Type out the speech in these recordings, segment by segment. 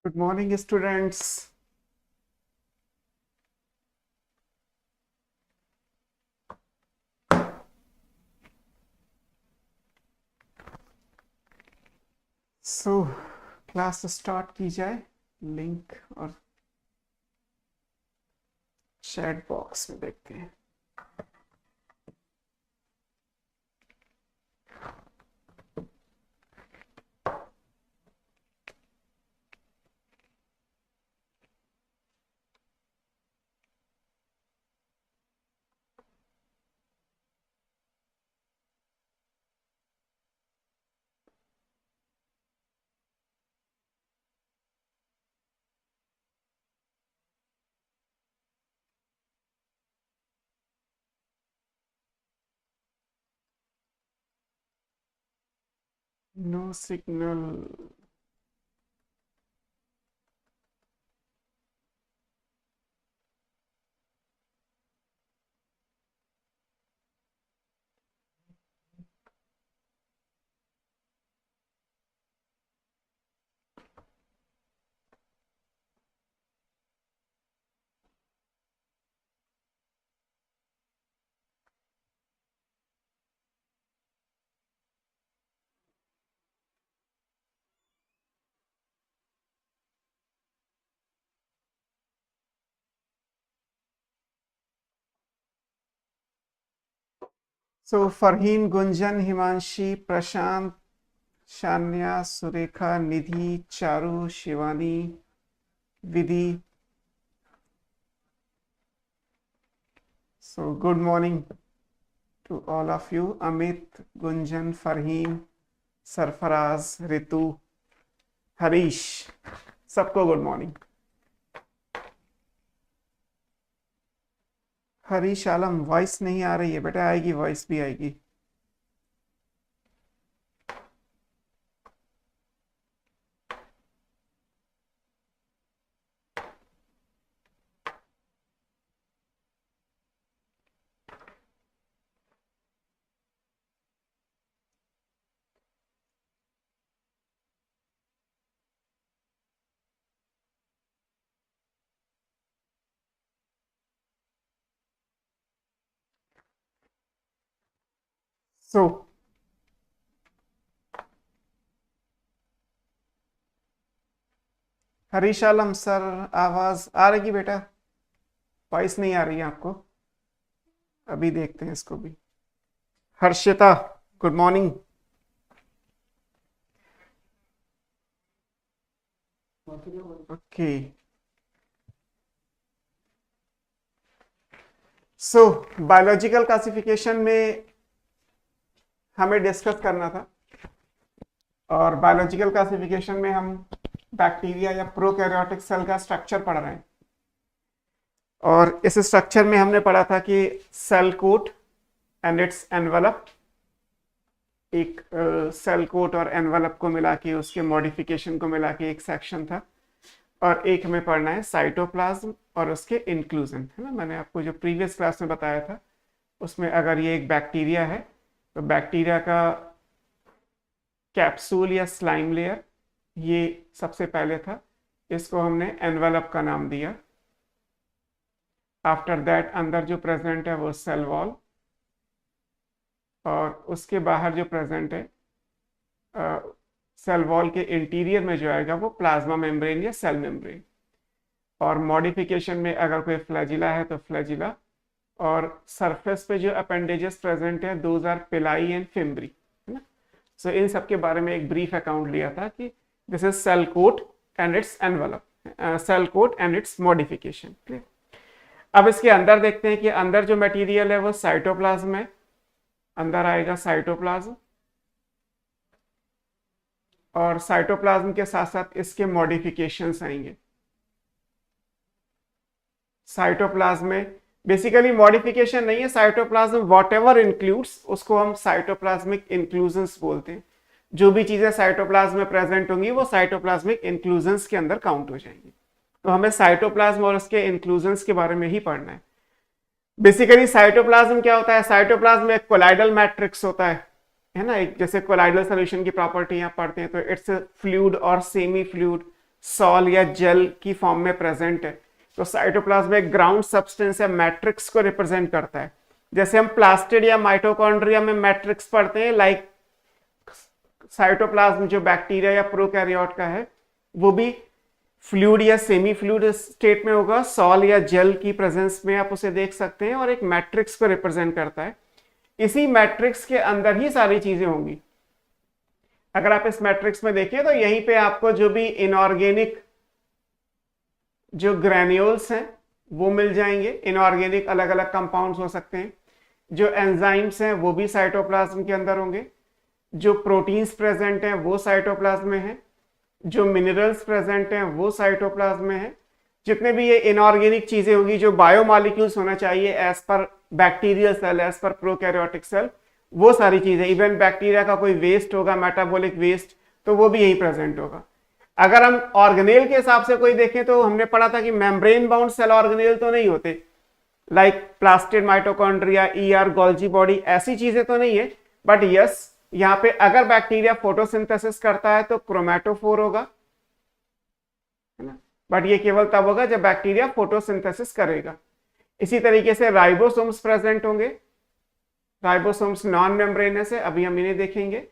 Good morning, students. So, class start की जाए। Link और चैट बॉक्स में देखते हैं। No signal. So Farheen, Gunjan, Himanshi, Prashant, Shanya, Surekha, Nidhi, Charu, Shivani, Vidhi. So good morning to all of you. Amit, Gunjan, Farheen, Sarfaraz, Ritu, Harish, सबको good morning. Harish Alam, voice नहीं आ रही है बेटा, आएगी, वॉइस भी आएगी। सो हरीश आलम सर, आवाज आ रही बेटा? वॉइस नहीं आ रही है आपको? अभी देखते हैं इसको भी। Harshita, good morning. Okay, so biological classification में हमें डिस्कस करना था, और बायोलॉजिकल क्लासिफिकेशन में हम बैक्टीरिया या प्रोकैरियोटिक सेल का स्ट्रक्चर पढ़ रहे हैं। और इस स्ट्रक्चर में हमने पढ़ा था कि cell coat and its envelope, एक सेल कोट और एनवेलप को मिला के, उसके मॉडिफिकेशन को मिला के एक सेक्शन था। और एक हमें पढ़ना है साइटोप्लाज्म और उसके इंक्लूजन, है ना। मैंने आपको जो प्रीवियस क्लास में बताया था उसमें, अगर ये एक बैक्टीरिया है तो बैक्टीरिया का कैप्सूल या स्लाइम लेयर ये सबसे पहले था, इसको हमने एनवेलप का नाम दिया। आफ्टर दैट अंदर जो प्रेजेंट है वो सेल वॉल, और उसके बाहर जो प्रेजेंट है सेल वॉल के इंटीरियर में जो आएगा वो प्लाज्मा मेम्ब्रेन या सेल मेम्ब्रेन। और मॉडिफिकेशन में अगर कोई फ्लैजिला है तो फ्लैजिला, और सरफेस पे जो अपेंडेजेस प्रेजेंट है दोज आर पिलाई एंड फिम्ब्री, है ना। सो इन सब के बारे में एक ब्रीफ अकाउंट लिया था कि this is cell coat and its envelope, cell coat and its modification. अब इसके अंदर देखते हैं कि अंदर जो मटेरियल है वो साइटोप्लाज्म है। अंदर आएगा साइटोप्लाज्म, और साइटोप्लाज्म के साथ साथ इसके मॉडिफिकेशंस आएंगे। साइटोप्लाज्म में बेसिकली मॉडिफिकेशन नहीं है, साइटोप्लाज्म व्हाटएवर इंक्लूड्स उसको हम साइटोप्लाज्मिक इंक्लूजन्स बोलते हैं। जो भी चीजें साइटोप्लाज्म में प्रेजेंट होंगी वो साइटोप्लाज्मिक इंक्लूजन्स के अंदर काउंट हो जाएंगी। तो हमें साइटोप्लाज्म और उसके इंक्लूजन्स के बारे में ही पढ़ना है। बेसिकली साइटोप्लाज्म क्या होता है? साइटोप्लाज्म में एक कोलाइडल मैट्रिक्स होता है ना। एक जैसे कोलाइडल सोल्यूशन की प्रॉपर्टी यहाँ पढ़ते हैं तो इट्स फ्लूइड और सेमी फ्लूइड सॉल या जेल की फॉर्म में प्रेजेंट है। तो साइटोप्लाज्म एक ग्राउंड सब्सटेंस या मैट्रिक्स को रिप्रेजेंट करता है। जैसे हम प्लास्टिड या माइटोकॉन्ड्रिया में मैट्रिक्स पढ़ते हैं, लाइक साइटोप्लाज्म जो बैक्टीरिया या प्रोकैरियोट का है वो भी फ्लूइड या सेमी फ्लूइड स्टेट में होगा, सॉल या जेल की प्रेजेंस में आप उसे देख सकते हैं, और एक मैट्रिक्स को रिप्रेजेंट करता है। इसी मैट्रिक्स के अंदर ही सारी चीजें होंगी। अगर आप इस मैट्रिक्स में देखिए तो यहीं पे आपको जो भी इनऑर्गेनिक जो ग्रैन्यूल्स हैं वो मिल जाएंगे। इनऑर्गेनिक अलग अलग कंपाउंड्स हो सकते हैं। जो एंजाइम्स हैं वो भी साइटोप्लाज्म के अंदर होंगे। जो प्रोटीन्स प्रेजेंट हैं वो साइटोप्लाज्म में है। जो मिनरल्स प्रेजेंट हैं वो साइटोप्लाज्म में है। जितने भी ये इनऑर्गेनिक चीजें होंगी जो बायोमॉलिक्यूल्स होना चाहिए as per bacterial cell, as per prokaryotic cell, वो सारी चीजें, इवन बैक्टीरिया का कोई वेस्ट होगा, मेटाबॉलिक वेस्ट, तो वो भी यही प्रेजेंट होगा। अगर हम ऑर्गेनेल के हिसाब से कोई देखें तो हमने पढ़ा था कि मेम्ब्रेन बाउंड सेल ऑर्गेनेल तो नहीं होते, like plastid, mitochondria, ER, Golgi body, ऐसी चीजें तो नहीं है। बट यस, यहाँ पे अगर बैक्टीरिया फोटोसिंथेसिस करता है तो क्रोमैटोफोर होगा, है ना। बट ये केवल तब होगा जब बैक्टीरिया फोटोसिंथेसिस करेगा। इसी तरीके से राइबोसोम्स प्रेजेंट होंगे। राइबोसोम्स नॉन मेम्ब्रेनस है, अभी हम इन्हें देखेंगे।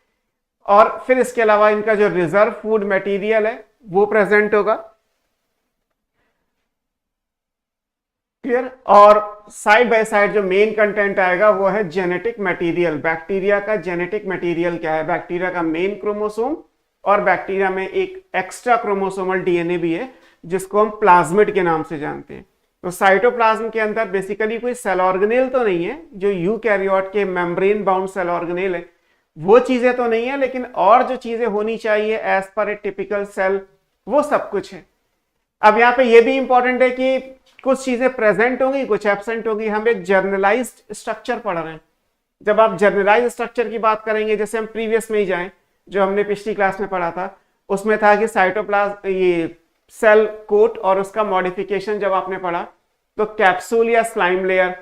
और फिर इसके अलावा इनका जो रिजर्व फूड मटेरियल है वो प्रेजेंट होगा। क्लियर। और साइड बाय साइड जो मेन कंटेंट आएगा वो है जेनेटिक मटेरियल। बैक्टीरिया का जेनेटिक मटेरियल क्या है? बैक्टीरिया का मेन क्रोमोसोम, और बैक्टीरिया में एक एक्स्ट्रा क्रोमोसोमल डीएनए भी है जिसको हम प्लाज्मिड के नाम से जानते हैं। तो साइटोप्लाज्म के अंदर बेसिकली कोई सेल ऑर्गेनेल तो नहीं है, जो यूकैरियोट के मेम्ब्रेन बाउंड सेल ऑर्गेनेल है वो चीजें तो नहीं है, लेकिन और जो चीजें होनी चाहिए एज पर ए टिपिकल सेल वो सब कुछ है। अब यहाँ पे ये भी इंपॉर्टेंट है कि कुछ चीजें प्रेजेंट होंगी, कुछ एब्सेंट होगी। हम एक जर्नलाइज्ड स्ट्रक्चर पढ़ रहे हैं। जब आप जर्नलाइज्ड स्ट्रक्चर की बात करेंगे, जैसे हम प्रीवियस में ही जाएं, जो हमने पिछली क्लास में पढ़ा था, उसमें था कि साइटोप्लाज्म, ये सेल कोट और उसका मॉडिफिकेशन जब आपने पढ़ा तो कैप्सूल या स्लाइम लेयर,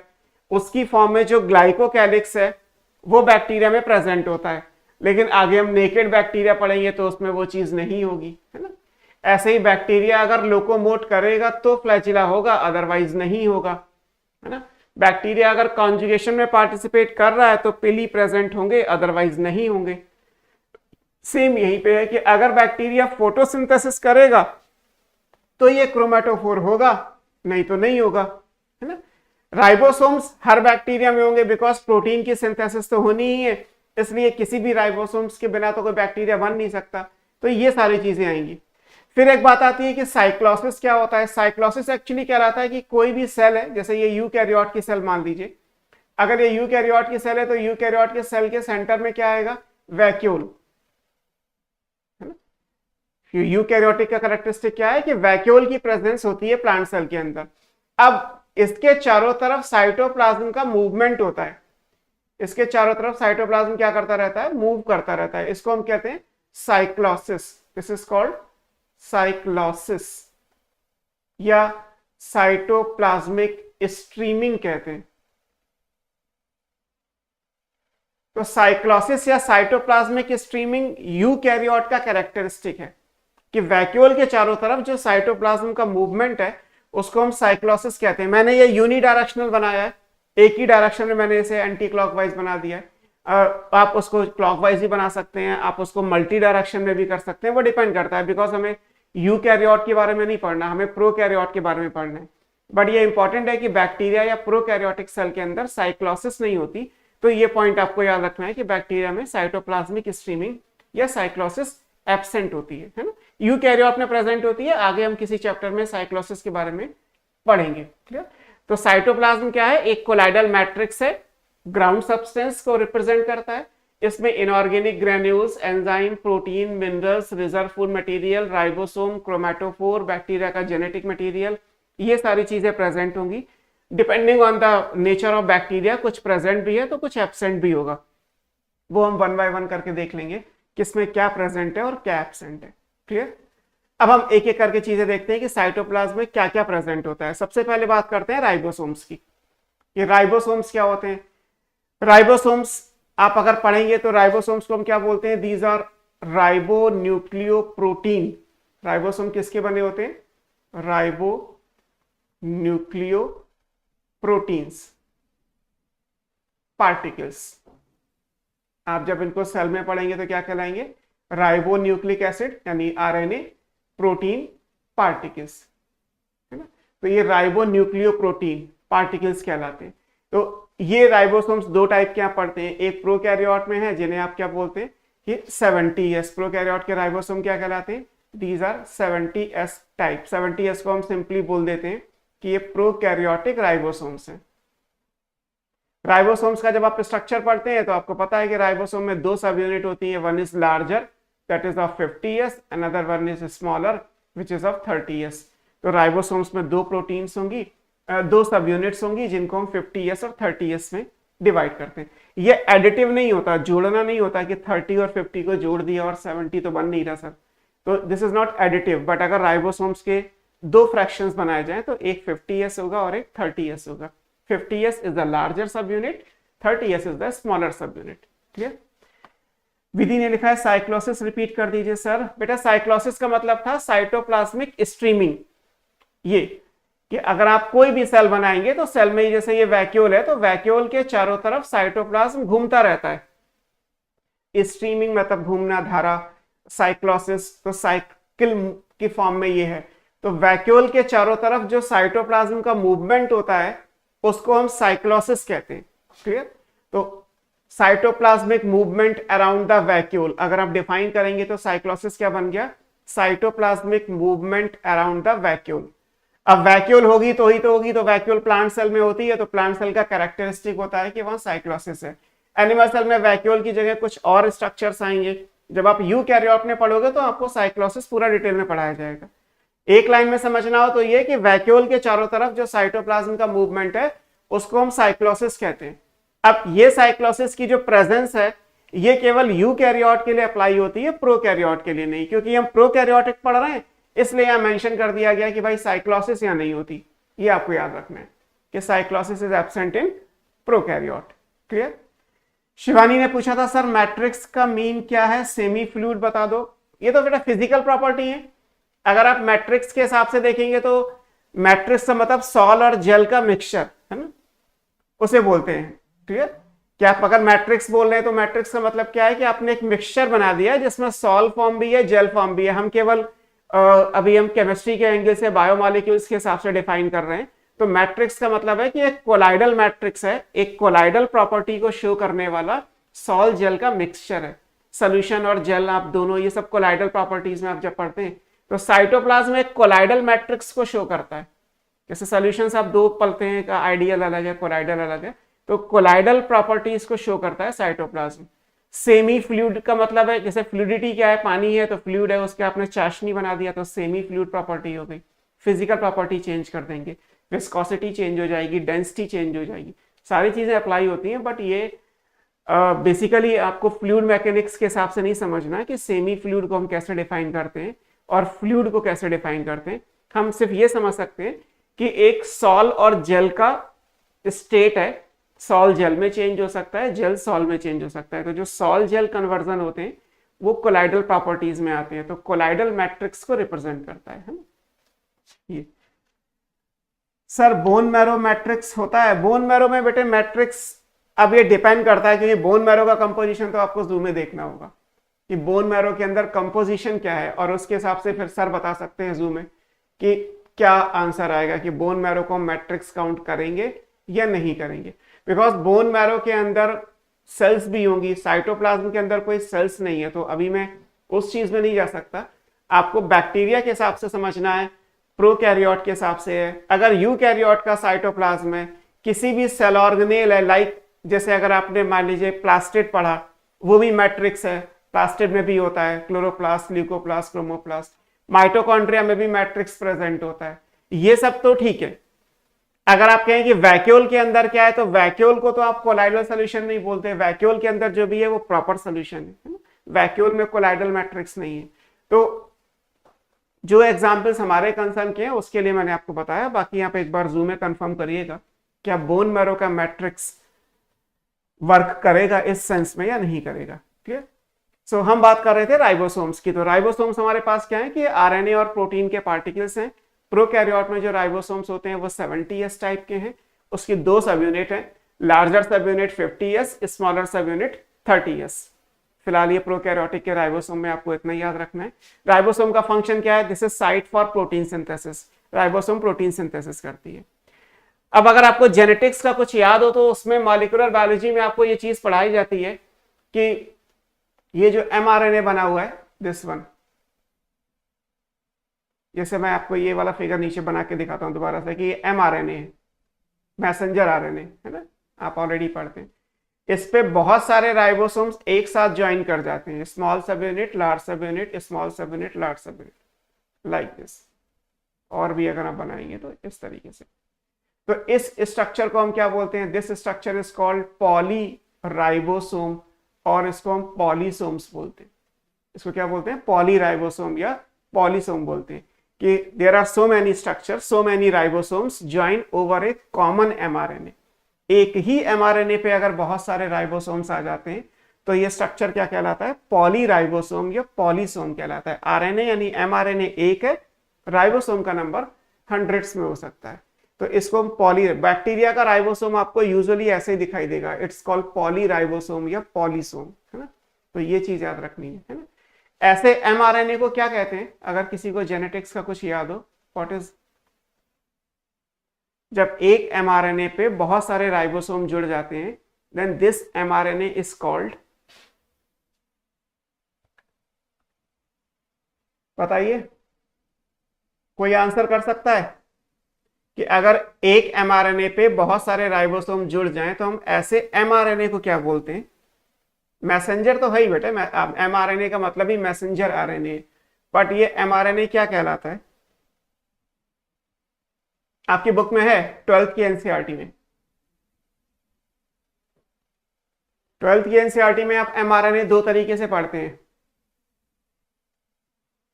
उसकी फॉर्म में जो ग्लाइकोकैलिक्स है वो बैक्टीरिया में प्रेजेंट होता है। लेकिन आगे हम नेकेड बैक्टीरिया पढ़ेंगे तो उसमें वो चीज नहीं होगी, है ना। ऐसे ही बैक्टीरिया अगर लोकोमोट करेगा तो फ्लैजिला होगा, अदरवाइज नहीं होगा, है ना। बैक्टीरिया अगर कॉन्जुगेशन में पार्टिसिपेट कर रहा है तो पिली प्रेजेंट होंगे, अदरवाइज नहीं होंगे। सेम यहीं पे है कि अगर बैक्टीरिया फोटोसिंथेसिस करेगा तो ये क्रोमैटोफोर होगा, नहीं तो नहीं होगा, है ना। राइबोसोम्स हर बैक्टीरिया में होंगे बिकॉज प्रोटीन की सिंथेसिस तो होनी ही है, इसलिए किसी भी राइबोसोम्स के बिना तो कोई बैक्टीरिया बन नहीं सकता। तो ये सारी चीजें आएंगी। फिर एक बात आती है कि साइक्लोसिस क्या होता है। साइक्लोसिस एक्चुअली कहलाता है कि कोई भी सेल है, जैसे ये यूकैरियोट की सेल मान लीजिए, अगर ये यूकैरियोट की सेल है तो यूकैरियोट के सेल के सेंटर में क्या आएगा? वैक्यूल, है ना। यूकैरियोटिक का कैरेक्टरिस्टिक क्या है कि वैक्यूल की प्रेजेंस होती है प्लांट सेल के अंदर। अब इसके चारों तरफ साइटोप्लाज्म का मूवमेंट होता है। इसके चारों तरफ साइटोप्लाज्म क्या करता रहता है? मूव करता रहता है। इसको हम कहते हैं cyclosis. This is called cyclosis या साइटोप्लाज्मिक स्ट्रीमिंग कहते हैं। तो साइक्लोसिस या साइटोप्लाज्मिक स्ट्रीमिंग यूकैरियोट का कैरेक्टरिस्टिक है कि वैक्यूल के चारों तरफ जो साइटोप्लाज्म का मूवमेंट है उसको हम साइक्लोसिस कहते हैं। मैंने ये यूनिडायरेक्शनल बनाया है, एक ही डायरेक्शन में मैंने इसे एंटी क्लॉकवाइज बना दिया है। आप उसको क्लॉकवाइज भी बना सकते हैं, आप उसको मल्टी डायरेक्शन में भी कर सकते हैं, वो डिपेंड करता है। बिकॉज हमें यूकैरियोट के बारे में नहीं पढ़ना, हमें प्रोकैरियोट के बारे में पढ़ना है। बट ये इंपॉर्टेंट है कि बैक्टीरिया या प्रोकैरियोटिक सेल के अंदर साइक्लोसिस नहीं होती। तो ये पॉइंट आपको याद रखना है कि बैक्टीरिया में साइटोप्लाज्मिक स्ट्रीमिंग या साइक्लोसिस एब्सेंट होती है ना। यूकैरियोट में प्रेजेंट होती है। आगे हम किसी चैप्टर में साइक्लोसिस के बारे में पढ़ेंगे। क्लियर। तो साइटोप्लाज्म क्या है? एक कोलाइडल मैट्रिक्स है, ग्राउंड सब्सटेंस को रिप्रेजेंट करता है। इसमें inorganic granules, enzyme, protein, minerals, reserve food material, ribosome, chromatophore, bacteria का जेनेटिक मटेरियल, ये सारी चीजें प्रेजेंट होंगी। Depending on the nature of bacteria कुछ प्रेजेंट भी है तो कुछ एब्सेंट भी होगा। वो हम वन बाय वन करके देख लेंगे किसमें क्या प्रेजेंट है और क्या एब्सेंट है। क्लियर। अब हम एक एक करके चीजें देखते हैं कि साइटोप्लाज्म में क्या क्या प्रेजेंट होता है। सबसे पहले बात करते हैं राइबोसोम्स की। ये राइबोसोम्स क्या होते हैं? राइबोसोम्स आप अगर पढ़ेंगे तो राइबोसोम्स को हम क्या बोलते हैं? These are ribo nucleoprotein ribosome किसके बने होते हैं? Ribo nucleo proteins particles. आप जब इनको सेल में पढ़ेंगे तो क्या कहलाएंगे? राइबो न्यूक्लिक एसिड यानी आरएनए प्रोटीन पार्टिकल्स, है ना। तो ये राइबो न्यूक्लियो प्रोटीन पार्टिकल्स कहलाते हैं। तो ये राइबोसोम्स दो टाइप के यहाँ पढ़ते हैं, एक प्रोकैरियोट में है जिन्हें आप क्या बोलते हैं? ये 70S प्रोकैरियोट के राइबोसोम क्या कहलाते हैं? These are 70S type. 70S को हम सिंपली बोल देते हैं कि ये प्रोकैरियोटिक राइबोसोम्स हैं। राइबोसोम्स का जब आप स्ट्रक्चर पढ़ते हैं तो आपको पता है कि राइबोसोम में दो सब यूनिट होती है, one is larger that is of 50S, another one is smaller which is of 30S। तो राइबोसोम्स में दो प्रोटीन्स होंगी, दो सब यूनिट्स होंगी जिनको हम 50S और 30S में डिवाइड करते हैं। ये एडिटिव नहीं होता, जोड़ना नहीं होता कि 30 और 50 को जोड़ दिया और 70 तो बन नहीं रहा सर। तो this is not additive, but अगर राइबोसोम्स के दो फ्रैक्शंस बनाए जाएं तो एक 50S होगा और एक 30S होगा। 50S is the larger subunit, 30S is the smaller subunit। Clear? Vidhi ने लिखा है साइक्लोसिस, रिपीट कर दीजिए सर। बेटा साइक्लोसिस का मतलब था साइटोप्लाज्मिक स्ट्रीमिंग। ये कि अगर आप कोई भी सेल बनाएंगे तो सेल में जैसे ये वैक्यूल है तो वैक्यूल के चारों तरफ साइटोप्लाज्म घूमता रहता है। स्ट्रीमिंग मतलब घूमना, धारा। साइक्लोसिस तो साइकिल की फॉर्म में ये है। तो वैक्यूल के चारों तरफ जो साइटोप्लाज्म का मूवमेंट होता है उसको हम साइक्लोसिस कहते हैं। क्लियर? तो cytoplasmic movement around the vacuole अगर आप डिफाइन करेंगे तो साइक्लोसिस क्या बन गया? Cytoplasmic movement around the vacuole. अब वैक्यूल होगी तो वैक्यूल प्लांट सेल में होती है, तो प्लांट सेल का कैरेक्टरिस्टिक होता है कि वहां साइक्लोसिस है। एनिमल सेल में वैक्यूल की जगह कुछ और स्ट्रक्चर्स आएंगे। जब आप यूकैरियोट में पढ़ोगे तो आपको साइक्लोसिस पूरा डिटेल में पढ़ाया जाएगा। एक लाइन में समझना हो तो ये कि वैक्यूल के चारों तरफ जो साइटोप्लाज्म का मूवमेंट है उसको हम साइक्लोसिस कहते हैं। अब ये साइक्लोसिस की जो प्रेजेंस है ये केवल यूकैरियोट के लिए अप्लाई होती है, प्रोकैरियोट के लिए नहीं। क्योंकि हम प्रोकैरियोटिक पढ़ रहे हैं इसलिए यहां मेंशन कर दिया गया कि भाई साइक्लोसिस यहां नहीं होती। ये आपको याद रखना है कि cyclosis is absent in prokaryote. Clear? Shivani ने पूछा था सर मैट्रिक्स का मीन क्या है? सेमी फ्लूइड बता दो। ये तो बेटा फिजिकल प्रॉपर्टी है। अगर आप मैट्रिक्स के हिसाब से देखेंगे तो मैट्रिक्स का मतलब सॉल और जेल का मिक्सचर है ना, उसे बोलते हैं। क्लियर? क्या आप अगर मैट्रिक्स बोल रहे हैं तो मैट्रिक्स का मतलब क्या है कि आपने एक मिक्सचर बना दिया है जिसमें सॉल फॉर्म भी है, जेल फॉर्म भी है। हम केवल अभी हम केमिस्ट्री के एंगल से बायोमॉलिक्यूल्स के हिसाब से डिफाइन कर रहे हैं। तो मैट्रिक्स का मतलब है कि एक कोलाइडल मैट्रिक्स है, एक कोलाइडल प्रॉपर्टी को शो करने वाला सॉल जेल का मिक्सचर है। सोल्यूशन और जेल आप दोनों ये सब कोलाइडल प्रॉपर्टीज में आप जब पढ़ते हैं तो साइटोप्लाज्म एक कोलाइडल मैट्रिक्स को शो करता है। जैसे सॉल्यूशंस आप दो पढ़ते हैं का आइडियल अलग है, कोलाइडल अलग है, तो कोलाइडल प्रॉपर्टीज को शो करता है साइटोप्लाज्म। सेमी फ्लूइड का मतलब है जैसे फ्लूइडिटी क्या है, पानी है तो फ्लूइड है, उसके आपने चाशनी बना दिया तो सेमी फ्लूइड प्रॉपर्टी हो गई। फिजिकल प्रॉपर्टी चेंज कर देंगे, विस्कोसिटी चेंज हो जाएगी, डेंसिटी चेंज हो जाएगी, सारी चीजें अप्लाई होती हैं। बट ये बेसिकली आपको फ्लूइड मैकेनिक्स के हिसाब से नहीं समझना कि सेमी फ्लूइड को हम कैसे डिफाइन करते हैं और फ्लूइड को कैसे डिफाइन करते हैं। हम सिर्फ ये समझ सकते हैं कि एक सॉल और जेल का स्टेट है, सॉल जेल में चेंज हो सकता है, जेल सॉल में चेंज हो सकता है। तो जो सॉल जेल कन्वर्जन होते हैं वो कोलाइडल प्रॉपर्टीज में आते हैं, तो कोलाइडल मैट्रिक्स को रिप्रेजेंट करता है ना। ये सर बोन मैरो मैट्रिक्स होता है? बोन मैरो में बेटे मैट्रिक्स अब ये डिपेंड करता है क्योंकि बोन मैरो का कंपोजिशन तो आपको जूम में देखना होगा कि बोन मैरो के अंदर कंपोजिशन क्या है, और उसके हिसाब से फिर सर बता सकते हैं जूम में कि क्या आंसर आएगा कि बोन मैरो को मैट्रिक्स काउंट करेंगे या नहीं करेंगे। बिकॉज बोन मैरो के अंदर सेल्स भी होंगी, साइटोप्लाज्म के अंदर कोई सेल्स नहीं है, तो अभी मैं उस चीज में नहीं जा सकता। आपको बैक्टीरिया के हिसाब से समझना है, प्रोकैरियोट के हिसाब से है। अगर यूकैरियोट का साइटोप्लाज्म है, किसी भी सेल ऑर्गेनेल है, लाइक जैसे अगर आपने मान लीजिए प्लास्टिड पढ़ा, वो भी मैट्रिक्स है। प्लास्टिड में भी होता है क्लोरोप्लास्ट, ल्यूकोप्लास्ट, क्रोमोप्लास्ट। माइटोकॉन्ड्रिया में भी मैट्रिक्स प्रेजेंट होता है। ये सब तो ठीक है। अगर आप कहें कि वैक्यूल के अंदर क्या है, तो वैक्यूल को तो आप कोलाइडल सोल्यूशन नहीं बोलते। वैक्यूल के अंदर जो भी है वो प्रॉपर सोल्यूशन है ना। वैक्यूल में कोलाइडल मैट्रिक्स नहीं है। तो जो एग्जांपल्स हमारे कंसर्न के हैं उसके लिए मैंने आपको बताया। बाकी यहाँ पे एक बार जूम में कंफर्म करिएगा क्या बोन मैरो का मैट्रिक्स वर्क करेगा इस सेंस में या नहीं करेगा। क्लियर? सो हम बात कर रहे थे राइबोसोम्स की। तो राइबोसोम्स हमारे पास क्या है कि आरएनए और प्रोटीन के पार्टिकल्स हैं। प्रोकैरियोट में जो राइबोसोम्स होते हैं वो 70s टाइप के हैं। उसकी दो सब यूनिट हैं, लार्जर सब यूनिट 50s, स्मॉलर सब यूनिट 30s। फिलहाल ये प्रोकैरियोटिक के राइबोसोम में आपको इतना याद रखना है। राइबोसोम का फंक्शन क्या है? This is site for protein synthesis. Ribosome protein synthesis करती है। अब अगर आपको जेनेटिक्स का कुछ याद हो तो उसमें मॉलिक्यूलर बायोलॉजी में आपको ये चीज पढ़ाई जाती है कि ये जो mRNA बना हुआ है, दिस वन, जैसे मैं आपको ये वाला फिगर नीचे बना के दिखाता हूं दोबारा से कि ये mRNA है, मैसेंजर आरएनए है ना, आप ऑलरेडी पढ़ते हैं। इस पे बहुत सारे राइबोसोम्स एक साथ ज्वाइन कर जाते हैं, स्मॉल सब यूनिट, लार्ज सब यूनिट, स्मॉल सब यूनिट, लार्ज सब यूनिट, लाइक दिस। और भी अगर आप बनाएंगे तो इस तरीके से। तो इस स्ट्रक्चर को हम क्या बोलते हैं? This structure is called poly ribosome, और इसको हम पॉलीसोम्स बोलते हैं। इसको क्या बोलते हैं? पॉली राइबोसोम या पॉलीसोम बोलते हैं कि there are so many structure, so many ribosomes join over a common mRNA। एक ही mRNA पे अगर बहुत सारे राइबोसोम्स आ जाते हैं तो ये स्ट्रक्चर क्या कहलाता है? पॉली राइबोसोम या पॉलीसोम कहलाता है। आरएनए यानी mRNA एक है, राइबोसोम का नंबर हंड्रेड्स में हो सकता है, तो इसको हम पॉली। बैक्टीरिया का राइबोसोम आपको यूजुअली ऐसे ही दिखाई देगा, इट्स कॉल्ड पॉली राइबोसोम या पॉलीसोम, है ना। तो ये चीज याद रखनी है ना। ऐसे mRNA को क्या कहते हैं? अगर किसी को जेनेटिक्स का कुछ याद हो, व्हाट इज, जब एक mRNA पे बहुत सारे राइबोसोम जुड़ जाते हैं, then this mRNA is called, बताइए, कोई आंसर कर सकता है कि अगर एक mRNA पे बहुत सारे राइबोसोम जुड़ जाएं तो हम ऐसे mRNA को क्या बोलते हैं? मैसेंजर तो है ही बेटे, mRNA का मतलब ही मैसेंजर आरएनए, बट ये mRNA क्या कहलाता है? आपकी बुक में है 12th की एनसीईआरटी में, 12th की एनसीईआरटी में आप mRNA दो तरीके से पढ़ते हैं।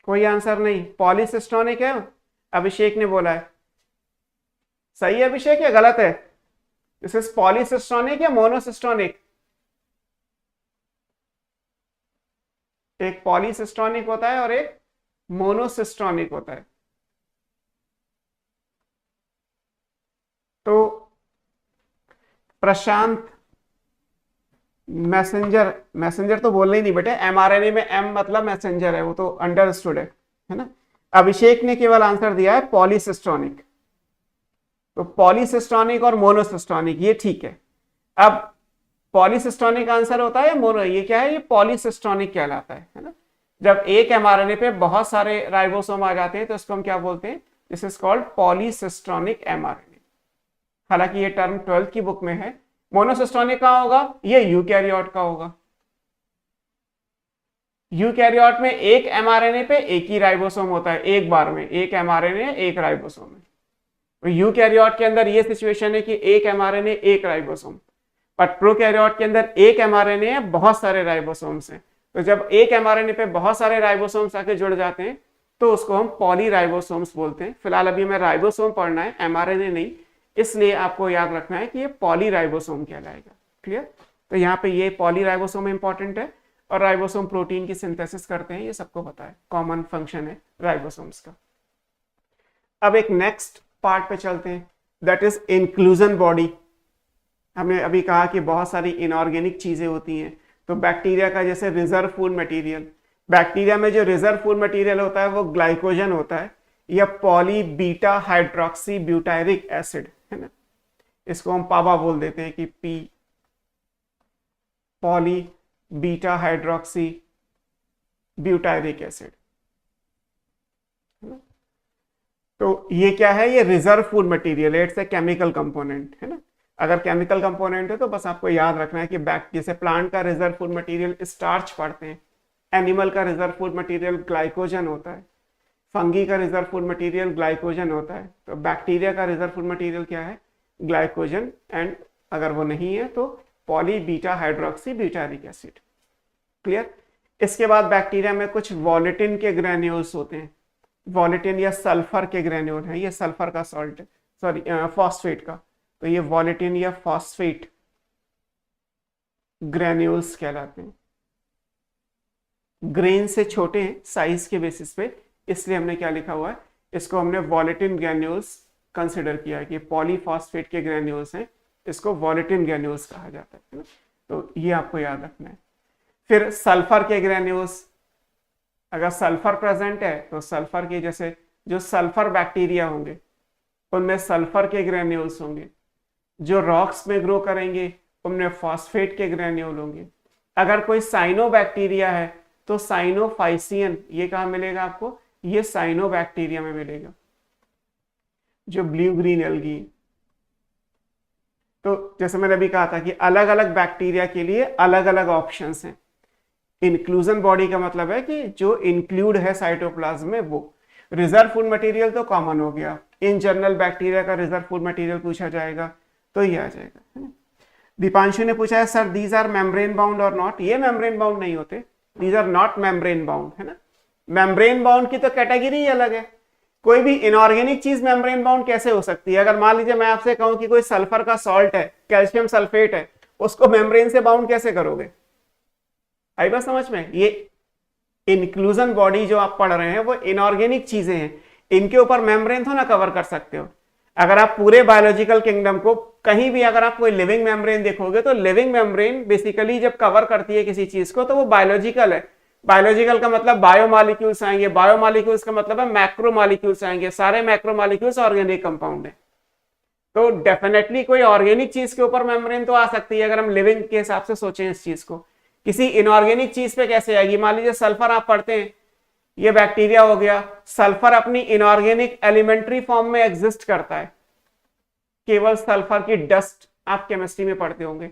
कोई आंसर नहीं? पॉलीसिस्टोनिक है, अभिषेक ने बोला है। सही है अभिषेक या गलत है? दिस इज पॉलीसिस्टोनिक या मोनोसिस्टोनिक? एक पॉलीसिस्टोनिक होता है और एक मोनोसिस्टोनिक होता है। तो प्रशांत, मैसेंजर, मैसेंजर तो बोलना ही नहीं बेटे, mRNA में m मतलब मैसेंजर है, वो तो अंडरस्टूड है ना। अभिषेक ने केवल आंसर दिया है पॉलीसिस्टोनिक। तो पॉलीसिस्टोनिक और मोनोसिस्टोनिक ये ठीक है। अब पॉलीसिस्टोनिक आंसर होता है मोनो, ये क्या है? ये पॉलीसिस्टोनिक कहलाता है ना। जब एक mRNA पे बहुत सारे राइबोसोम आ जाते हैं तो इसको हम क्या बोलते हैं? This is called पॉलीसिस्टोनिक mRNA। हालांकि ये टर्म 12th की बुक में है। मोनोसिस्टोनिक का होगा, ये यूकैरियोट का होगा। यूकैरियोट में एक mRNA पे एक ही राइबोसोम होता है, एक बार में एक mRNA एक राइबोसोम है। तो यूकैरियोट के अंदर ये सिचुएशन है कि एक mRNA एक राइबोसोम, बट प्रोकैरियोट के अंदर एक mRNA है, बहुत सारे राइबोसोम्स हैं। तो जब एक mRNA पे बहुत सारे राइबोसोम्स आके जुड़ जाते हैं तो उसको हम पॉली राइबोसोम्स बोलते हैं। फिलहाल अभी मैं राइबोसोम पढ़ना है, mRNA नहीं, इसलिए आपको याद रखना है कि ये पॉली राइबोसोम कहलाएगा। क्लियर? तो यहाँ पे ये पॉली राइबोसोम इंपॉर्टेंट है, और राइबोसोम प्रोटीन की सिंथेसिस करते हैं, ये सबको पता है, कॉमन फंक्शन है राइबोसोम्स का। अब एक नेक्स्ट पार्ट पे चलते हैं, दैट इज इंक्लूजन बॉडी। हमने अभी कहा कि बहुत सारी इनऑर्गेनिक चीजें होती हैं, तो बैक्टीरिया का जैसे रिजर्व फूड मटेरियल, बैक्टीरिया में जो रिजर्व फूड मटेरियल होता है वो ग्लाइकोजन होता है या poly beta hydroxy butyric acid, है ना। इसको हम पावा बोल देते हैं कि P, poly beta hydroxy butyric acid. तो ये क्या है? ये reserve food material, it's a chemical component, है ना। अगर केमिकल कंपोनेंट है तो बस आपको याद रखना है कि जैसे प्लांट का रिजर्व फूड मटेरियल स्टार्च पढ़ते हैं, एनिमल का रिजर्व फूड मटेरियल ग्लाइकोजन होता है, फंगी का रिजर्व फूड मटेरियल ग्लाइकोजन होता है, तो बैक्टीरिया का रिजर्व फूड मटेरियल क्या है? ग्लाइकोजन, एंड अगर वो नहीं है तो poly beta hydroxy butyric acid. Clear? इसके बाद बैक्टीरिया में कुछ वॉलेटिन के ग्रेन्यूल्स होते हैं, वॉलेटिन या सल्फर के ग्रेन्यूल हैं, ये सल्फर का सॉल्ट, सॉरी फॉस्फेट का, तो ये वॉलेटिन या फॉस्फेट ग्रेन्यूल्स कहलाते हैं। ग्रेन से छोटे हैं साइज के बेसिस पे, इसलिए हमने क्या लिखा हुआ है, इसको हमने वॉलेटिन ग्रैन्यूल्स कंसिडर किया है कि पॉलीफॉस्फेट के ग्रैन्यूल्स हैं, इसको वॉलेटिन ग्रैन्यूल्स कहा जाता है ना। तो ये आपको याद रखना है। फिर सल्फर के ग्रैन्यूल्स, अगर सल्फर प्रेजेंट है तो सल्फर के जैसे जो सल्फर बैक्टीरिया होंगे उनमें सल्फर के ग्रैन्यूल्स होंगे, जो रॉक्स में ग्रो करेंगे उनमें फॉस्फेट के ग्रैन्यूल होंगे। अगर कोई साइनो बैक्टीरिया है तो साइनोफाइसियन, ये कहाँ मिलेगा आपको, ये साइनो बैक्टीरिया में मिलेगा, जो ब्लू ग्रीन एल्गी। तो जैसे मैंने अभी कहा था कि अलग अलग बैक्टीरिया के लिए अलग अलग ऑप्शंस हैं। इंक्लूजन बॉडी का मतलब है कि जो इंक्लूड है साइटोप्लाज्म में वो। रिजर्व फूड मटेरियल तो कॉमन हो गया, इन जनरल बैक्टीरिया का रिजर्व फूड मटेरियल पूछा जाएगा तो ये आ जाएगा, है ना। दीपांशु ने पूछा है sir these are membrane bound और नॉट, ये मेम्ब्रेन बाउंड नहीं होते, these are not membrane bound, है ना। मेम्ब्रेन बाउंड की तो कैटेगरी ही अलग है। कोई भी इनऑर्गेनिक चीज मेम्ब्रेन बाउंड कैसे हो सकती है? अगर मान लीजिए मैं आपसे कहूं कि कोई सल्फर का सॉल्ट है, कैल्शियम सल्फेट है, उसको मेम्ब्रेन से बाउंड कैसे करोगे? आई बात समझ में? ये इंक्लूजन बॉडी जो आप पढ़ रहे हैं वो इनऑर्गेनिक चीजें हैं, इनके ऊपर मेम्ब्रेन तो ना कवर कर सकते हो। अगर आप पूरे बायोलॉजिकल किंगडम को कहीं भी अगर आप कोई लिविंग मेम्ब्रेन देखोगे तो लिविंग मेम्ब्रेन बेसिकली जब कवर करती है किसी चीज को तो वो बायोलॉजिकल है। बायोलॉजिकल का मतलब बायोमॉलिक्यूल्स आएंगे, बायोमॉलिक्यूल्स का मतलब है मैक्रोमॉलिक्यूल्स आएंगे, सारे मैक्रोमॉलिक्यूल्स ऑर्गेनिक कंपाउंड है। तो डेफिनेटली कोई ऑर्गेनिक चीज के ऊपर मेम्ब्रेन तो आ सकती है अगर हम लिविंग के हिसाब से सोचें इस चीज को। किसी इनऑर्गेनिक चीज पे कैसे आएगी? मान लीजिए सल्फर आप पढ़ते हैं, ये बैक्टीरिया हो गया, सल्फर अपनी इनऑर्गेनिक एलिमेंट्री फॉर्म में एग्जिस्ट करता है, केवल सल्फर की डस्ट आप केमिस्ट्री में पढ़ते होंगे,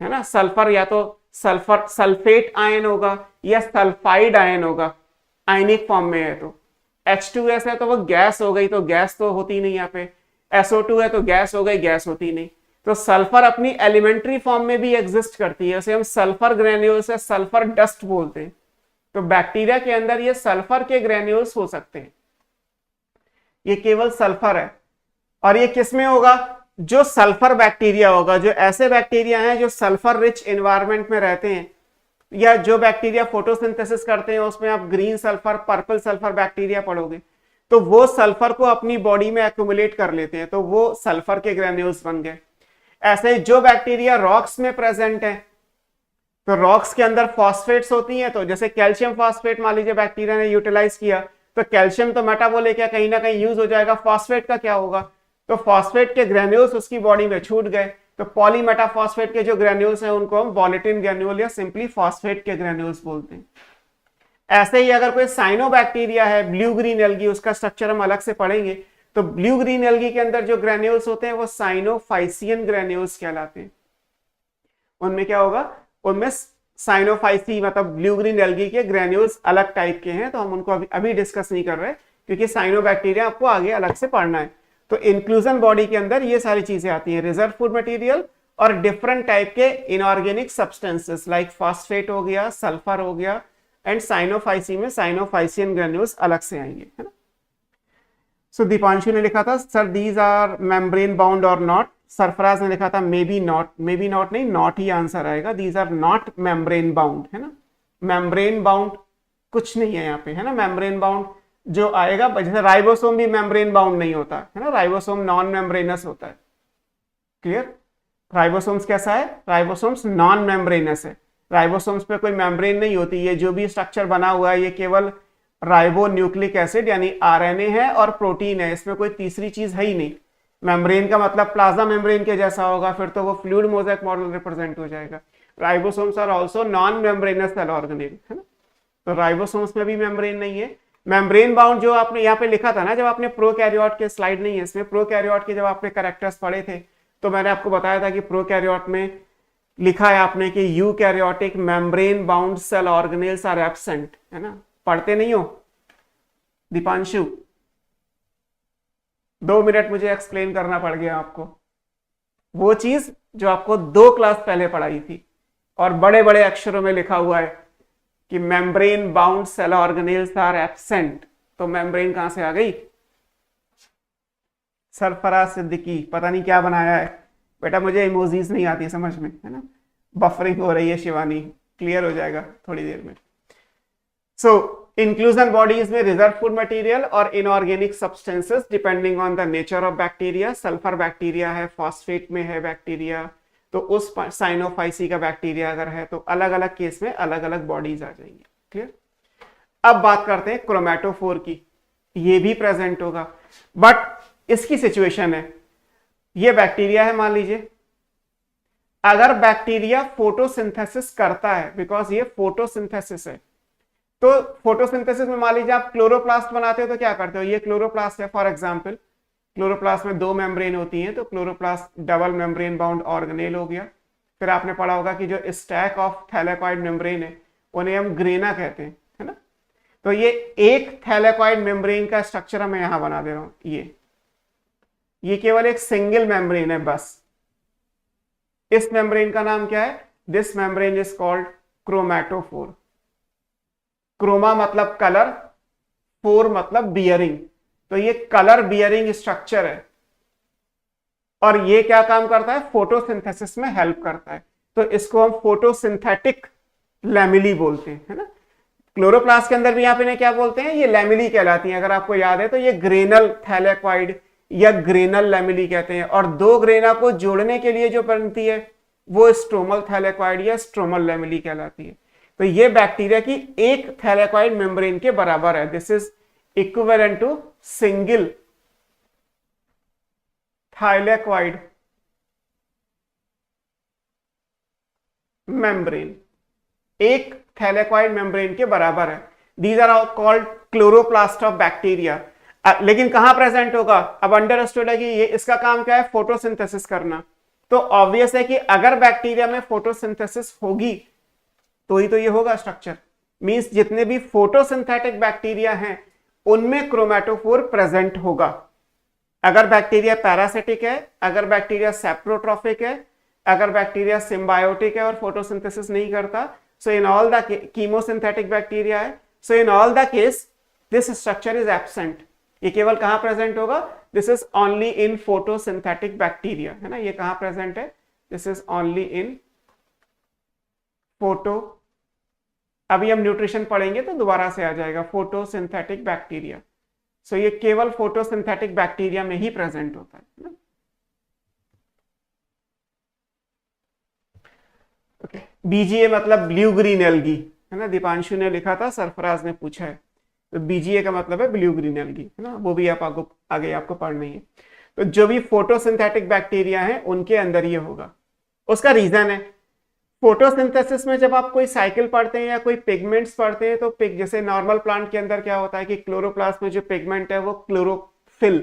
है ना। सल्फर या तो सल्फर सल्फेट आयन होगा या सल्फाइड आयन होगा, आयनिक फॉर्म में है तो। H2S है तो वो गैस हो गई, तो गैस तो होती नहीं यहाँ पे। SO2 है तो गैस हो गई, गैस होती नहीं। तो सल्फर अपनी एलिमेंट्री फॉर्म में भी एग्जिस्ट करती है, उसे हम सल्फर ग्रेन्यूल्स या सल्फर डस्ट बोलते हैं। तो बैक्टीरिया के अंदर ये सल्फर के ग्रेन्यूल्स हो सकते हैं, ये केवल सल्फर है। और ये किसमें होगा? जो सल्फर बैक्टीरिया होगा, जो ऐसे बैक्टीरिया हैं जो सल्फर रिच एनवायरनमेंट में रहते हैं, या जो बैक्टीरिया फोटोसिंथेसिस करते हैं, उसमें आप green sulphur, purple sulphur bacteria पढ़ोगे, तो वो सल्फर को अपनी बॉडी में एक्यूमुलेट कर लेते हैं, तो वो सल्फर के ग्रेन्यूल्स बन गए। ऐसे जो बैक्टीरिया रॉक्स में प्रेजेंट है, तो रॉक्स के अंदर फॉस्फेट्स होती हैं, तो जैसे कैल्शियम फॉस्फेट मान लीजिए बैक्टीरिया ने यूटिलाइज किया, तो कैल्शियम तो मेटाबॉलिक है, कहीं ना कहीं यूज हो जाएगा। फॉस्फेट का क्या होगा? तो फॉस्फेट के ग्रेन्यूल्स उसकी बॉडी में छूट गए, तो पॉलीमेटाफॉस्फेट के जो ग्रेन्यूल्स हैं उनको हम वॉलेटिन ग्रेन्यूल या सिंपली फॉस्फेट के ग्रेन्यूल्स बोलते हैं। ऐसे ही अगर कोई साइनोबैक्टीरिया है, ब्लू ग्रीन एल्गी, उसका स्ट्रक्चर हम अलग से पढ़ेंगे, तो ब्लू ग्रीन एल्गी के अंदर जो ग्रेन्यूल्स होते हैं वो साइनोफाइसियन ग्रेन्यूल्स कहलाते हैं। उनमें क्या होगा? उनमें साइनोफाइसी मतलब ब्लू ग्रीन एल्गी के ग्रेन्यूल्स अलग टाइप के हैं, तो हम उनको अभी डिस्कस नहीं कर रहे क्योंकि साइनोबैक्टीरिया आपको आगे अलग से पढ़ना है। तो इंक्लूजन बॉडी के अंदर ये सारी चीजें आती हैं, रिजर्व फूड मटेरियल और डिफरेंट टाइप के इनऑर्गेनिक सब्सटेंसेस लाइक फॉस्फेट हो गया, सल्फर हो गया, एंड साइनोफाइसी में साइनोफाइसियन ग्रेन्यूल्स अलग से आएंगे, है ना। सो दीपांशु ने लिखा था sir these are membrane bound और नॉट। सरफराज ने लिखा था मे बी नॉट नहीं, नॉट ही आंसर आएगा। These are not membrane bound, है ना। मेम्ब्रेन बाउंड कुछ नहीं है यहाँ पे, है ना। मेम्ब्रेन बाउंड जो आएगा, जैसे राइबोसोम भी मेम्ब्रेन बाउंड नहीं होता है ना, राइबोसोम नॉन मेम्ब्रेनस होता है। क्लियर? राइबोसोम्स कैसा है? राइबोसोम्स नॉन मेम्ब्रेनस है, राइबोसोम्स पे कोई मेम्ब्रेन नहीं होती। ये जो भी स्ट्रक्चर बना हुआ है ये केवल राइबो न्यूक्लिक एसिड यानी आरएनए है और प्रोटीन है, इसमें कोई तीसरी चीज है ही नहीं। मेम्ब्रेन का मतलब प्लाज्मा मेम्ब्रेन के जैसा होगा, फिर तो वो फ्लूइड मोज़ेक मॉडल रिप्रेजेंट हो जाएगा। Ribosomes are also non membranous cell organelle, है ना। तो राइबोसोम्स में भी मेम्ब्रेन नहीं है। मेम्ब्रेन बाउंड जो आपने यहाँ पे लिखा था ना, जब आपने प्रोकैरियोट के, स्लाइड नहीं है इसमें, प्रोकैरियोट के जब आपने कैरेक्टर्स पढ़े थे तो मैंने आपको बताया था कि प्रोकैरियोट में लिखा है आपने कि eukaryotic membrane bound cell organelles are absent, है ना। पढ़ते नहीं हो दीपांशु? 2 मिनट मुझे एक्सप्लेन करना पड़ गया आपको वो चीज जो आपको 2 क्लास पहले पढ़ाई थी, और बड़े बड़े अक्षरों में लिखा हुआ है कि membrane bound cell organelles are absent. तो मेम्ब्रेन कहां से आ गई? सरफराज सिद्दीकी पता नहीं क्या बनाया है बेटा, मुझे इमोजीज नहीं आती समझ में, है ना। बफरिंग हो रही है शिवानी, क्लियर हो जाएगा थोड़ी देर में। सो इंक्लूजन बॉडीज में रिजर्व फूड मटेरियल और inorganic substances depending on the nature of bacteria. Sulphur bacteria है, फॉस्फेट में है बैक्टीरिया, तो उस साइनोफाइसी का बैक्टीरिया अगर है तो अलग अलग केस में अलग अलग बॉडीज आ जाएंगी। क्लियर। अब बात करते हैं क्रोमेटोफोर की। ये भी प्रेजेंट होगा, बट इसकी सिचुएशन है, ये बैक्टीरिया है मान लीजिए। अगर बैक्टीरिया फोटोसिंथेसिस करता है, बिकॉज ये फोटोसिंथेसिस है, तो फोटोसिंथेसिस में मान लीजिए आप क्लोरोप्लास्ट बनाते हो तो क्या करते हो, ये क्लोरोप्लास्ट है फॉर एग्जांपल। क्लोरोप्लास्ट में 2 मेम्ब्रेन होती हैं, तो chloroplast double membrane bound organelle हो गया। फिर आपने पढ़ा होगा कि जो स्टैक ऑफ थैलेकॉइड मेम्ब्रेन है उन्हें हम ग्रेना कहते हैं, है ना। तो ये एक थैलेकॉइड मेम्ब्रेन का स्ट्रक्चर मैं यहां बना दे रहा हूं। ये केवल एक सिंगल मेम्ब्रेन है बस। इस मेम्ब्रेन का नाम क्या है, this membrane is called chromatophore. Chroma मतलब कलर, फोर मतलब बियरिंग, तो ये कलर बियरिंग स्ट्रक्चर है और ये क्या काम करता है, फोटोसिंथेसिस में हेल्प करता है। तो इसको हम फोटोसिंथेटिक लैमिली बोलते हैं, है ना। क्लोरोप्लास्ट के अंदर भी आप इन्हें क्या बोलते हैं, ये लैमिली कहलाती हैं। अगर आपको याद है तो ये ग्रेनल थैलेकॉइड या ग्रेनल लैमिली कहते हैं, और 2 ग्रेना को जोड़ने के लिए जो बनती है वो स्ट्रोमल थैलेकॉइड या स्ट्रोमल लैमिली कहलाती है। तो ये बैक्टीरिया की एक थैलेकॉइड मेम्ब्रेन के बराबर है। This is equivalent to single thylakoid membrane, एक थैलेकॉइड मेम्ब्रेन के बराबर है। These are called chloroplast of bacteria. लेकिन कहां प्रेजेंट होगा, अब अंडरस्टूड है कि ये इसका काम क्या है, फोटोसिंथेसिस करना। तो ऑब्वियस है कि अगर बैक्टीरिया में फोटोसिंथेसिस होगी तो ही तो ये होगा स्ट्रक्चर। मींस जितने भी फोटोसिंथेटिक बैक्टीरिया हैं उनमें क्रोमैटोफोर प्रेजेंट होगा। अगर बैक्टीरिया पैरासिटिक है, अगर बैक्टीरिया सेप्रोट्रॉफिक है, अगर बैक्टीरिया सिम्बायोटिक है और फोटोसिंथेसिस नहीं करता, so in all the chemosynthetic bacteria है, so in all the case this structure is absent. ये केवल कहां प्रेजेंट होगा, this is only in photosynthetic bacteria, है ना। ये कहां प्रेजेंट है, this is only in photo, अभी हम न्यूट्रिशन पढ़ेंगे तो दोबारा से आ जाएगा, फोटोसिंथेटिक बैक्टीरिया। सो ये केवल फोटोसिंथेटिक बैक्टीरिया में ही प्रेजेंट होता है। ओके, बीजीए मतलब ब्लू ग्रीन एल्गी, है ना। दीपांशु ने लिखा था, सरफराज ने पूछा है, तो बीजीए का मतलब है ब्लू ग्रीन एल्गी, है ना। वो भी आप आगे आपको पढ़नी है। तो जो भी फोटोसिंथेटिक बैक्टीरिया है उनके अंदर ये होगा। उसका रीजन है, फोटोसिंथेसिस में जब आप कोई साइकिल पढ़ते हैं या कोई पिगमेंट्स पढ़ते हैं, तो जैसे नॉर्मल प्लांट के अंदर क्या होता है कि क्लोरोप्लास्ट में जो पिगमेंट है वो chlorophyll,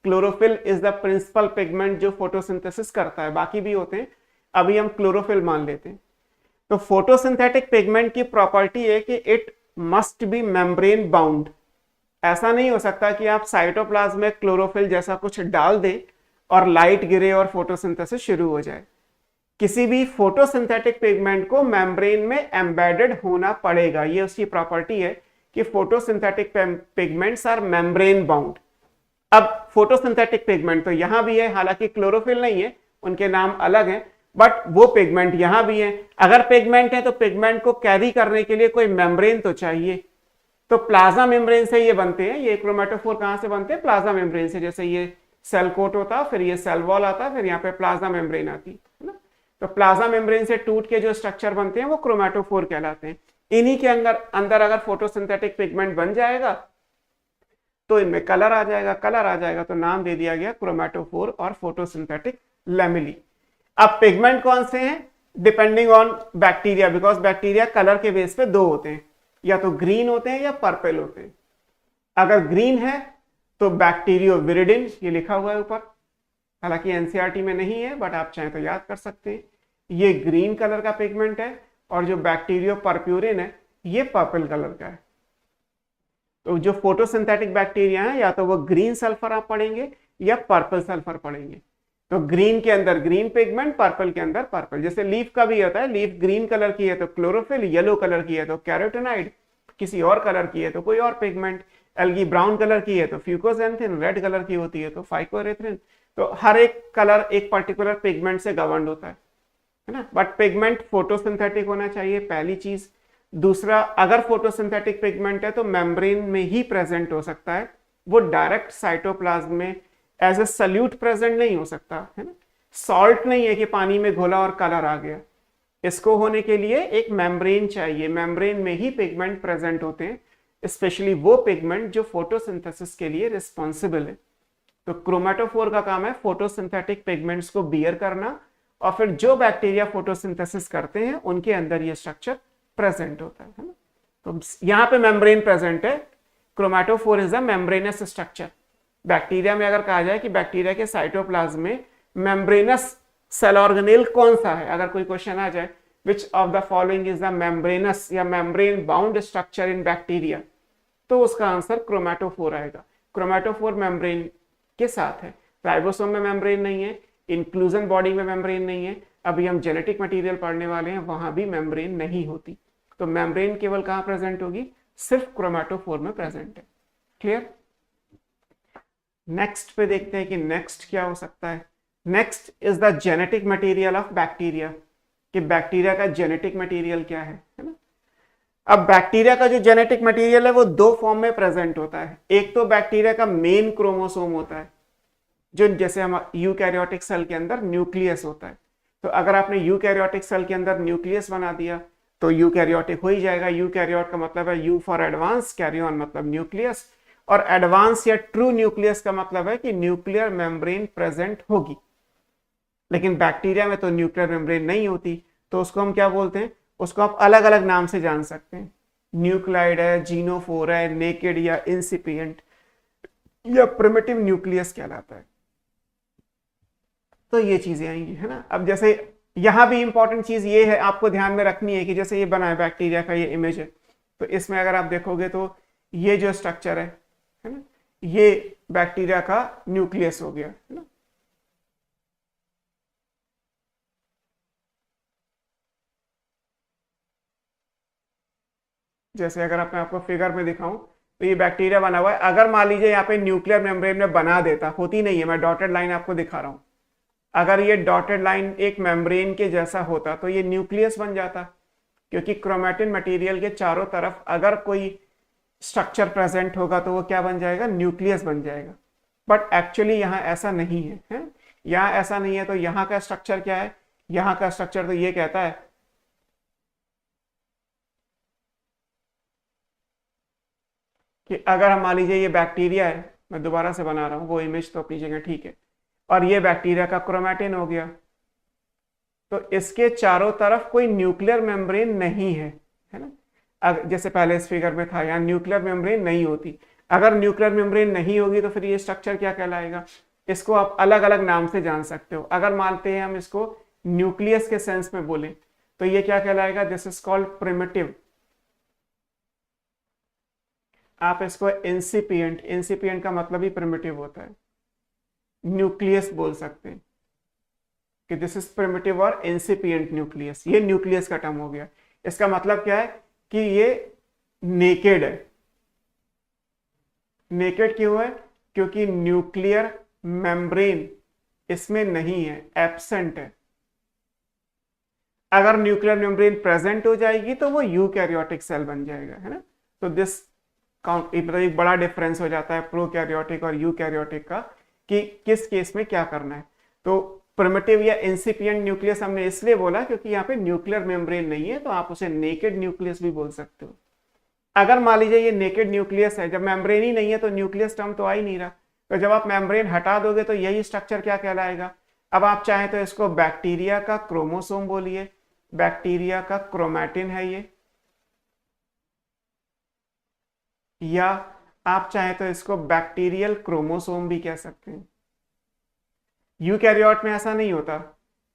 chlorophyll is the principal pigment जो फोटोसिंथेसिस करता है। बाकी भी होते हैं, अभी हम क्लोरोफिल मान लेते हैं। तो फोटोसिंथेटिक पिगमेंट की प्रॉपर्टी है कि it must be membrane bound. ऐसा नहीं हो सकता कि आप साइटोप्लाज्म में क्लोरोफिल जैसा कुछ डाल दें और लाइट गिरे और फोटोसिंथेसिस शुरू हो जाए। किसी भी फोटोसिंथेटिक पिगमेंट को मेम्ब्रेन में एम्बेडेड होना पड़ेगा। ये उसकी प्रॉपर्टी है कि photosynthetic pigments are membrane bound. अब फोटोसिंथेटिक पिगमेंट तो यहां भी है, हालांकि क्लोरोफिल नहीं है, उनके नाम अलग हैं, बट वो पिगमेंट यहां भी है। अगर पिगमेंट है तो पिगमेंट को कैरी करने के लिए कोई मेम्ब्रेन तो चाहिए, तो प्लाज्मा मेम्ब्रेन से ये बनते हैं। ये क्रोमैटोफोर कहां से बनते हैं, प्लाज्मा मेम्ब्रेन से। जैसे ये सेल कोट होता, फिर ये सेल वॉल आता, फिर यहाँ पे प्लाज्मा मेम्ब्रेन आती है ना। तो प्लाज्मा मेम्ब्रेन से टूट के जो स्ट्रक्चर बनते हैं वो क्रोमैटोफोर कहलाते हैं। इन्हीं के अंदर अगर फोटोसिंथेटिक पिगमेंट बन जाएगा तो इनमें कलर आ जाएगा, कलर आ जाएगा तो नाम दे दिया गया क्रोमैटोफोर और फोटोसिंथेटिक लैमेली। अब पिगमेंट कौन से हैं, depending on bacteria, because bacteria colour के बेस पे 2 होते हैं, या तो ग्रीन होते हैं या पर्पल होते हैं। अगर ग्रीन है तो बैक्टीरियो विरिडिन, ये लिखा हुआ है ऊपर, हालांकि एनसीईआरटी में नहीं है बट आप चाहें तो याद कर सकते हैं। ये ग्रीन कलर का पिगमेंट है और जो बैक्टीरियो परप्यूरिन है ये पर्पल कलर का है। तो जो फोटोसिंथेटिक बैक्टीरिया है या तो वो ग्रीन सल्फर आप पढ़ेंगे या पर्पल सल्फर पढ़ेंगे। तो ग्रीन के अंदर ग्रीन पिगमेंट, पर्पल के अंदर पर्पल। जैसे लीफ का भी होता है, लीफ ग्रीन कलर की है तो क्लोरोफिल, येलो कलर की है तो कैरोटेनॉइड, किसी और कलर की है तो कोई और पिगमेंट। एल्गी ब्राउन कलर की है तो फ्यूकोजेंथिन, रेड कलर की होती है तो फाइकोरेथ्रिन। तो हर एक कलर एक पर्टिकुलर पिगमेंट से गवर्न होता है ना। बट पिगमेंट फोटोसिंथेटिक होना चाहिए, पहली चीज। दूसरा, अगर फोटोसिंथेटिक पिगमेंट है तो मेम्ब्रेन में ही प्रेजेंट हो सकता है, वो डायरेक्ट साइटोप्लाज्म में एज ए सल्यूट प्रेजेंट नहीं हो सकता, है ना। सॉल्ट नहीं है कि पानी में घोला और कलर आ गया। इसको होने के लिए एक मेम्ब्रेन चाहिए, मेम्ब्रेन में ही पिगमेंट प्रेजेंट होते हैं, स्पेशली वो पिगमेंट जो फोटोसिंथेसिस के लिए रिस्पॉन्सिबल है। तो क्रोमेटोफोर का काम है फोटोसिंथेटिक पिगमेंट्स को बियर करना, और फिर जो बैक्टीरिया फोटोसिंथेसिस करते हैं उनके अंदर ये स्ट्रक्चर प्रेजेंट होता है ना। तो यहाँ पे मेम्ब्रेन प्रेजेंट है। Chromatophore is a membranous structure. Bacteria में अगर कहा जाए कि बैक्टीरिया के साइटोप्लाज्म में मेम्ब्रेनस सेल ऑर्गेनेल कौन सा है, अगर कोई क्वेश्चन आ जाए which of the following is the membranous या membrane bound structure in bacteria, तो उसका आंसर क्रोमेटोफोर आएगा। क्रोमेटोफोर मेम्ब्रेन के साथ है। राइबोसोम में मेम्ब्रेन नहीं है, इंक्लूजन बॉडी में मेम्ब्रेन नहीं है, अभी हम जेनेटिक मटेरियल पढ़ने वाले हैं, वहां भी मेम्ब्रेन नहीं होती। तो मेम्ब्रेन केवल कहां प्रेजेंट होगी, सिर्फ क्रोमेटोफोर में प्रेजेंट है। क्लियर। नेक्स्ट पे देखते हैं कि नेक्स्ट क्या हो सकता है। Next is the genetic material of bacteria, कि बैक्टीरिया का जेनेटिक मटेरियल क्या है ना। अब बैक्टीरिया का जो जेनेटिक मटेरियल है वो दो फॉर्म में प्रेजेंट होता है। एक तो बैक्टीरिया का मेन क्रोमोसोम होता है, जो जैसे हम यूकैरियोटिक सेल के अंदर न्यूक्लियस होता है। तो अगर आपने यूकैरियोटिक सेल के अंदर न्यूक्लियस बना दिया तो यूकैरियोटिक हो ही जाएगा। यूकैरियोट का मतलब है यू फॉर एडवांस, कैरियन मतलब न्यूक्लियस, और एडवांस या ट्रू न्यूक्लियस का मतलब है कि न्यूक्लियर मेम्ब्रेन प्रेजेंट होगी। लेकिन बैक्टीरिया में तो न्यूक्लियर मेम्ब्रेन नहीं होती, तो उसको हम क्या बोलते हैं, उसको आप अलग अलग नाम से जान सकते हैं। न्यूक्लाइड है, जीनोफोर है, नेकेड या इंसिपिएंट या प्रिमिटिव न्यूक्लियस कहलाता है। तो ये चीजें आएंगी, है ना। अब जैसे यहां भी इंपॉर्टेंट चीज ये है, आपको ध्यान में रखनी है कि जैसे ये बना है बैक्टीरिया का, ये इमेज है, तो इसमें अगर आप देखोगे तो ये जो स्ट्रक्चर है ना, ये बैक्टीरिया का न्यूक्लियस हो गया, है ना। जैसे अगर मैं आपको फिगर में दिखाऊं तो ये बैक्टीरिया बना हुआ है। अगर मान लीजिए यहाँ पे न्यूक्लियर मेम्ब्रेन में बना देता, होती नहीं है, मैं डॉटेड लाइन आपको दिखा रहा हूं, अगर ये डॉटेड लाइन एक मेम्ब्रेन के जैसा होता तो ये न्यूक्लियस बन जाता, क्योंकि क्रोमैटिन मटेरियल के चारों तरफ अगर कोई स्ट्रक्चर प्रेजेंट होगा तो वो क्या बन जाएगा, न्यूक्लियस बन जाएगा। बट एक्चुअली यहाँ ऐसा नहीं है, यहाँ ऐसा नहीं है। तो यहाँ का स्ट्रक्चर क्या है, यहाँ का स्ट्रक्चर तो ये कहता है कि अगर हम मान लीजिए ये बैक्टीरिया है, मैं दोबारा से बना रहा हूं, वो इमेज तो अपनी जगह ठीक है, और ये बैक्टीरिया का क्रोमैटिन हो गया, तो इसके चारों तरफ कोई न्यूक्लियर मेम्ब्रेन नहीं है ना। जैसे पहले इस फिगर में था, यहाँ न्यूक्लियर मेम्ब्रेन नहीं होती। अगर न्यूक्लियर मेम्ब्रेन नहीं होगी तो फिर ये स्ट्रक्चर क्या कहलाएगा, इसको आप अलग अलग नाम से जान सकते हो। अगर मानते हैं हम इसको न्यूक्लियस के सेंस में बोले तो ये क्या कहलाएगा, दिस इज कॉल्ड प्रिमिटिव। आप इसको इंसिपिएंट, इंसिपिएंट का मतलब ही प्रिमिटिव होता है, न्यूक्लियस बोल सकते हैं कि दिस इज प्रिमिटिव और इंसिपिएंट न्यूक्लियस। ये न्यूक्लियस का टर्म हो गया। इसका मतलब क्या है कि ये नेकेड है। नेकेड क्यों है, क्योंकि न्यूक्लियर मेम्ब्रेन इसमें नहीं है, एब्सेंट है। अगर न्यूक्लियर मेम्ब्रेन प्रेजेंट हो जाएगी तो वो यूकैरियोटिक सेल बन जाएगा, है ना। तो दिस मतलब एक बड़ा डिफरेंस हो जाता है प्रोकैरियोटिक और यूकैरियोटिक का, कि किस केस में क्या करना है। तो प्रिमिटिव या इंसिपिएंट न्यूक्लियस हमने इसलिए बोला क्योंकि यहाँ पे न्यूक्लियर मेम्ब्रेन नहीं है, तो आप उसे नेकेड न्यूक्लियस भी बोल सकते हो। अगर मान लीजिए ये नेकेड न्यूक्लियस है, जब मेम्ब्रेन ही नहीं है तो न्यूक्लियस टर्म तो आ ही नहीं रहा, तो जब आप मेम्ब्रेन हटा दोगे तो यही स्ट्रक्चर क्या कहलाएगा। अब आप चाहें तो इसको बैक्टीरिया का क्रोमोसोम बोलिए, बैक्टीरिया का क्रोमैटिन है ये, या आप चाहें तो इसको बैक्टीरियल क्रोमोसोम भी कह सकते हैं। यूकैरियोट में ऐसा नहीं होता।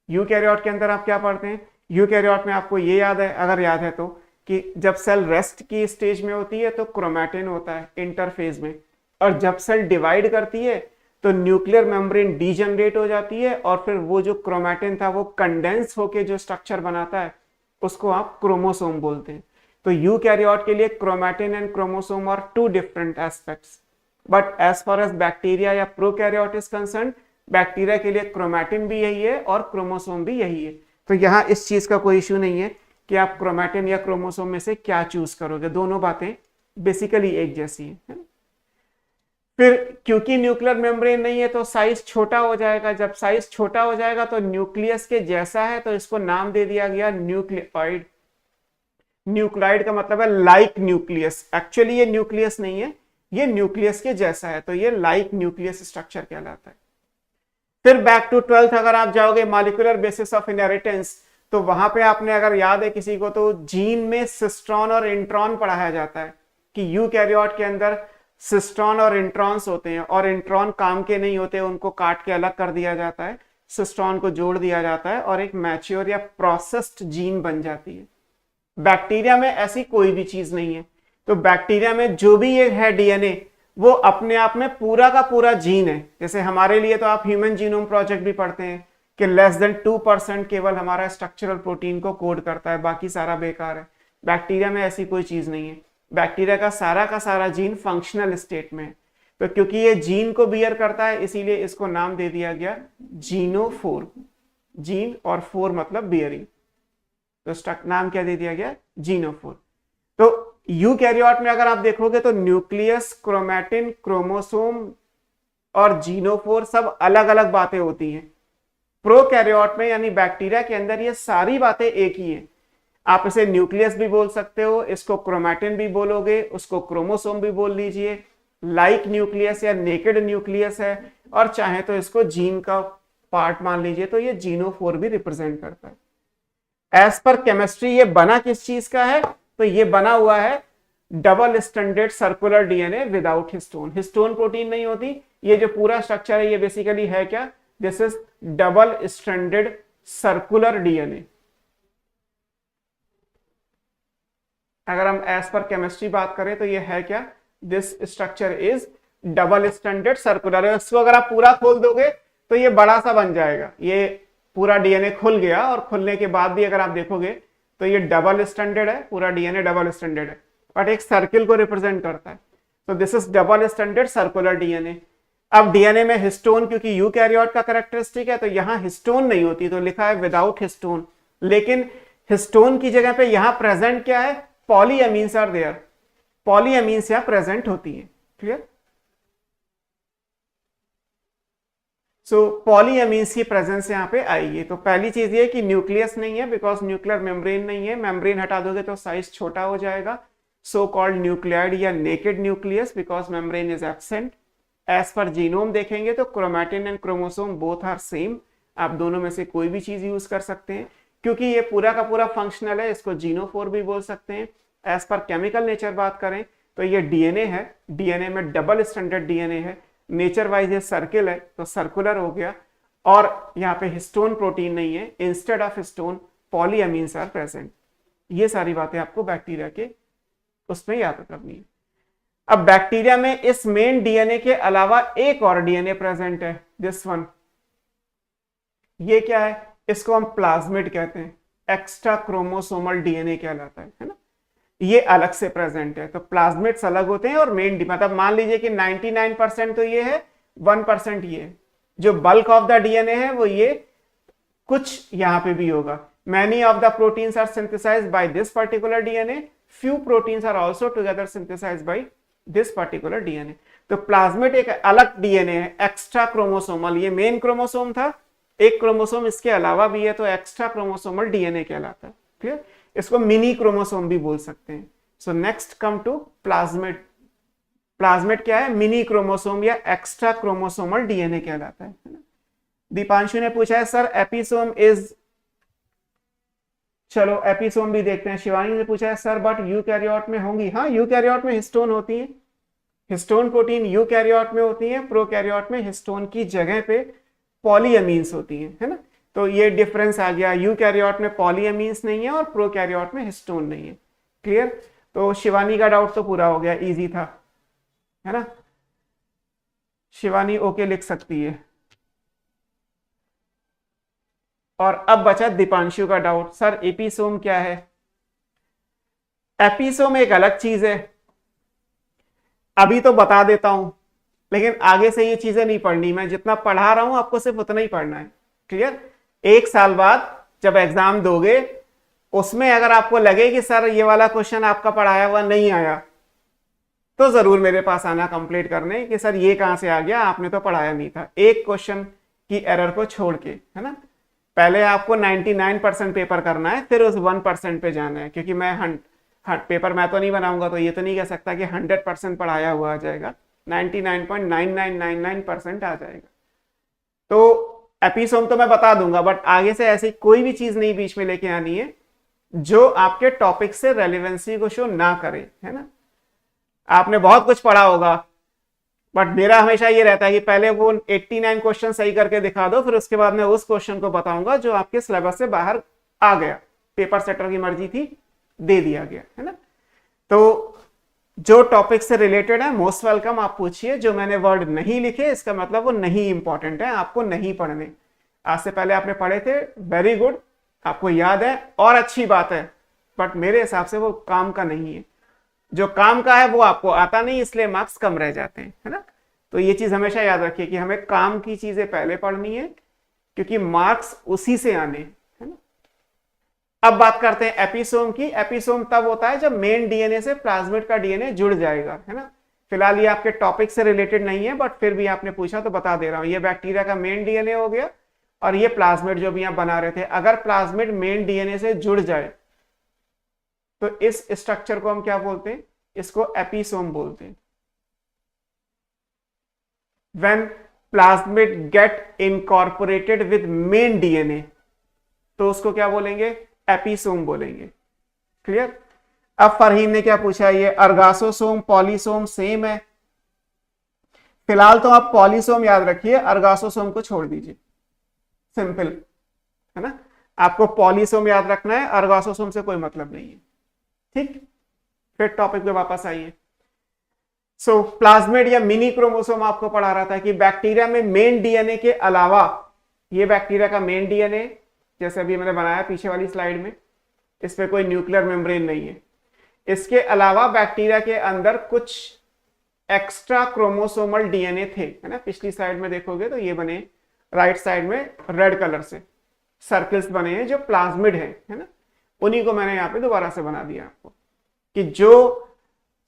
यूकैरियोट के अंदर आप क्या पढ़ते हैं, यूकैरियोट में आपको ये याद है, अगर याद है तो, कि जब सेल रेस्ट की स्टेज में होती है तो क्रोमैटिन होता है इंटरफेज में, और जब सेल डिवाइड करती है तो न्यूक्लियर मेम्ब्रेन डीजनरेट हो जाती है, और फिर वो जो क्रोमैटिन था वो कंडेंस होके जो स्ट्रक्चर बनाता है उसको आप क्रोमोसोम बोलते हैं। तो यूकैरियोट के लिए chromatin and chromosome are two different aspects, but as far as bacteria या प्रोकैरियोट इज कंसर्न, बैक्टीरिया के लिए क्रोमैटिन भी यही है और क्रोमोसोम भी यही है। तो यहाँ इस चीज का कोई इश्यू नहीं है कि आप क्रोमैटिन या क्रोमोसोम में से क्या चूज करोगे, दोनों बातें बेसिकली एक जैसी है। फिर क्योंकि न्यूक्लियर मेम्ब्रेन नहीं है तो साइज छोटा हो जाएगा, जब साइज छोटा हो जाएगा तो न्यूक्लियस के जैसा है, तो इसको नाम दे दिया गया न्यूक्लियोइड। न्यूक्लाइड का मतलब है लाइक न्यूक्लियस, एक्चुअली ये न्यूक्लियस नहीं है, ये न्यूक्लियस के जैसा है, तो ये लाइक न्यूक्लियस स्ट्रक्चर कहलाता है। फिर बैक टू 12th अगर आप जाओगे, मॉलिक्यूलर बेसिस ऑफ इनहेरिटेंस, तो वहां पे आपने अगर याद है किसी को तो जीन में सिस्ट्रॉन और इंट्रॉन पढ़ाया जाता है कि यूकैरियोट के अंदर सिस्ट्रॉन और इंट्रॉन्स होते हैं, और इंट्रॉन काम के नहीं होते, उनको काट के अलग कर दिया जाता है, सिस्ट्रॉन को जोड़ दिया जाता है और एक मैच्योर या प्रोसेस्ड जीन बन जाती है। बैक्टीरिया में ऐसी कोई भी चीज नहीं है। तो बैक्टीरिया में जो भी ये है डीएनए, वो अपने आप में पूरा का पूरा जीन है। जैसे हमारे लिए तो आप ह्यूमन जीनोम प्रोजेक्ट भी पढ़ते हैं कि लेस देन 2% केवल हमारा स्ट्रक्चरल प्रोटीन को कोड करता है, बाकी सारा बेकार है। बैक्टीरिया में ऐसी कोई चीज नहीं है। बैक्टीरिया का सारा जीन फंक्शनल स्टेट में है। तो क्योंकि ये जीन को बियर करता है, इसीलिए इसको नाम दे दिया गया जीनोफोर। जीन और फोर मतलब बियरिंग, तो नाम क्या दे दिया गया, जीनोफोर। तो यूकैरियोट में अगर आप देखोगे तो न्यूक्लियस, क्रोमैटिन, क्रोमोसोम और जीनोफोर सब अलग अलग बातें होती हैं। प्रोकैरियोट में यानी बैक्टीरिया के अंदर ये सारी बातें एक ही हैं। आप इसे न्यूक्लियस भी बोल सकते हो, इसको क्रोमैटिन भी बोलोगे, उसको क्रोमोसोम भी बोल लीजिए, लाइक न्यूक्लियस या नेकेड न्यूक्लियस है, और चाहे तो इसको जीन का पार्ट मान लीजिए, तो ये जीनोफोर भी रिप्रेजेंट करता है। एज पर केमिस्ट्री ये बना किस चीज का है, तो ये बना हुआ है double stranded circular DNA without histone. Histone protein नहीं होती, ये जो पूरा स्ट्रक्चर है ये बेसिकली है क्या, this is double stranded circular DNA. अगर हम एज पर केमिस्ट्री बात करें तो ये है क्या, this structure is double stranded circular. इसको अगर आप पूरा खोल दोगे तो ये बड़ा सा बन जाएगा। ये पूरा डीएनए खुल गया, और खुलने के बाद भी अगर आप देखोगे तो ये डबल स्ट्रैंडेड है, पूरा डीएनए डबल स्ट्रैंडेड है, बट एक सर्किल को रिप्रेजेंट करता है। तो this is double stranded circular DNA. अब डीएनए में हिस्टोन, क्योंकि यूकैरियोट का कैरेक्टरिस्टिक है, तो यहां हिस्टोन नहीं होती, तो लिखा है विदाउट हिस्टोन। लेकिन हिस्टोन की जगह पे यहां प्रेजेंट क्या है, पॉलीअमीन्स आर देयर। पॉलीअमीन्स यहां प्रेजेंट होती है। क्लियर? सो पॉलीअमीन्स की प्रेजेंस यहां पे आएगी। तो पहली चीज ये कि न्यूक्लियस नहीं है, बिकॉज न्यूक्लियर मेम्ब्रेन नहीं है। मेम्ब्रेन हटा दोगे तो साइज छोटा हो जाएगा, सो कॉल्ड न्यूक्लियाइड या naked nucleus, because membrane is absent. As per genome देखेंगे तो chromatin and chromosome both are same. आप दोनों में से कोई भी चीज यूज कर सकते हैं, क्योंकि ये पूरा का पूरा फंक्शनल है, इसको जीनोफोर भी बोल सकते हैं। एज पर केमिकल नेचर बात करें तो ये डीएनए है, डीएनए में डबल स्ट्रैंडेड डीएनए है, नेचर वाइज ये सर्किल है तो सर्कुलर हो गया, और यहाँ पे हिस्टोन प्रोटीन नहीं है, instead of histone polyamines are present. ये सारी बातें आपको बैक्टीरिया के उसमें याद करनी है। अब बैक्टीरिया में इस मेन डीएनए के अलावा एक और डीएनए प्रेजेंट है, दिस वन। ये क्या है, इसको हम प्लाज्मिड कहते हैं, एक्स्ट्रा क्रोमोसोमल डीएनए कहलाता है ना। ये अलग से प्रेजेंट है, तो प्लाज्मिड्स अलग होते हैं और मेन मतलब मान लीजिए कि 99% तो ये है, 1% ये है। जो बल्क ऑफ द डीएनए है वो ये, कुछ यहां पे भी होगा। Many of the proteins are synthesised by this particular DNA, few proteins are also together synthesised by this particular DNA. तो प्लाज्मिड एक अलग डीएनए है, एक्स्ट्रा क्रोमोसोमल। ये मेन क्रोमोसोम था, एक क्रोमोसोम इसके अलावा भी है, तो एक्स्ट्रा क्रोमोसोमल डीएनए कहलाता है। क्लियर? इसको मिनी क्रोमोसोम भी बोल सकते हैं। So next come to plasmid. Plasmid क्या है, मिनी क्रोमोसोम या एक्स्ट्रा क्रोमोसोमल डीएनए कहलाता है ना। दीपांशु ने पूछा है सर एपिसोम इज, चलो एपिसोम भी देखते हैं। शिवानी ने पूछा है सर बट यूकैरियोट में होंगी। हाँ, यूकैरियोट में हिस्टोन होती है, हिस्टोन प्रोटीन यूकैरियोट में होती है, प्रोकैरियोट में हिस्टोन की जगह पे पॉलीअमीन्स होती है ना। तो ये डिफरेंस आ गया, यूकैरियोट में पॉलीअमीन्स नहीं है और प्रोकैरियोट में हिस्टोन नहीं है। क्लियर? तो शिवानी का डाउट तो पूरा हो गया, इजी था है ना। शिवानी ओके लिख सकती है। और अब बचा दीपांशु का डाउट, सर एपिसोम क्या है। एपिसोम एक अलग चीज है, अभी तो बता देता हूं, लेकिन आगे से ये चीजें नहीं पढ़नी। मैं जितना पढ़ा रहा हूं आपको सिर्फ उतना ही पढ़ना है। क्लियर? एक साल बाद जब एग्जाम दोगे उसमें अगर आपको लगे कि सर ये वाला क्वेश्चन आपका पढ़ाया हुआ नहीं आया, तो जरूर मेरे पास आना कंप्लीट करने कि सर ये कहां से आ गया, आपने तो पढ़ाया नहीं था, एक क्वेश्चन की एरर को छोड़ के, है ना। पहले आपको 99% पेपर करना है, फिर उस 1% पे जाना है, क्योंकि मैं पेपर मैं तो नहीं बनाऊंगा, तो ये तो नहीं कह सकता कि 100% पढ़ाया हुआ आ जाएगा, 99.9999% आ जाएगा। तो एपिसोम तो मैं बता दूंगा, बट आगे से ऐसी कोई भी चीज नहीं बीच में लेके आनी है जो आपके टॉपिक से रेलेवेंसी को शो ना करे, है ना। आपने बहुत कुछ पढ़ा होगा, बट मेरा हमेशा ये रहता है कि पहले वो 89 क्वेश्चन सही करके दिखा दो, फिर उसके बाद मैं उस क्वेश्चन को बताऊंगा जो आपके सिलेबस से बाहर आ गया, पेपर सेटर की मर्जी थी, दे दिया गया, है ना। तो जो टॉपिक से रिलेटेड है मोस्ट वेलकम, आप पूछिए। जो मैंने वर्ड नहीं लिखे इसका मतलब वो नहीं इंपॉर्टेंट है, आपको नहीं पढ़ने। आज से पहले आपने पढ़े थे, वेरी गुड, आपको याद है और अच्छी बात है, बट मेरे हिसाब से वो काम का नहीं है। जो काम का है वो आपको आता नहीं, इसलिए मार्क्स कम रह जाते हैं, है ना। तो ये चीज हमेशा याद रखिए कि हमें काम की चीजें पहले पढ़नी है, क्योंकि मार्क्स उसी से आने, है ना। अब बात करते हैं एपिसोम की। एपिसोम तब होता है जब मेन डीएनए से प्लाज्मिड का डीएनए जुड़ जाएगा, है ना। फिलहाल ये आपके टॉपिक से रिलेटेड नहीं है, बट फिर भी आपने पूछा तो बता दे रहा हूं। ये बैक्टीरिया का मेन डीएनए हो गया, और ये प्लाज्मिड जो भी आप बना रहे थे, अगर प्लाज्मिड मेन डीएनए से जुड़ जाए तो इस स्ट्रक्चर को हम क्या बोलते हैं, इसको एपिसोम बोलते हैं। When plasmid get incorporated with main DNA, तो उसको क्या बोलेंगे, एपिसोम बोलेंगे। क्लियर। अब फरहीन ने क्या पूछा, ये अर्गासोसोम पॉलीसोम सेम है। फिलहाल तो आप पॉलीसोम याद रखिए, अर्गासोसोम को छोड़ दीजिए, सिंपल, है ना। आपको पॉलीसोम याद रखना है, अर्गासोसोम से कोई मतलब नहीं है, ठीक। फिर टॉपिक पे वापस आइए। सो प्लाज्मिड या मिनी क्रोमोसोम आपको पढ़ा रहा था कि बैक्टीरिया में मेन डीएनए के अलावा, ये बैक्टीरिया का मेन डीएनए जैसे अभी मैंने बनाया पीछे वाली स्लाइड में, इसमें कोई न्यूक्लियर मेम्ब्रेन नहीं है। इसके अलावा बैक्टीरिया के अंदर कुछ एक्स्ट्रा क्रोमोसोमल डीएनए थे, है ना। पिछली स्लाइड में देखोगे तो ये बने राइट साइड में रेड कलर से सर्कल्स बने हैं जो प्लाज्मिड है ना। उन्हीं को मैंने यहाँ पे दोबारा से बना दिया आपको कि जो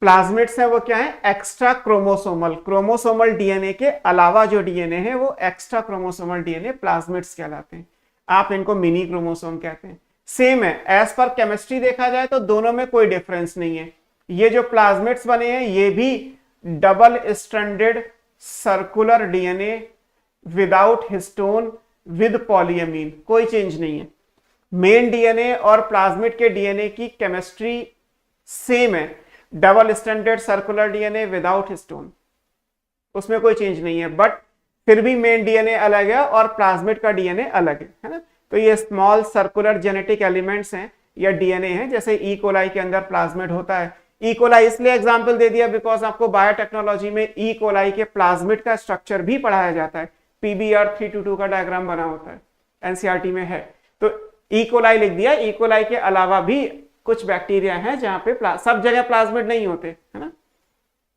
प्लाज्मिड्स हैं वो क्या है, एक्स्ट्रा क्रोमोसोमल डीएनए के अलावा जो डीएनए है वो एक्स्ट्रा क्रोमोसोमल डीएनए प्लाज्मिड्स कहलाते हैं। आप इनको मिनी क्रोमोसोम कहते हैं। सेम है, एज पर केमिस्ट्री देखा जाए तो दोनों में कोई डिफरेंस नहीं है। ये जो प्लाज्मिड्स बने हैं ये भी double stranded circular DNA without histone with polyamine, कोई चेंज नहीं है। मेन डीएनए और प्लाज्मिड के डीएनए की केमिस्ट्री सेम है, double stranded circular DNA without histone, उसमें कोई चेंज नहीं है। बट फिर भी मेन डीएनए अलग है और प्लाज्मिड का डीएनए अलग है ना। तो ये स्मॉल सर्कुलर जेनेटिक एलिमेंट्स हैं या डीएनए हैं, जैसे ई कोलाई के अंदर प्लाज्मिड होता है। ई कोलाई इसलिए एग्जांपल दे दिया बिकॉज आपको बायोटेक्नोलॉजी में ई कोलाई के प्लाज्मिड का स्ट्रक्चर भी पढ़ाया जाता है। PBR 322 का डायग्राम बना होता है, एनसीईआरटी में है। तो ई कोलाई लिख दिया। ई कोलाई के अलावा भी कुछ बैक्टीरिया हैं जहां पे सब जगह प्लाज्मिड नहीं होते, है ना।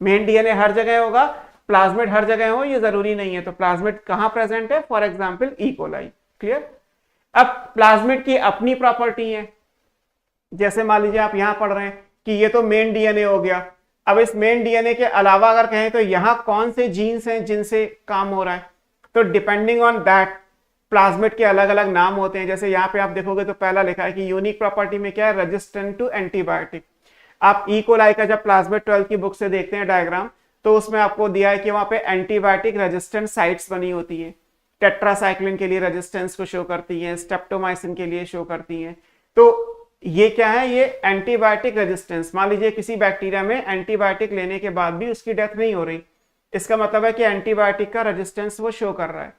मेन डीएनए हर जगह होगा, प्लाज्मिड हर जगह हो ये जरूरी नहीं है। तो प्लाज्मिड कहां प्रेजेंट है, for example E coli. Clear. अब प्लाज्मिड की अपनी प्रॉपर्टी है, जैसे मान लीजिए आप यहां पढ़ रहे हैं कि ये तो मेन डीएनए हो गया। अब इस मेन डीएनए के अलावा अगर कहें तो यहां कौन से जीन्स हैं जिनसे काम हो रहा है, तो डिपेंडिंग ऑन दैट प्लाज्मिड के अलग अलग नाम होते हैं। जैसे यहाँ पे आप देखोगे तो पहला लिखा है कि यूनिक प्रॉपर्टी में क्या है, रेजिस्टेंट टू एंटीबायोटिक। आप ई कोलाई का जब प्लाज्मिड 12 की बुक से देखते हैं डायग्राम, तो उसमें आपको दिया है कि वहां पे एंटीबायोटिक रेजिस्टेंट साइट्स बनी होती है। टेट्रासाइक्लिन के लिए रेजिस्टेंस को शो करती है, स्ट्रेप्टोमाइसिन के लिए शो करती है। तो ये क्या है, ये एंटीबायोटिक रेजिस्टेंस। मान लीजिए किसी बैक्टीरिया में एंटीबायोटिक लेने के बाद भी उसकी डेथ नहीं हो रही, इसका मतलब है कि एंटीबायोटिक का रेजिस्टेंस वो शो कर रहा है।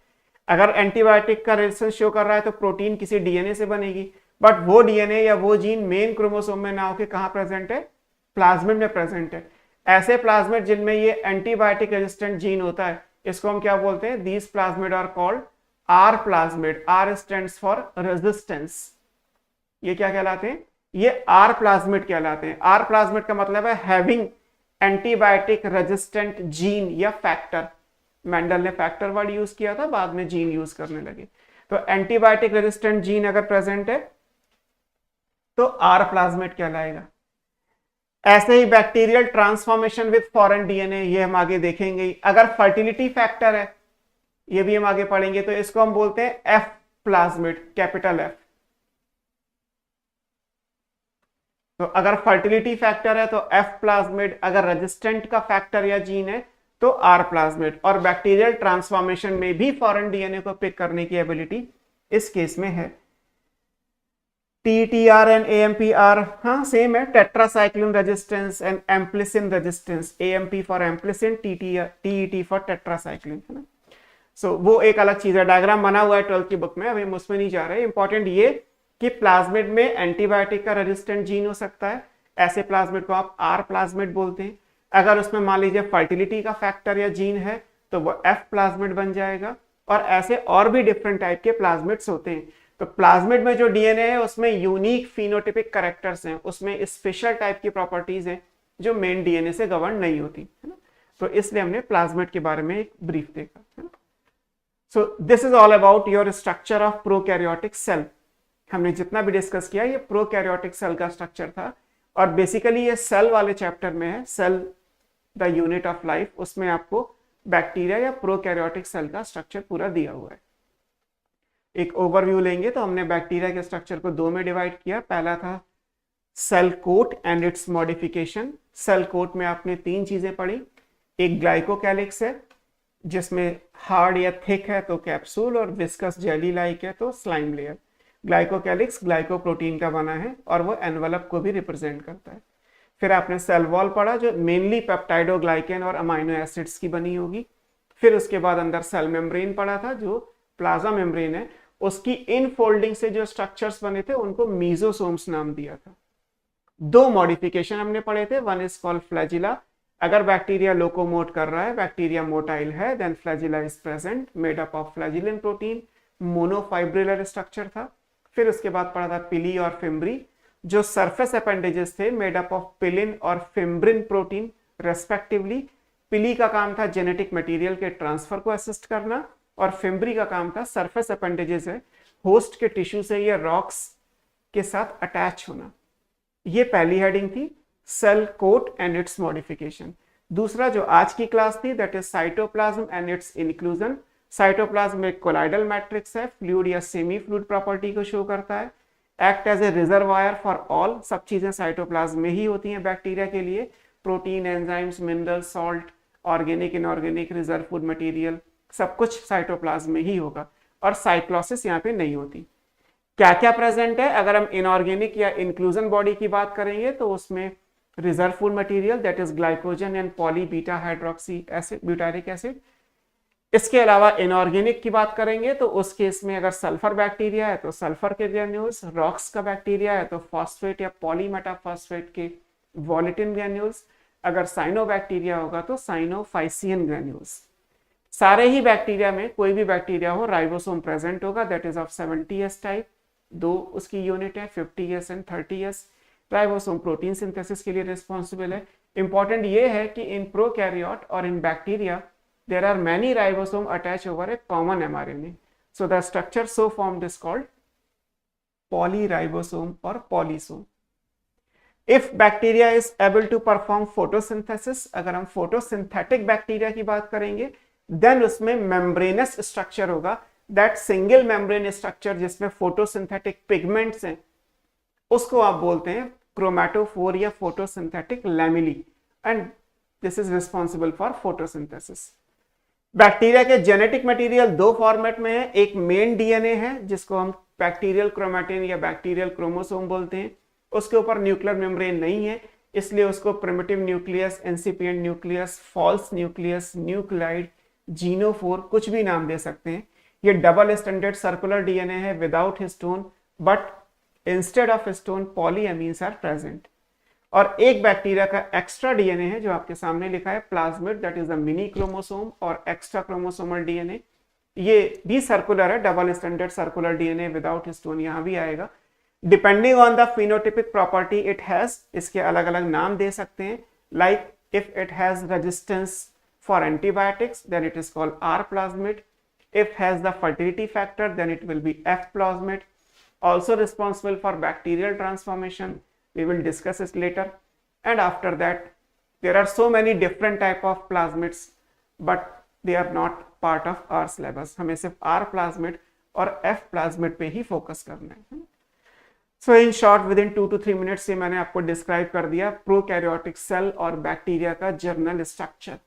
अगर एंटीबायोटिक का रेजिस्टेंस शो कर रहा है तो प्रोटीन किसी डीएनए से बनेगी, बट वो डीएनए या वो जीन मेन क्रोमोसोम में ना होकर कहां प्रेजेंट है, प्लाज्मिड में प्रेजेंट है। ऐसे प्लाज्मिड जिनमें ये एंटीबायोटिक रेजिस्टेंट जीन होता है, इसको हम क्या बोलते हैं, these plasmid are called R plasmid. R stands for resistance. ये क्या कहलाते हैं, ये आर प्लाज्मिड कहलाते हैं। आर प्लाज्मिड का मतलब है हैविंग एंटीबायोटिक रेजिस्टेंट जीन या फैक्टर। मेंडल ने फैक्टर वर्ड यूज किया था, बाद में जीन यूज करने लगे। तो एंटीबायोटिक रेजिस्टेंट जीन अगर प्रेजेंट है तो आर प्लाज्मिड कहलाएगा। ऐसे ही bacterial transformation with foreign DNA, ये हम आगे देखेंगे। अगर फर्टिलिटी फैक्टर है, ये भी हम आगे पढ़ेंगे, तो इसको हम बोलते हैं एफ प्लाज्मिड, कैपिटल एफ। तो अगर फर्टिलिटी फैक्टर है तो एफ प्लाज्मिड, अगर रेजिस्टेंट का फैक्टर या जीन है तो आर प्लाज्मिड। और बैक्टीरियल ट्रांसफॉर्मेशन में भी फॉरेन डीएनए को पिक करने की एबिलिटी इस केस में है। TTR एंड AMPR, हाँ सेम है, tetracycline resistance and ampicillin resistance, AMP for ampicillin, TET for tetracycline, है ना। सो वो एक अलग चीज है, डायग्राम बना हुआ है 12th की बुक में, अभी हम उसमें नहीं जा रहे। इंपॉर्टेंट ये कि प्लाज्मिड में एंटीबायोटिक का रेजिस्टेंट जीन हो सकता है, ऐसे प्लाज्मिड को आप आर प्लाज्मिड बोलते हैं। अगर उसमें मान लीजिए फर्टिलिटी का फैक्टर या जीन है तो वो एफ प्लाज्मिड बन जाएगा। और ऐसे और भी डिफरेंट टाइप के प्लाज्मिड्स होते हैं। तो प्लाज्मिड में जो डीएनए है उसमें यूनिक फिनोटिपिक कैरेक्टर्स हैं, उसमें स्पेशल टाइप की प्रॉपर्टीज हैं जो मेन डीएनए से गवर्न नहीं होती, है ना। तो इसलिए हमने प्लाज्मिड के बारे में एक ब्रीफ देखा, है ना। So this is all about your structure of prokaryotic cell. हमने जितना भी डिस्कस किया ये प्रोकैरियोटिक सेल का स्ट्रक्चर था। और बेसिकली ये सेल वाले चैप्टर में है, cell the unit of life, उसमें आपको बैक्टीरिया या प्रोकैरियोटिक सेल का स्ट्रक्चर पूरा दिया हुआ है। एक ओवरव्यू लेंगे तो हमने बैक्टीरिया के स्ट्रक्चर को दो में डिवाइड किया। पहला था cell coat and its modification. Cell coat में आपने तीन चीजें पढ़ी। एक ग्लाइकोकैलिक्स है जिसमें हार्ड या थिक है तो कैप्सूल, और विस्कस जेली लाइक है तो स्लाइम लेयर। ग्लाइकोकैलिक्स ग्लाइकोप्रोटीन का बना है और वो एनवलप को भी रिप्रेजेंट करता है। फिर आपने सेल वॉल पढ़ा जो मेनली पेप्टाइडोग्लाइकेन और अमाइनो एसिड्स की बनी होगी। फिर उसके बाद अंदर सेल मेम्ब्रेन पढ़ा था जो प्लाज्मा मेम्ब्रेन है, उसकी इन फोल्डिंग से जो स्ट्रक्चर्स बने थे उनको मीजोसोम्स नाम दिया था। दो मॉडिफिकेशन हमने पढ़े थे, वन इज कॉल्ड फ्लैजिला। अगर बैक्टीरिया लोकोमोट कर रहा है, बैक्टीरिया मोटाइल है, then flagella is present, made up of flagellin protein, monofibrillar structure था। फिर उसके बाद पढ़ा था पिली और फिम्ब्री जो सरफेस अपेंडेजेस थे, मेड अप ऑफ पिलिन और फिम्ब्रिन प्रोटीन रेस्पेक्टिवली। पिली का काम था जेनेटिक मटेरियल के ट्रांसफर को असिस्ट करना, और फिम्ब्री का काम था सरफेस अपेंडेजेस है होस्ट के टिश्यू से या रॉक्स के साथ अटैच होना। ये पहली हेडिंग थी, cell coat and its modification. दूसरा जो आज की क्लास थी that is cytoplasm and its inclusion. Cytoplasm एक कोलाइडल मैट्रिक्स है, फ्लूइड या सेमी फ्लूइड प्रॉपर्टी को शो करता है, act as a reservoir for all. सब चीजें साइटोप्लाज्म में ही होती हैं बैक्टीरिया के लिए, protein, enzymes, mineral, salt, organic, inorganic, reserve food material, सब कुछ साइटोप्लाज्म में ही होगा। और साइक्लोसिस यहाँ पे नहीं होती। क्या क्या प्रेजेंट है, अगर हम इनऑर्गेनिक या इंक्लूजन बॉडी की बात करेंगे तो उसमें reserve food material that is glycogen and poly beta hydroxy acid, butyric acid. इसके अलावा इनऑर्गेनिक की बात करेंगे तो उस केस में अगर सल्फर बैक्टीरिया है तो सल्फर के ग्रैन्यूल्स, रॉक्स का बैक्टीरिया है तो फॉस्फेट या पॉलीमेटाफॉस्फेट के वॉलेटिन ग्रैन्यूल्स, अगर साइनोबैक्टीरिया होगा तो साइनोफाइसियन ग्रैन्यूल्स। सारे ही बैक्टीरिया में कोई भी बैक्टीरिया हो राइबोसोम प्रेजेंट होगा that is of 70S type. दो उसकी यूनिट है 50S and 30S। Ribosome protein synthesis के लिए रिस्पॉन्सिबल है। इंपॉर्टेंट ये है कि इन प्रोकैरियोट और इन bacteria there are many ribosome attached over a common mRNA. So the structure so formed is called polyribosome or polysome. If bacteria is able to perform photosynthesis, अगर हम photosynthetic bacteria की बात करेंगे then उसमें membranous structure होगा, that single membrane structure जिसमें photosynthetic pigments हैं उसको आप बोलते हैं chromatophore या photosynthetic lamellae, and this is responsible for photosynthesis. Bacteria के जेनेटिक मटेरियल दो फॉर्मेट में है, एक मेन डीएनए है जिसको हम बैक्टीरियल क्रोमैटिन या बैक्टीरियल क्रोमोसोम बोलते हैं, उसके ऊपर न्यूक्लियर मेम्ब्रेन नहीं है इसलिए उसको primitive nucleus, incipient nucleus, false nucleus, nucleoid, genophore, कुछ भी नाम दे सकते हैं। ये डबल स्टैंडर्ड सर्कुलर डीएनए है without histone, but instead of histone polyamines are present. और एक बैक्टीरिया का एक्स्ट्रा डीएनए है जो आपके सामने लिखा है plasmid, that is a mini chromosome और एक्स्ट्रा क्रोमोसोमल डीएनए। ये भी सर्कुलर है, double standard circular DNA without histone यहां भी आएगा। Depending on the phenotypic property it has, इसके अलग अलग नाम दे सकते हैं, like if it has resistance for antibiotics then it is called R plasmid, if has the fertility factor then it will be F plasmid, also responsible for bacterial transformation. We will discuss it later. And after that, there are so many different type of plasmids, but they are not part of our syllabus. हमें सिर्फ R plasmid और F plasmid पे ही focus करना है. So in short, within 2 to 3 minutes ये मैंने आपको describe कर दिया प्रोकैरियोटिक सेल और बैक्टीरिया का जर्नल स्ट्रक्चर.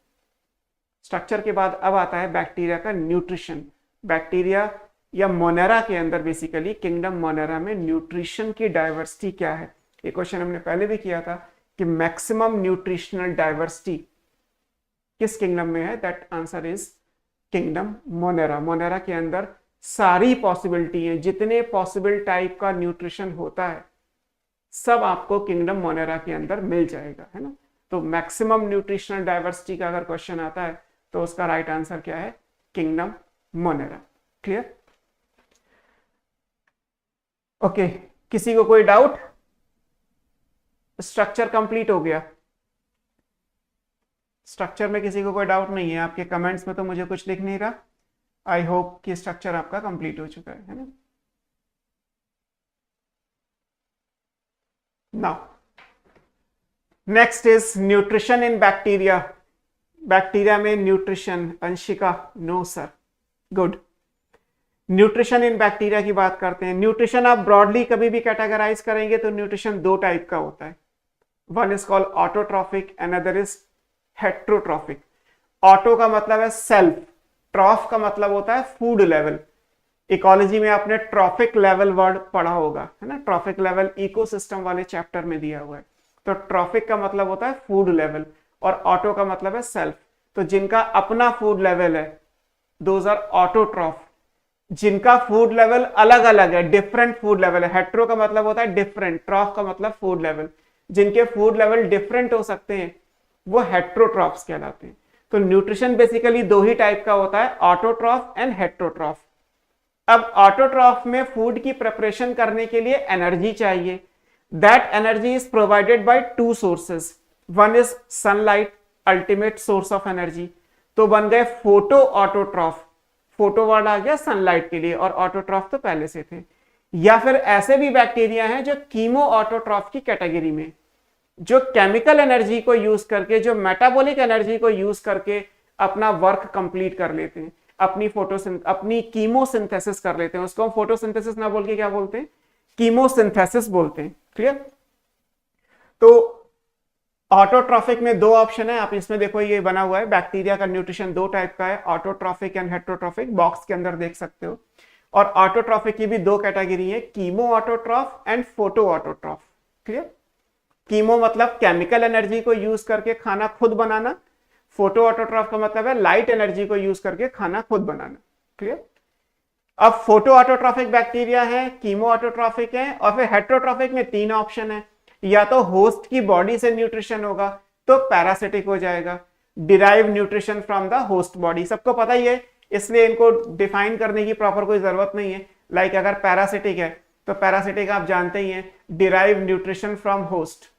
स्ट्रक्चर के बाद अब आता है बैक्टीरिया का न्यूट्रिशन. बैक्टीरिया या मोनेरा के अंदर बेसिकली किंगडम मोनेरा में न्यूट्रिशन की डाइवर्सिटी क्या है. ये क्वेश्चन हमने पहले भी किया था कि मैक्सिमम न्यूट्रिशनल डाइवर्सिटी किस किंगडम में है. That answer is kingdom Monera. Monera के अंदर सारी पॉसिबिलिटी है, जितने पॉसिबल टाइप का न्यूट्रिशन होता है सब आपको किंगडम मोनेरा के अंदर मिल जाएगा, है ना. तो मैक्सिमम न्यूट्रिशनल डाइवर्सिटी का अगर क्वेश्चन आता है तो उसका राइट आंसर क्या है, किंगडम मोनेरा. क्लियर. ओके, किसी को कोई डाउट. स्ट्रक्चर कंप्लीट हो गया. स्ट्रक्चर में किसी को कोई डाउट नहीं है. आपके कमेंट्स में तो मुझे कुछ दिख नहीं रहा. आई होप कि स्ट्रक्चर आपका कंप्लीट हो चुका है ना. Now next is nutrition in bacteria. Bacteria में nutrition. Anshika, no sir. Good. Nutrition in bacteria की बात करते हैं. न्यूट्रिशन आप ब्रॉडली कभी भी कैटेगराइज करेंगे तो न्यूट्रिशन दो टाइप का होता है. One is called autotrophic, another is heterotrophic. Auto का मतलब है सेल्फ, ट्रॉफ का मतलब होता है फूड लेवल. इकोलॉजी में आपने ट्रॉफिक लेवल वर्ड पढ़ा होगा, है ना. ट्रॉफिक लेवल इकोसिस्टम वाले चैप्टर में दिया हुआ है. तो ट्रॉफिक का मतलब होता है फूड लेवल और ऑटो का मतलब है सेल्फ. तो जिनका अपना फूड लेवल है दोज आर ऑटोट्रॉफ. जिनका फूड लेवल अलग अलग है, डिफरेंट फूड लेवल है. हेट्रो का मतलब होता है डिफरेंट, ट्रॉफ का मतलब फूड लेवल. जिनके फूड लेवल डिफरेंट हो सकते हैं वो हेट्रोट्रॉफ्स कहलाते हैं. तो न्यूट्रिशन बेसिकली दो ही टाइप का होता है, ऑटोट्रॉफ एंड हेट्रोट्रॉफ. अब ऑटोट्रॉफ में फूड की प्रिपरेशन करने के लिए एनर्जी चाहिए. That energy is provided by two sources. One is sunlight, ultimate source of energy. तो बन गए फोटो ऑटोट्रॉफ. फोटो वर्ड आ गया सनलाइट के लिए और ऑटोट्रॉफ तो पहले से थे. या फिर ऐसे भी बैक्टीरिया हैं जो कीमो ऑटोट्रॉफ की कैटेगरी में, जो केमिकल एनर्जी को यूज करके, जो मेटाबॉलिक एनर्जी को यूज करके अपना वर्क कंप्लीट कर लेते हैं, अपनी कीमोसिंथेसिस कर लेते हैं. उसको हम फोटोसिंथेसिस ना बोल के क्या बोलते हैं, कीमोसिंथेसिस बोलते हैं. क्लियर. तो ऑटोट्रॉफिक में दो ऑप्शन है. आप इसमें देखो ये बना हुआ है, बैक्टीरिया का न्यूट्रिशन दो टाइप का है, ऑटोट्रॉफिक एंड हेट्रोट्रॉफिक. बॉक्स के अंदर देख सकते हो. और ऑटोट्रॉफिक की भी दो कैटेगरी है, chemo autotroph and photo autotroph. Clear. Chemo मतलब केमिकल एनर्जी को यूज करके खाना खुद बनाना. फोटो ऑटोट्रॉफ का मतलब है लाइट एनर्जी को यूज करके खाना खुद बनाना. क्लियर. अब फोटो ऑटोट्रॉफिक बैक्टीरिया है, कीमो ऑटोट्रॉफिक है, और फिर हेट्रोट्रॉफिक में तीन ऑप्शन है. या तो होस्ट की बॉडी से न्यूट्रिशन होगा तो पैरासिटिक हो जाएगा, derive nutrition from the host body. सबको पता ही है, इसलिए इनको डिफाइन करने की प्रॉपर कोई जरूरत नहीं है. लाइक अगर पैरासिटिक है तो पैरासिटिक आप जानते ही हैं, डिराइव न्यूट्रिशन फ्रॉम होस्ट.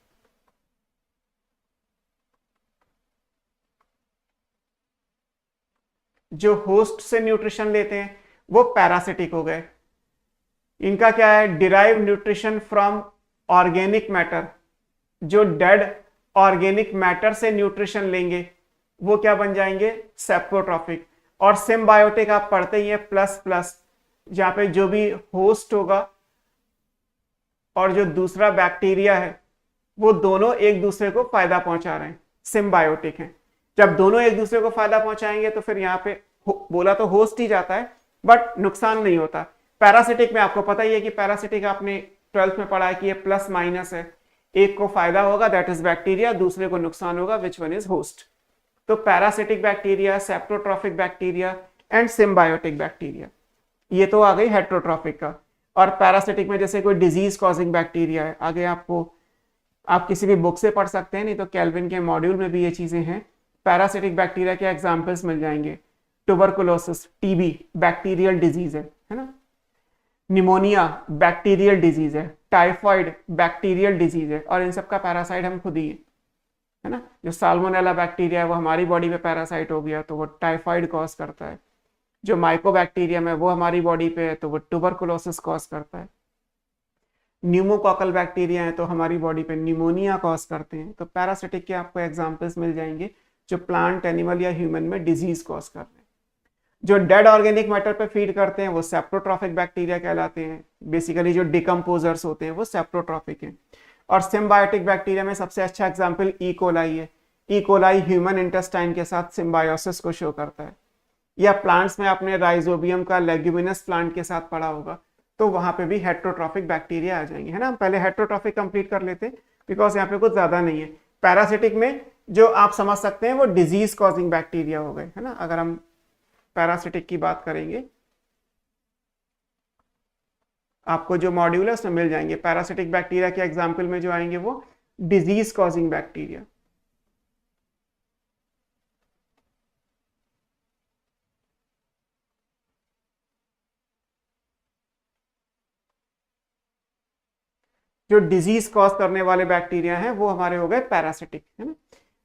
जो होस्ट से न्यूट्रिशन लेते हैं वो पैरासिटिक हो गए. इनका क्या है, derive nutrition from organic matter. जो डेड ऑर्गेनिक मैटर से न्यूट्रिशन लेंगे वो क्या बन जाएंगे, सेप्रोट्रॉफिक. और सिम्बायोटिक आप पढ़ते ही हैं, प्लस प्लस, जहां पे जो भी होस्ट होगा और जो दूसरा बैक्टीरिया है वो दोनों एक दूसरे को फायदा पहुंचा रहे हैं, सिम्बायोटिक हैं. जब दोनों एक दूसरे को फायदा पहुंचाएंगे तो फिर यहाँ पे बोला तो होस्ट ही जाता है बट नुकसान नहीं होता. पैरासिटिक में आपको पता ही है कि पैरासिटिक आपने 12th में पढ़ा है कि ये प्लस माइनस है. एक को फायदा होगा दैट इज बैक्टीरिया, दूसरे को नुकसान होगा विच वन इज होस्ट. तो parasitic bacteria, saprotrophic bacteria and symbiotic bacteria. ये तो आ गई हेट्रोट्रॉफिक का. और पैरासिटिक में जैसे कोई डिजीज कॉजिंग बैक्टीरिया है, आगे आपको आप किसी भी बुक से पढ़ सकते हैं, नहीं तो केल्विन के मॉड्यूल में भी ये चीजें हैं. पैरासिटिक बैक्टीरिया के एग्जाम्पल्स मिल जाएंगे. ट्यूबरकुलोसिस, टीबी बैक्टीरियल डिजीज है ना. निमोनिया बैक्टीरियल डिजीज है. टाइफॉइड बैक्टीरियल डिजीज है और इन सब का पैरासाइट हम खुद ही है ना. जो साल्मोनेला बैक्टीरिया है वो हमारी बॉडी में पैरासाइट हो गया तो वो टाइफॉइड कॉज करता है. जो माइकोबैक्टीरियम है वो हमारी बॉडी पे है तो वो ट्यूबरकुलोसिस कॉज करता है. न्यूमोकॉकल बैक्टीरिया हैं तो हमारी बॉडी पे न्यूमोनिया कॉज करते हैं। तो पैरासिटिक के आपको एग्जांपल्स मिल जाएंगे जो प्लांट, एनिमल या ह्यूमन में डिजीज कॉज कर रहे हैं। जो डेड ऑर्गेनिक मैटर पे फीड करते हैं वो सेप्रोट्रॉफिक बैक्टीरिया कहलाते हैं। बेसिकली जो डिकम्पोजर्स होते हैं वो सेप्रोट्रॉफिक हैं। और सिम्बायोटिक बैक्टीरिया में सबसे अच्छा एग्जाम्पल ई कोलाई है। ई कोलाई ह्यूमन इंटेस्टाइन के साथ सिम्बायोसिस को शो करता है। या प्लांट्स में आपने राइजोबियम का लेग्यूमिनस प्लांट के साथ पढ़ा होगा, तो वहां पे भी हेट्रोट्रॉफिक बैक्टीरिया आ जाएंगे, है ना। हम पहले हेट्रोट्रॉफिक कंप्लीट कर लेते हैं बिकॉज यहाँ पे कुछ ज्यादा नहीं है। पैरासिटिक में जो आप समझ सकते हैं वो डिजीज कॉजिंग बैक्टीरिया हो गए, है ना। अगर हम पैरासिटिक की बात करेंगे, आपको जो मॉड्यूल है उसमें मिल जाएंगे। पैरासिटिक बैक्टीरिया के एग्जाम्पल में जो आएंगे वो डिजीज कॉजिंग बैक्टीरिया। जो डिजीज कॉज करने वाले बैक्टीरिया हैं वो हमारे हो गए पैरासिटिक, है ना।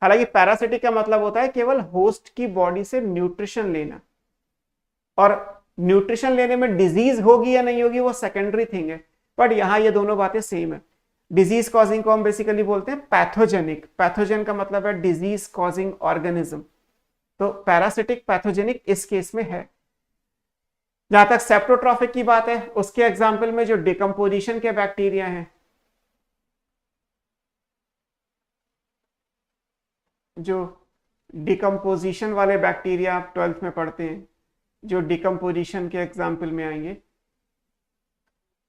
हालांकि पैरासिटिक का मतलब होता है केवल होस्ट की बॉडी से न्यूट्रिशन लेना, और न्यूट्रिशन लेने में डिजीज होगी या नहीं होगी वो सेकेंडरी थिंग है। बट यहां ये दोनों बातें सेम है। डिजीज कॉजिंग को हम बेसिकली बोलते हैं पैथोजेनिक। पैथोजन का मतलब है डिजीज कॉजिंग ऑर्गेनिज्म, तो पैरासिटिक पैथोजेनिक इस केस में है। जहां तक सेप्रोट्रॉफिक की बात है, उसके एग्जाम्पल में जो डिकम्पोजिशन के बैक्टीरिया हैं, जो डिकम्पोजिशन वाले बैक्टीरिया आप 12th में पढ़ते हैं, जो डिकम्पोजिशन के एग्जाम्पल में आएंगे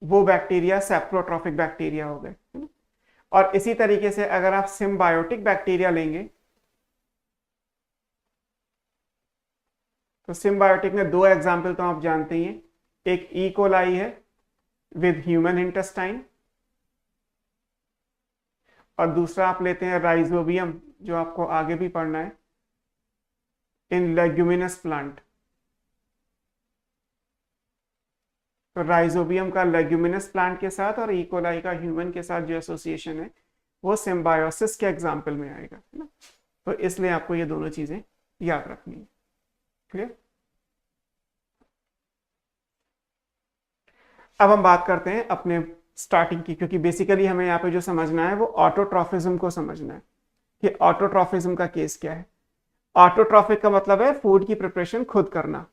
वो बैक्टीरिया सेप्रोट्रॉफिक बैक्टीरिया हो गए, है ना। और इसी तरीके से अगर आप सिम्बायोटिक बैक्टीरिया लेंगे तो सिम्बायोटिक में दो एग्जाम्पल तो आप जानते ही हैं। एक ई कोलाई है विद ह्यूमन इंटेस्टाइन, और दूसरा आप लेते हैं राइजोबियम, जो आपको आगे भी पढ़ना है, इन लेग्यूमिनस प्लांट। तो राइजोबियम का लेग्यूमिनस प्लांट के साथ और ई कोलाई का ह्यूमन के साथ जो एसोसिएशन है वो सिम्बायोसिस के एग्जाम्पल में आएगा, है ना। तो इसलिए आपको ये दोनों चीजें याद रखनी है। क्लियर। अब हम बात करते हैं अपने स्टार्टिंग की, क्योंकि बेसिकली हमें यहाँ पे जो समझना है वो ऑटोट्रॉफिज्म को समझना है कि ऑटोट्रॉफिज्म का केस क्या है। ऑटोट्रॉफिक का मतलब है फूड की प्रिपरेशन खुद करना।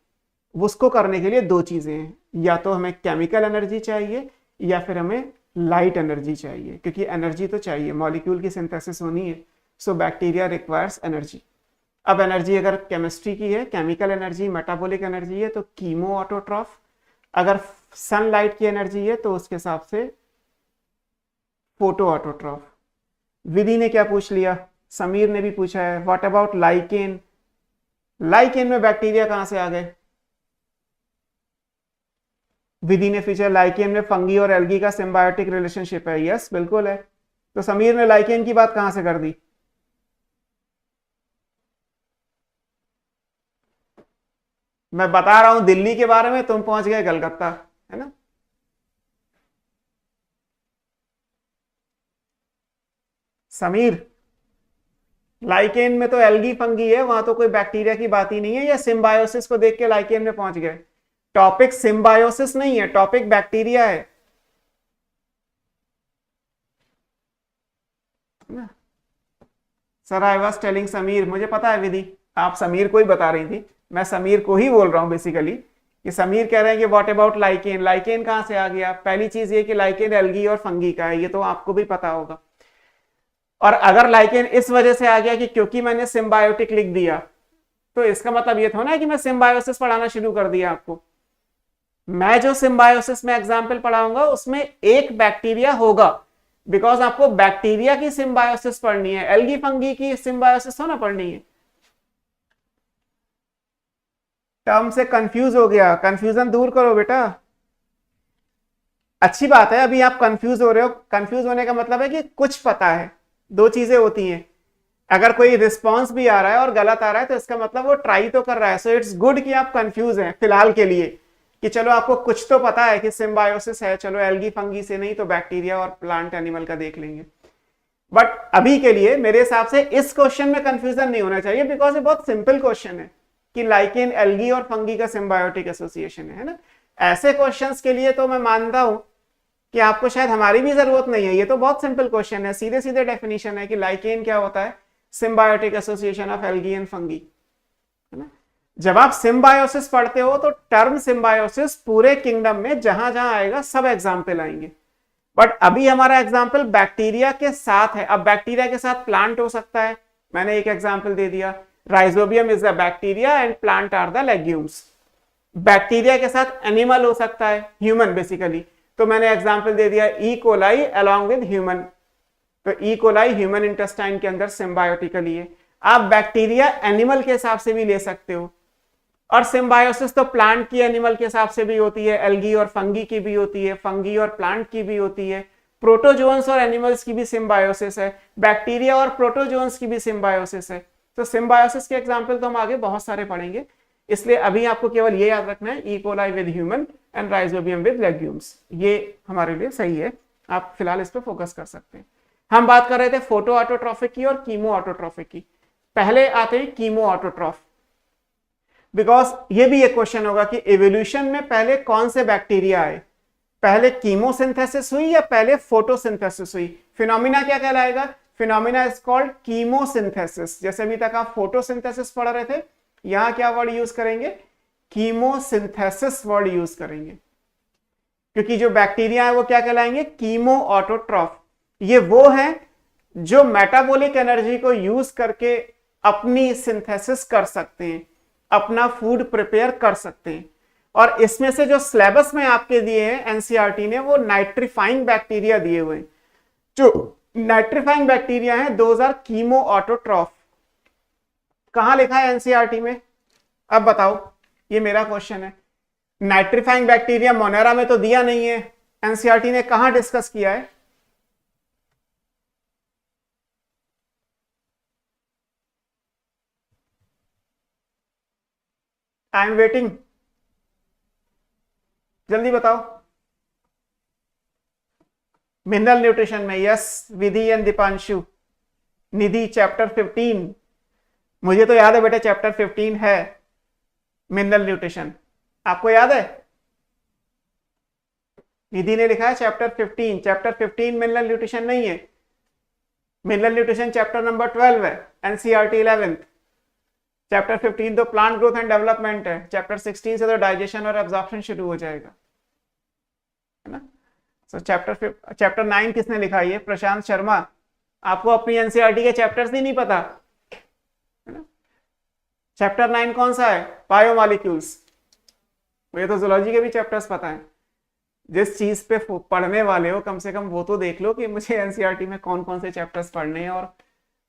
उसको करने के लिए दो चीजें हैं, या तो हमें केमिकल एनर्जी चाहिए या फिर हमें लाइट एनर्जी चाहिए, क्योंकि एनर्जी तो चाहिए, मॉलिक्यूल की सिंथेसिस होनी है। So bacteria requires energy. अब एनर्जी अगर केमिस्ट्री की है, केमिकल एनर्जी, मेटाबॉलिक एनर्जी है तो कीमो ऑटोट्रॉफ। अगर सनलाइट की एनर्जी है तो उसके हिसाब से फोटो ऑटोट्रॉफ। विधि ने क्या पूछ लिया, समीर ने भी पूछा है, व्हाट अबाउट लाइकेन। लाइकेन में बैक्टीरिया कहां से आ गए। विधि ने पूछा लाइकेन में फंगी और एल्गी का सिम्बायोटिक रिलेशनशिप है। यस बिल्कुल है। तो समीर ने लाइकेन की बात कहां से कर दी। मैं बता रहा हूं दिल्ली के बारे में, तुम पहुंच गए कलकत्ता, है ना। समीर, लाइकेन में तो एल्गी फंगी है, वहां तो कोई बैक्टीरिया की बात ही नहीं है, या सिम्बायोसिस को देख के लाइकेन में पहुंच गए। टॉपिक सिम्बायोसिस नहीं है, टॉपिक बैक्टीरिया है ना। Sir I was telling Sameer, मुझे पता है विधि आप समीर को ही बता रही थी, मैं समीर को ही बोल रहा हूं बेसिकली, कि समीर कह रहे हैं कि व्हाट अबाउट लाइकेन। लाइकेन कहां से आ गया। पहली चीज ये कि लाइकेन एल्गी और फंगी का है, ये तो आपको भी पता होगा। और अगर लाइकेन इस वजह से आ गया कि क्योंकि मैंने सिम्बायोटिक लिख दिया, तो इसका मतलब ये थोड़ा ना कि मैं सिम्बायोसिस पढ़ाना शुरू कर दिया आपको। मैं जो सिम्बायोसिस में एग्जाम्पल पढ़ाऊंगा उसमें एक बैक्टीरिया होगा, बिकॉज आपको बैक्टीरिया की सिम्बायोसिस पढ़नी है, एल्गी फंगी की सिम्बायोसिस हो ना पढ़नी है। टर्म से कंफ्यूज हो गया, कंफ्यूजन दूर करो बेटा। अच्छी बात है, अभी आप कंफ्यूज हो रहे हो। कंफ्यूज होने का मतलब है कि कुछ पता है। दो चीजें होती हैं, अगर कोई रिस्पॉन्स भी आ रहा है और गलत आ रहा है तो इसका मतलब वो ट्राई तो कर रहा है। सो इट्स गुड कि आप कंफ्यूज हैं फिलहाल के लिए, कि चलो आपको कुछ तो पता है कि सिम्बायोसिस है, चलो एल्गी फंगी से नहीं तो बैक्टीरिया और प्लांट एनिमल का देख लेंगे। बट अभी के लिए मेरे हिसाब से इस क्वेश्चन में कंफ्यूजन नहीं होना चाहिए, बिकॉज ये बहुत सिंपल क्वेश्चन है कि लाइकेन एल्गी और फंगी का सिम्बायोटिक एसोसिएशन है ना। ऐसे क्वेश्चंस के लिए तो मैं मानता हूं कि आपको शायद हमारी भी जरूरत नहीं है। ये तो बहुत सिंपल क्वेश्चन है, सीधे सीधे डेफिनेशन है कि लाइकेन क्या होता है, symbiotic association of algae and fungi, है ना। जब आप सिम्बायोसिस पढ़ते हो तो टर्म सिम्बायोसिस पूरे किंगडम में जहां जहां आएगा सब एग्जाम्पल आएंगे, बट अभी हमारा एग्जाम्पल बैक्टीरिया के साथ है। अब बैक्टीरिया के साथ प्लांट हो सकता है, मैंने एक एग्जाम्पल दे दिया, rhizobium is the bacteria and plant are the legumes. Bacteria के साथ एनिमल हो सकता है, ह्यूमन बेसिकली, तो मैंने एग्जाम्पल दे दिया E coli along with human, तो ई कोलाई ह्यूमन इंटेस्टाइन के अंदर सिम्बायोटिकली है। आप बैक्टीरिया एनिमल के हिसाब से भी ले सकते हो, और सिम्बायोसिस तो प्लांट की एनिमल के हिसाब से भी होती है, एल्गी और फंगी की भी होती है, फंगी और प्लांट की भी होती है, प्रोटोजोन्स और एनिमल्स की भी सिम्बायोसिस है, बैक्टीरिया और प्रोटोजोन्स की भी सिम्बायोसिस है। तो सिम्बायोसिस के एग्जाम्पल तो हम आगे बहुत सारे पढ़ेंगे, इसलिए अभी आपको केवल ये याद रखना है, E coli with human and rhizobium with legumes, ये हमारे लिए सही है, आप फिलहाल इस पर फोकस कर सकते हैं। हम बात कर रहे थे फोटो ऑटोट्रॉफिक की और कीमो ऑटोट्रॉफिक की। पहले आते हैं कीमो ऑटोट्रॉफ, बिकॉज ये भी एक क्वेश्चन होगा कि इवोल्यूशन में पहले कौन से बैक्टीरिया आए, पहले कीमोसिंथेसिस हुई या पहले फोटोसिंथेसिस हुई। फिनोमिना क्या कहलाएगा, फिनोमिना इज कॉल्ड कीमोसिंथेसिस। जैसे अभी तक आप फोटोसिंथेसिस पढ़ रहे थे, यहां क्या वर्ड यूज करेंगे, कीमोसिंथेसिस वर्ड यूज करेंगे, क्योंकि जो बैक्टीरिया है वो क्या कहलाएंगे, कीमो ऑटोट्रॉफ। ये वो है जो मेटाबॉलिक एनर्जी को यूज करके अपनी सिंथेसिस कर सकते हैं, अपना फूड प्रिपेयर कर सकते हैं। और इसमें से जो सिलेबस में आपके दिए हैं एनसीईआरटी ने, वो नाइट्रीफाइंग बैक्टीरिया दिए हुए हैं। जो नाइट्रीफाइंग बैक्टीरिया है दोज आर कीमो ऑटोट्रॉफ। कहां लिखा है एनसीईआरटी में, अब बताओ, ये मेरा क्वेश्चन है। नाइट्रीफाइंग बैक्टीरिया मोनेरा में तो दिया नहीं है, एनसीईआरटी ने कहां डिस्कस किया है, आई एम वेटिंग, जल्दी बताओ। मिनरल न्यूट्रिशन में, yes, Vidhi and Deepanshu, Nidhi chapter 15, मुझे तो याद है बेटा चैप्टर 15 है मिनरल न्यूट्रिशन, आपको याद है, निधि ने लिखा है चैप्टर 15, चैप्टर 15 मिनरल न्यूट्रिशन नहीं है, मिनरल न्यूट्रिशन चैप्टर नंबर 12 है, एनसीईआरटी 11th। चैप्टर 15 तो प्लांट ग्रोथ एंड डेवलपमेंट है, चैप्टर 16 से तो डाइजेशन और एब्जॉर्प्शन शुरू हो जाएगा, है ना। सो चैप्टर 9 किसने लिखा है, प्रशांत शर्मा। आपको अपनी एनसीईआरटी के चैप्टर्स ही नहीं पता, है ना। चैप्टर 9 कौन सा है, बायोमॉलिक्यूल्स। ये तो जूलॉजी के भी चैप्टर्स पता है। जिस चीज पे पढ़ने वाले हो कम से कम वो तो देख लो कि मुझे एनसीईआरटी में कौन कौन से चैप्टर्स पढ़ने हैं, और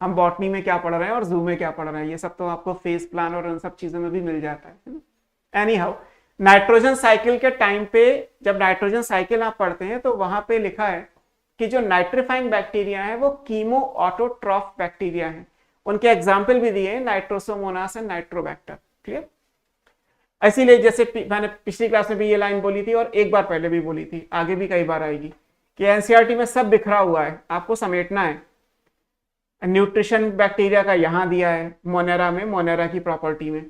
हम बॉटनी में क्या पढ़ रहे हैं और जू में क्या पढ़ रहे हैं, ये सब तो आपको फेज प्लान और उन सब चीजों में भी मिल जाता है। एनी हाउ, नाइट्रोजन साइकिल के टाइम पे जब नाइट्रोजन साइकिल आप पढ़ते हैं तो वहां पे लिखा है कि जो नाइट्रीफाइंग बैक्टीरिया है वो कीमो ऑटोट्रॉफ बैक्टीरिया है। उनके एग्जाम्पल भी दिए हैं, नाइट्रोसोमोनास एंड नाइट्रोबैक्टर, क्लियर। इसीलिए जैसे मैंने पिछली क्लास में भी ये लाइन बोली थी और एक बार पहले भी बोली थी, आगे भी कई बार आएगी, कि एनसीईआरटी में सब बिखरा हुआ है, आपको समेटना है। न्यूट्रिशन बैक्टीरिया का यहां दिया है मोनेरा में, मोनेरा की प्रॉपर्टी में,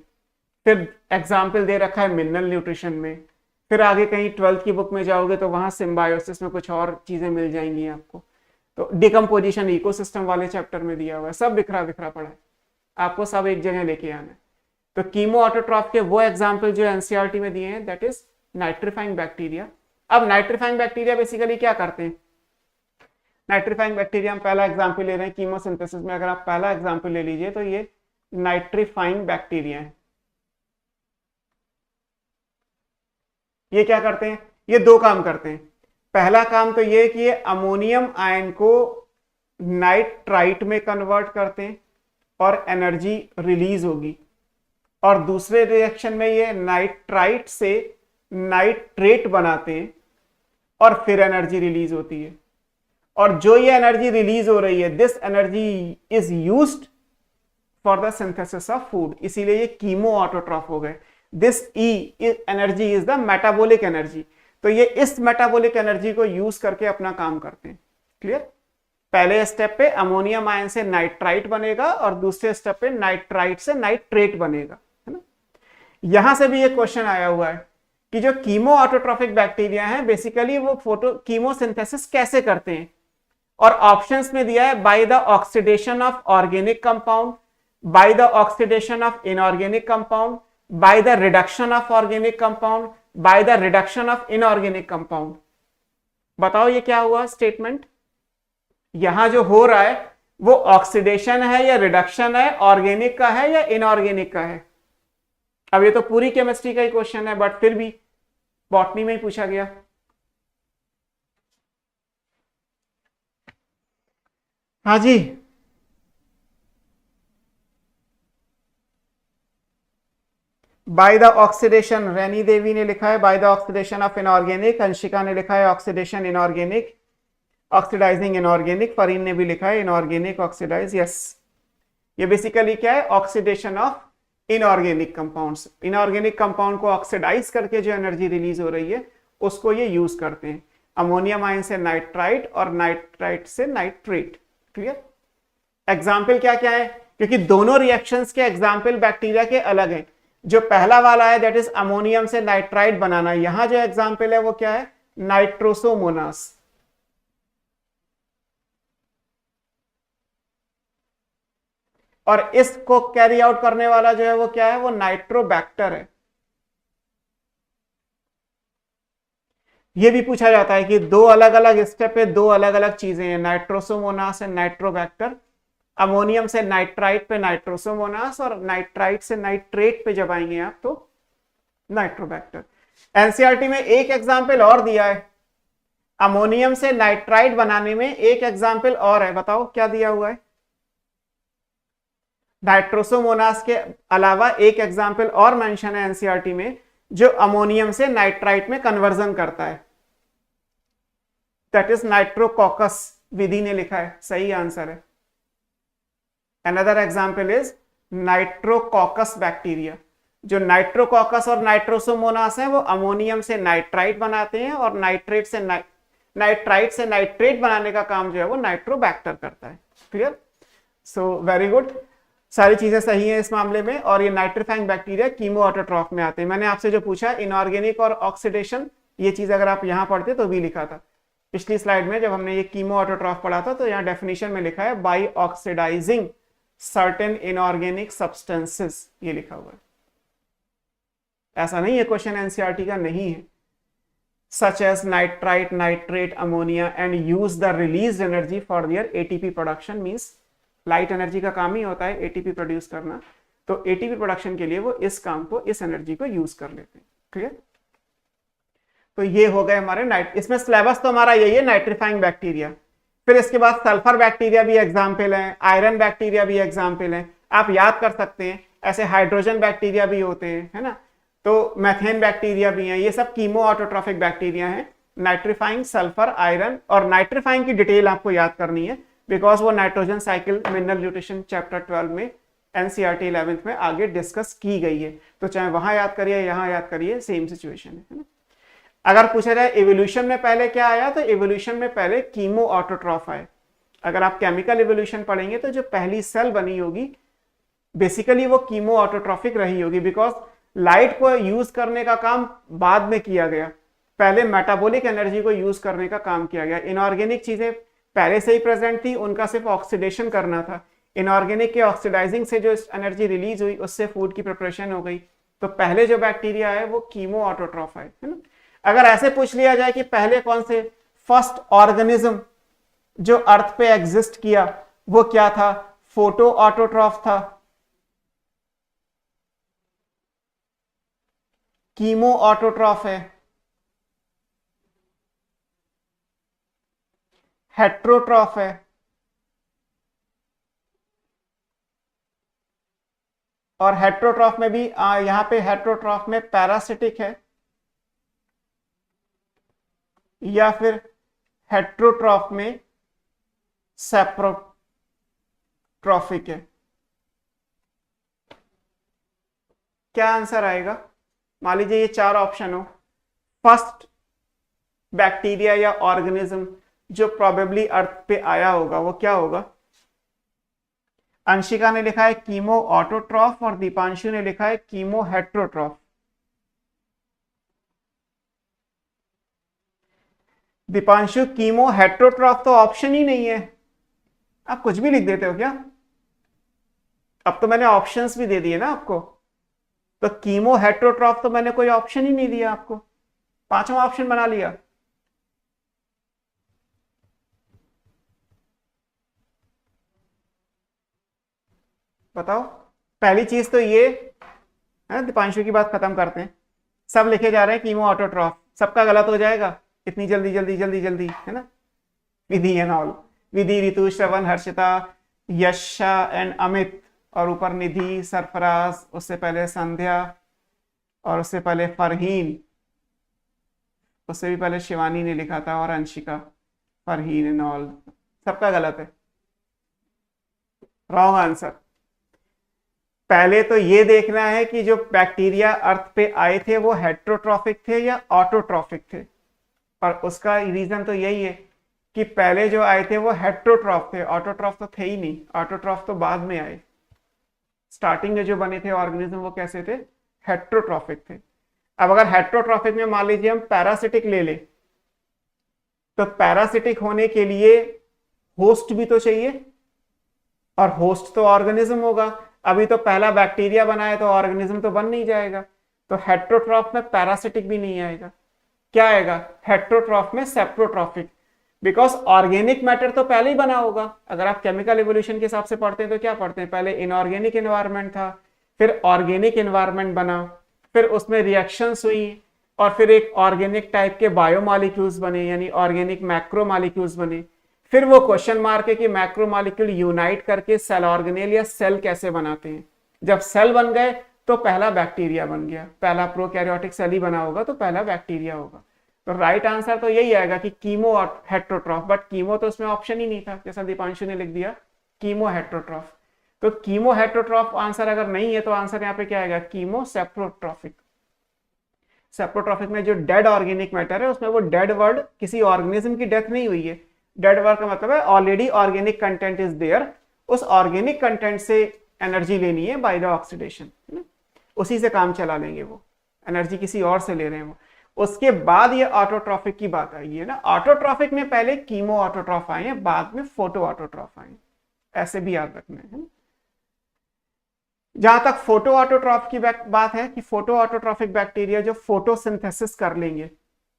फिर एग्जाम्पल दे रखा है मिनरल न्यूट्रिशन में, फिर आगे कहीं 12th की बुक में जाओगे तो वहां सिम्बायोसिस में कुछ और चीजें मिल जाएंगी आपको, तो डिकम्पोजिशन इकोसिस्टम वाले चैप्टर में दिया हुआ है, सब बिखरा बिखरा पड़ा है, आपको सब एक जगह लेके आना है। तो कीमो ऑटोट्रॉफ के वो एग्जाम्पल जो एनसीईआरटी में दिए हैं, दैट इज नाइट्रीफाइंग बैक्टीरिया। अब नाइट्रीफाइंग बैक्टीरिया बेसिकली क्या करते हैं, नाइट्रीफाइंग बैक्टीरिया हम पहला एग्जाम्पल ले रहे हैं कीमोसिंथेसिस में, अगर आप पहला एग्जाम्पल ले लीजिए तो ये नाइट्रीफाइंग बैक्टीरिया है। ये क्या करते हैं, ये दो काम करते हैं। पहला काम तो ये कि ये अमोनियम आयन को नाइट्राइट में कन्वर्ट करते हैं और एनर्जी रिलीज होगी, और दूसरे रिएक्शन में ये नाइट्राइट से नाइट्रेट बनाते हैं और फिर एनर्जी रिलीज होती है। और जो ये एनर्जी रिलीज हो रही है, this energy is used for the synthesis of food, इसीलिए ये कीमो ऑटोट्रॉफ हो गए। This energy is the metabolic energy, तो ये इस मेटाबॉलिक एनर्जी को यूज करके अपना काम करते हैं, क्लियर। पहले स्टेप पे अमोनियम आयन से नाइट्राइट बनेगा और दूसरे स्टेप पे नाइट्राइट से नाइट्रेट बनेगा, है ना। यहां से भी एक क्वेश्चन आया हुआ है कि जो कीमो ऑटोट्रॉफिक बैक्टीरिया हैं बेसिकली वो फोटो कीमोसिंथेसिस कैसे करते हैं, और ऑप्शंस में दिया है by the oxidation of organic compound, bye the oxidation of inorganic compound, by the reduction of organic compound, by the reduction of inorganic compound. बताओ ये क्या हुआ स्टेटमेंट? यहां जो हो रहा है वो ऑक्सीडेशन है या रिडक्शन है, ऑर्गेनिक का है या इनऑर्गेनिक का है? अब ये तो पूरी केमिस्ट्री का ही क्वेश्चन है, बट फिर भी बॉटनी में ही पूछा गया। हाँ जी, by the oxidation, Raini Devi ने लिखा है by the oxidation of inorganic, Anshika ने लिखा है oxidation inorganic, oxidising inorganic, Fareen ने भी लिखा है इनऑर्गेनिक ऑक्सीडाइज। यस, ये बेसिकली क्या है? Oxidation of inorganic compounds. Inorganic compound को ऑक्सीडाइज करके जो एनर्जी रिलीज हो रही है उसको ये यूज करते हैं। अमोनियम आयन से नाइट्राइट और नाइट्राइट से नाइट्रेट। क्लियर? एग्जाम्पल क्या क्या है, क्योंकि दोनों रिएक्शंस के एग्जाम्पल बैक्टीरिया के अलग हैं। जो पहला वाला है दैट इज अमोनियम से नाइट्राइट बनाना, यहां जो एग्जाम्पल है वो क्या है? नाइट्रोसोमोनास। और इसको कैरी आउट करने वाला जो है वो क्या है? वो नाइट्रोबैक्टर है। ये भी पूछा जाता है कि दो अलग अलग स्टेप पे दो अलग अलग चीजें हैं, नाइट्रोसोमोनास एंड नाइट्रोबैक्टर। अमोनियम से नाइट्राइट पे नाइट्रोसोमोनास, और नाइट्राइट से नाइट्रेट पे जब आएंगे आप तो नाइट्रोबैक्टर। एनसीईआरटी में एक एग्जाम्पल और दिया है, अमोनियम से नाइट्राइट बनाने में एक एग्जाम्पल और है। बताओ क्या दिया हुआ है? नाइट्रोसोमोनास के अलावा एक एग्जाम्पल और मेंशन है एनसीईआरटी में जो अमोनियम से नाइट्राइट में कन्वर्जन करता है, दैट इज नाइट्रोकॉकस। विधि ने लिखा है, सही आंसर है। Another example is nitrococcus bacteria. जो नाइट्रोकॉकस और नाइट्रोसोमोनास है वो अमोनियम से नाइट्राइट बनाते हैं, और नाइट्राइट से नाइट्रेट बनाने का काम जो है वो नाइट्रोबैक्टर करता है। क्लियर? सो वेरी गुड, सारी चीजें सही हैं इस मामले में। और ये नाइट्रीफाइंग बैक्टीरिया कीमो ऑटोट्रॉफ में आते हैं। मैंने आपसे जो पूछा इनऑर्गेनिक और ऑक्सीडेशन, ये चीज अगर आप यहां पढ़ते तो भी लिखा था पिछली स्लाइड में जब हमने ये कीमो ऑटोट्रॉफ पढ़ा था, तो यहाँ डेफिनेशन में लिखा है by oxidising certain inorganic substances, ये लिखा हुआ है। ऐसा नहीं है क्वेश्चन एनसीईआरटी का नहीं है। Such as nitrite, nitrate, ammonia and use the release energy for their ATP production. Means light energy का काम ही होता है एटीपी प्रोड्यूस करना, तो एटीपी प्रोडक्शन के लिए वो इस काम को, इस एनर्जी को यूज कर लेते हैं। क्लियर? तो ये हो गए हमारे इसमें सिलेबस तो हमारा यही है, नाइट्रीफाइंग बैक्टीरिया। फिर इसके बाद सल्फर बैक्टीरिया भी एग्जाम्पल है, आयरन बैक्टीरिया भी एग्जाम्पल है, आप याद कर सकते हैं। ऐसे हाइड्रोजन बैक्टीरिया भी होते हैं, है ना? तो मैथेन बैक्टीरिया भी है। ये सब कीमो ऑटोट्रॉफिक बैक्टीरिया हैं। नाइट्रीफाइंग, सल्फर, आयरन, और नाइट्रीफाइंग की डिटेल आपको याद करनी है बिकॉज वो nitrogen cycle mineral nutrition chapter 12 में एनसीईआरटी 11th में आगे डिस्कस की गई है। तो चाहे वहां याद करिए, यहां याद करिए, सेम सिचुएशन है ना? अगर पूछा जाए इवोल्यूशन में पहले क्या आया, तो इवोल्यूशन में पहले कीमो ऑटोट्रॉफ आए। अगर आप केमिकल इवोल्यूशन पढ़ेंगे तो जो पहली सेल बनी होगी बेसिकली वो कीमो ऑटोट्रॉफिक रही होगी, बिकॉज लाइट को यूज करने का काम बाद में किया गया, पहले मेटाबॉलिक एनर्जी को यूज करने का काम किया गया। इनऑर्गेनिक चीजें पहले से ही प्रेजेंट थी, उनका सिर्फ ऑक्सीडेशन करना था। इनऑर्गेनिक के ऑक्सीडाइजिंग से जो एनर्जी रिलीज हुई उससे फूड की प्रिपरेशन हो गई। तो पहले जो बैक्टीरिया है वो कीमो ऑटोट्रॉफ है ना? अगर ऐसे पूछ लिया जाए कि पहले कौन से फर्स्ट ऑर्गेनिज्म जो अर्थ पे एग्जिस्ट किया वो क्या था, फोटो ऑटोट्रॉफ था, कीमो ऑटोट्रॉफ है, हेट्रोट्रॉफ है, और हेट्रोट्रॉफ में भी यहां पे हेट्रोट्रॉफ में पैरासिटिक है या फिर हेट्रोट्रॉफ में सेप्रोट्रॉफिक है। क्या आंसर आएगा? मान लीजिए ये चार ऑप्शन हो, फर्स्ट बैक्टीरिया या ऑर्गेनिज्म जो प्रोबेबली अर्थ पे आया होगा वो क्या होगा? अंशिका ने लिखा है कीमो ऑटोट्रॉफ और दीपांशु ने लिखा है chemo heterotroph. Deepanshu chemo heterotroph तो ऑप्शन ही नहीं है, आप कुछ भी लिख देते हो क्या? अब तो मैंने ऑप्शंस भी दे दिए ना आपको, तो कीमो हेट्रोट्रॉफ तो मैंने कोई ऑप्शन ही नहीं दिया आपको, पांचवा ऑप्शन बना लिया। बताओ, पहली चीज तो ये है, दीपांशु की बात खत्म करते हैं। सब लिखे जा रहे हैं कीमो ऑटोट्रॉफ, सबका गलत हो जाएगा इतनी जल्दी जल्दी जल्दी जल्दी, है ना। Vidhi and all, Vidhi, Ritu, Shravan, Harshita, Yasha and Amit, और ऊपर निधि, सरफराज, उससे पहले संध्या, और उससे पहले फरहीन, उससे भी पहले शिवानी ने लिखा था, और अंशिका, फरहीन एंड ऑल, सबका गलत है, रॉन्ग आंसर। पहले तो ये देखना है कि जो बैक्टीरिया अर्थ पे आए थे वो हेट्रोट्रॉफिक थे या ऑटोट्रॉफिक थे, और उसका रीजन तो यही है कि पहले जो आए थे वो हेट्रोट्रॉफ थे, ऑटोट्रॉफ तो थे ही नहीं, ऑटोट्रॉफ तो बाद में आए। स्टार्टिंग में जो बने थे ऑर्गेनिज्म वो कैसे थे? हेट्रोट्रॉफिक थे। अब अगर हेट्रोट्रॉफिक में मान लीजिए हम पैरासिटिक ले लें, तो पैरासिटिक होने के लिए होस्ट भी तो चाहिए, और होस्ट तो ऑर्गेनिज्म होगा। अभी तो पहला बैक्टीरिया बना है तो ऑर्गेनिज्म तो बन नहीं जाएगा, तो हेट्रोट्रॉफ में पैरासिटिक भी नहीं आएगा। क्या आएगा? हेट्रोट्रॉफ में सेप्रोट्रॉफिक, बिकॉज ऑर्गेनिक मैटर तो पहले ही बना होगा। अगर आप केमिकल एवोल्यूशन के हिसाब से पढ़ते हैं तो क्या पढ़ते हैं? पहले इनऑर्गेनिक एनवायरनमेंट था, फिर ऑर्गेनिक एनवायरनमेंट बना, फिर उसमें रिएक्शंस हुई, और फिर एक ऑर्गेनिक टाइप के बायोमॉलिक्यूल्स बने, यानी ऑर्गेनिक मैक्रोमॉलिक्यूल्स बने। फिर वो क्वेश्चन मार्क है कि मैक्रोमॉलिक्यूल यूनाइट करके सेल ऑर्गेनेल या सेल कैसे बनाते हैं। जब सेल बन गए तो पहला बैक्टीरिया बन गया, पहला प्रोकैरियोटिक सेल ही बना होगा तो पहला बैक्टीरिया होगा। तो राइट आंसर तो यही आएगा कि कीमो हेट्रोट्रॉफ, बट कीमो तो उसमें ऑप्शन ही नहीं था, जैसा दीपांशु ने लिख दिया कीमो हेट्रोट्रॉफ। तो कीमो हेट्रोट्रॉफ आंसर अगर नहीं है तो आंसर यहाँ पे क्या आएगा? Chemo saprotrophic. सेप्रोट्रॉफिक में जो डेड ऑर्गेनिक मैटर है उसमें वो डेड वर्ड किसी ऑर्गेनिज्म की डेथ नहीं हुई है। डेड वर्ड का मतलब है already organic content is there, उस ऑर्गेनिक कंटेंट से एनर्जी लेनी है बाय द ऑक्सीडेशन, उसी से काम चला लेंगे, वो एनर्जी किसी और से ले रहे हैं वो। उसके बाद ये ऑटोट्रॉफिक की बात आई है ना, ऑटोट्रॉफिक में पहले कीमो ऑटोट्रॉफ आए हैं, बाद में फोटो ऑटोट्रॉफ आए, ऐसे भी याद रखना है। जहां तक फोटो ऑटोट्रॉफ की बात है कि फोटो ऑटोट्रॉफिक बैक्टीरिया जो फोटोसिंथेसिस कर लेंगे,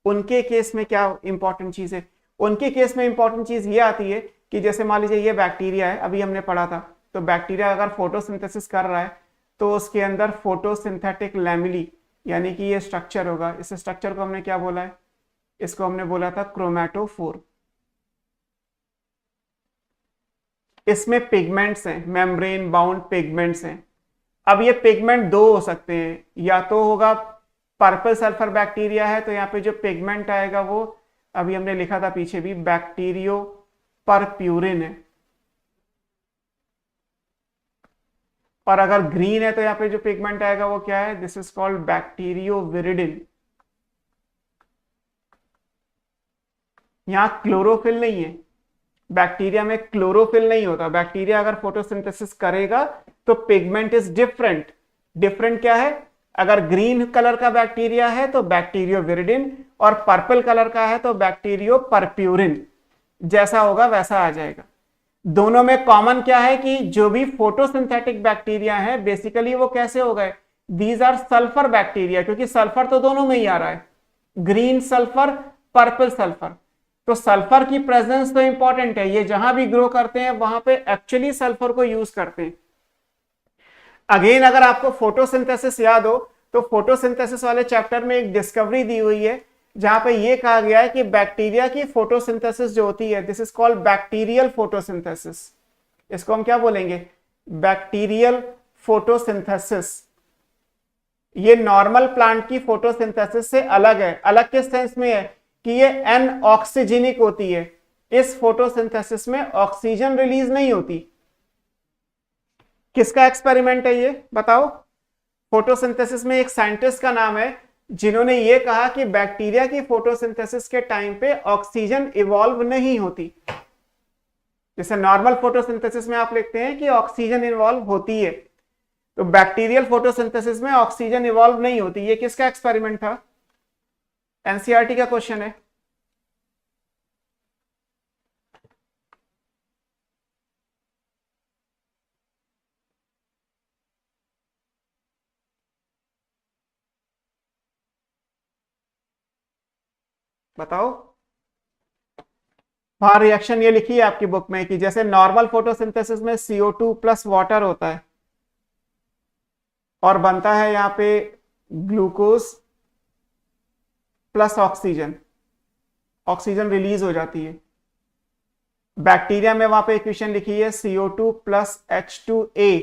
उनके केस में क्या इंपॉर्टेंट चीज है? उनके केस में इंपॉर्टेंट चीज ये आती है कि जैसे मान लीजिए ये बैक्टीरिया है, अभी हमने पढ़ा था, तो बैक्टीरिया अगर फोटोसिंथेसिस कर रहा है तो उसके अंदर फोटोसिंथेटिक लैमेली यानी कि ये स्ट्रक्चर होगा। इस स्ट्रक्चर को हमने क्या बोला है? इसको हमने बोला था क्रोमैटोफोर। इसमें पिगमेंट्स हैं, मेम्ब्रेन बाउंड पिगमेंट्स हैं। अब ये पिगमेंट दो हो सकते हैं, या तो होगा पर्पल सल्फर बैक्टीरिया है तो यहाँ पे जो पिगमेंट आएगा वो अभी हमने लिखा था पीछे भी, बैक्टीरियो परप्यूरिन है। और अगर ग्रीन है तो यहाँ पे जो पिगमेंट आएगा वो क्या है? This is called bacterioviridin. यहां क्लोरोफिल नहीं है, बैक्टीरिया में क्लोरोफिल नहीं होता। बैक्टीरिया अगर फोटोसिंथेसिस करेगा तो पिगमेंट इज डिफरेंट। डिफरेंट क्या है? अगर ग्रीन कलर का बैक्टीरिया है तो बैक्टीरियो विरिडिन, और पर्पल कलर का है तो बैक्टीरियो परप्यूरिन। जैसा होगा वैसा आ जाएगा। दोनों में कॉमन क्या है कि जो भी फोटोसिंथेटिक बैक्टीरिया है बेसिकली वो कैसे हो गए? दीज आर सल्फर बैक्टीरिया, क्योंकि सल्फर तो दोनों में ही आ रहा है, ग्रीन सल्फर, पर्पल सल्फर। तो सल्फर की प्रेजेंस तो इंपॉर्टेंट है, ये जहां भी ग्रो करते हैं वहां पे एक्चुअली सल्फर को यूज करते हैं। अगेन अगर आपको फोटोसिंथेसिस याद हो तो फोटोसिंथेसिस वाले चैप्टर में एक डिस्कवरी दी हुई है जहां पे ये कहा गया है कि बैक्टीरिया की फोटोसिंथेसिस जो होती है, this is called bacterial photosynthesis. इसको हम क्या बोलेंगे? Bacterial photosynthesis. ये नॉर्मल प्लांट की फोटोसिंथेसिस से अलग है। अलग किस सेंस में है? कि ये एन ऑक्सीजेनिक होती है। इस फोटोसिंथेसिस में ऑक्सीजन रिलीज नहीं होती। किसका एक्सपेरिमेंट है ये बताओ? फोटोसिंथेसिस में एक साइंटिस्ट का नाम है जिन्होंने ये कहा कि बैक्टीरिया की फोटोसिंथेसिस के टाइम पे ऑक्सीजन इवॉल्व नहीं होती। जैसे नॉर्मल फोटोसिंथेसिस में आप लिखते हैं कि ऑक्सीजन इवॉल्व होती है, तो बैक्टीरियल फोटोसिंथेसिस में ऑक्सीजन इवॉल्व नहीं होती। ये किसका एक्सपेरिमेंट था? एनसीईआरटी का क्वेश्चन है। बताओ। वहां रिएक्शन ये लिखी है आपकी बुक में कि जैसे नॉर्मल फोटोसिंथेसिस में CO2 प्लस वाटर होता है और बनता है यहां पे glucose plus oxygen, oxygen release हो जाती है। बैक्टीरिया में वहां पे इक्वेशन लिखी है CO2 प्लस H2A,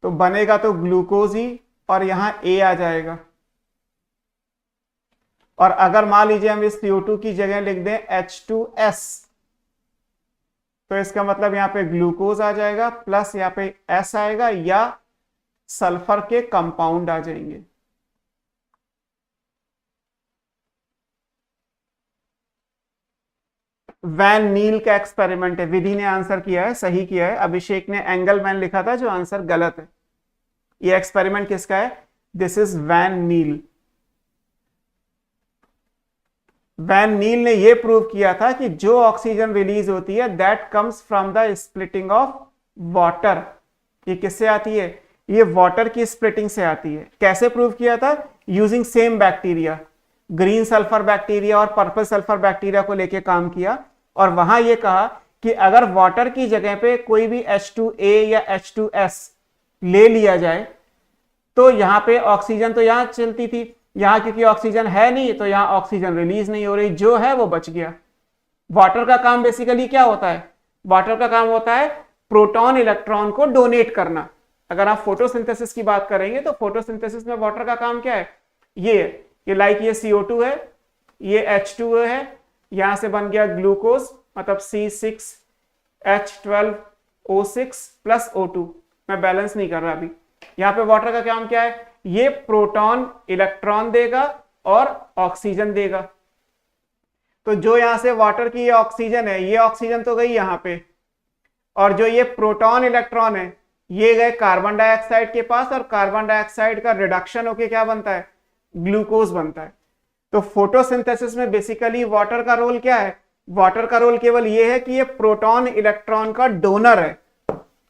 तो बनेगा तो ग्लूकोज ही और यहां A आ जाएगा। और अगर मान लीजिए हम इस CO2 की जगह लिख दें H2S, तो इसका मतलब यहां पे ग्लूकोज आ जाएगा प्लस यहां पे S आएगा या सल्फर के कंपाउंड आ जाएंगे। वैन नील का एक्सपेरिमेंट है, विधि ने आंसर किया है, सही किया है। अभिषेक ने एंगलमैन लिखा था जो आंसर गलत है। ये एक्सपेरिमेंट किसका है? This is van Niel. Van Niel ने यह प्रूव किया था कि जो ऑक्सीजन रिलीज होती है that comes from the splitting of water. ये किससे आती है? ये वाटर की स्प्लिटिंग से आती है। कैसे प्रूव किया था? Using same bacteria, green sulphur bacteria और पर्पल सल्फर बैक्टीरिया को लेके काम किया और वहां यह कहा कि अगर वाटर की जगह पे कोई भी H2A या H2S ले लिया जाए तो यहां पे ऑक्सीजन तो यहां चलती थी, यहां क्योंकि ऑक्सीजन है नहीं तो यहां ऑक्सीजन रिलीज नहीं हो रही, जो है वो बच गया। वाटर का काम बेसिकली क्या होता है? वाटर का काम होता है प्रोटॉन इलेक्ट्रॉन को डोनेट करना। अगर आप फोटोसिंथेसिस की बात करेंगे तो फोटोसिंथेसिस में वाटर का काम क्या है? ये लाइक ये CO2 है, ये H2O है, यहां से बन गया ग्लूकोज मतलब C6H12O6 प्लस O2। मैं बैलेंस नहीं कर रहा अभी। यहां पे वाटर का काम क्या है? ये प्रोटॉन इलेक्ट्रॉन देगा और ऑक्सीजन देगा। तो जो यहां से वाटर की ये ऑक्सीजन है, ये ऑक्सीजन तो गई यहां पे, और जो ये प्रोटॉन इलेक्ट्रॉन है ये गए कार्बन डाइऑक्साइड के पास, और कार्बन डाइऑक्साइड का रिडक्शन होके क्या बनता है? ग्लूकोज बनता है। तो फोटोसिंथेसिस में बेसिकली वाटर का रोल क्या है? वाटर का रोल केवल ये है कि ये प्रोटॉन इलेक्ट्रॉन का डोनर है,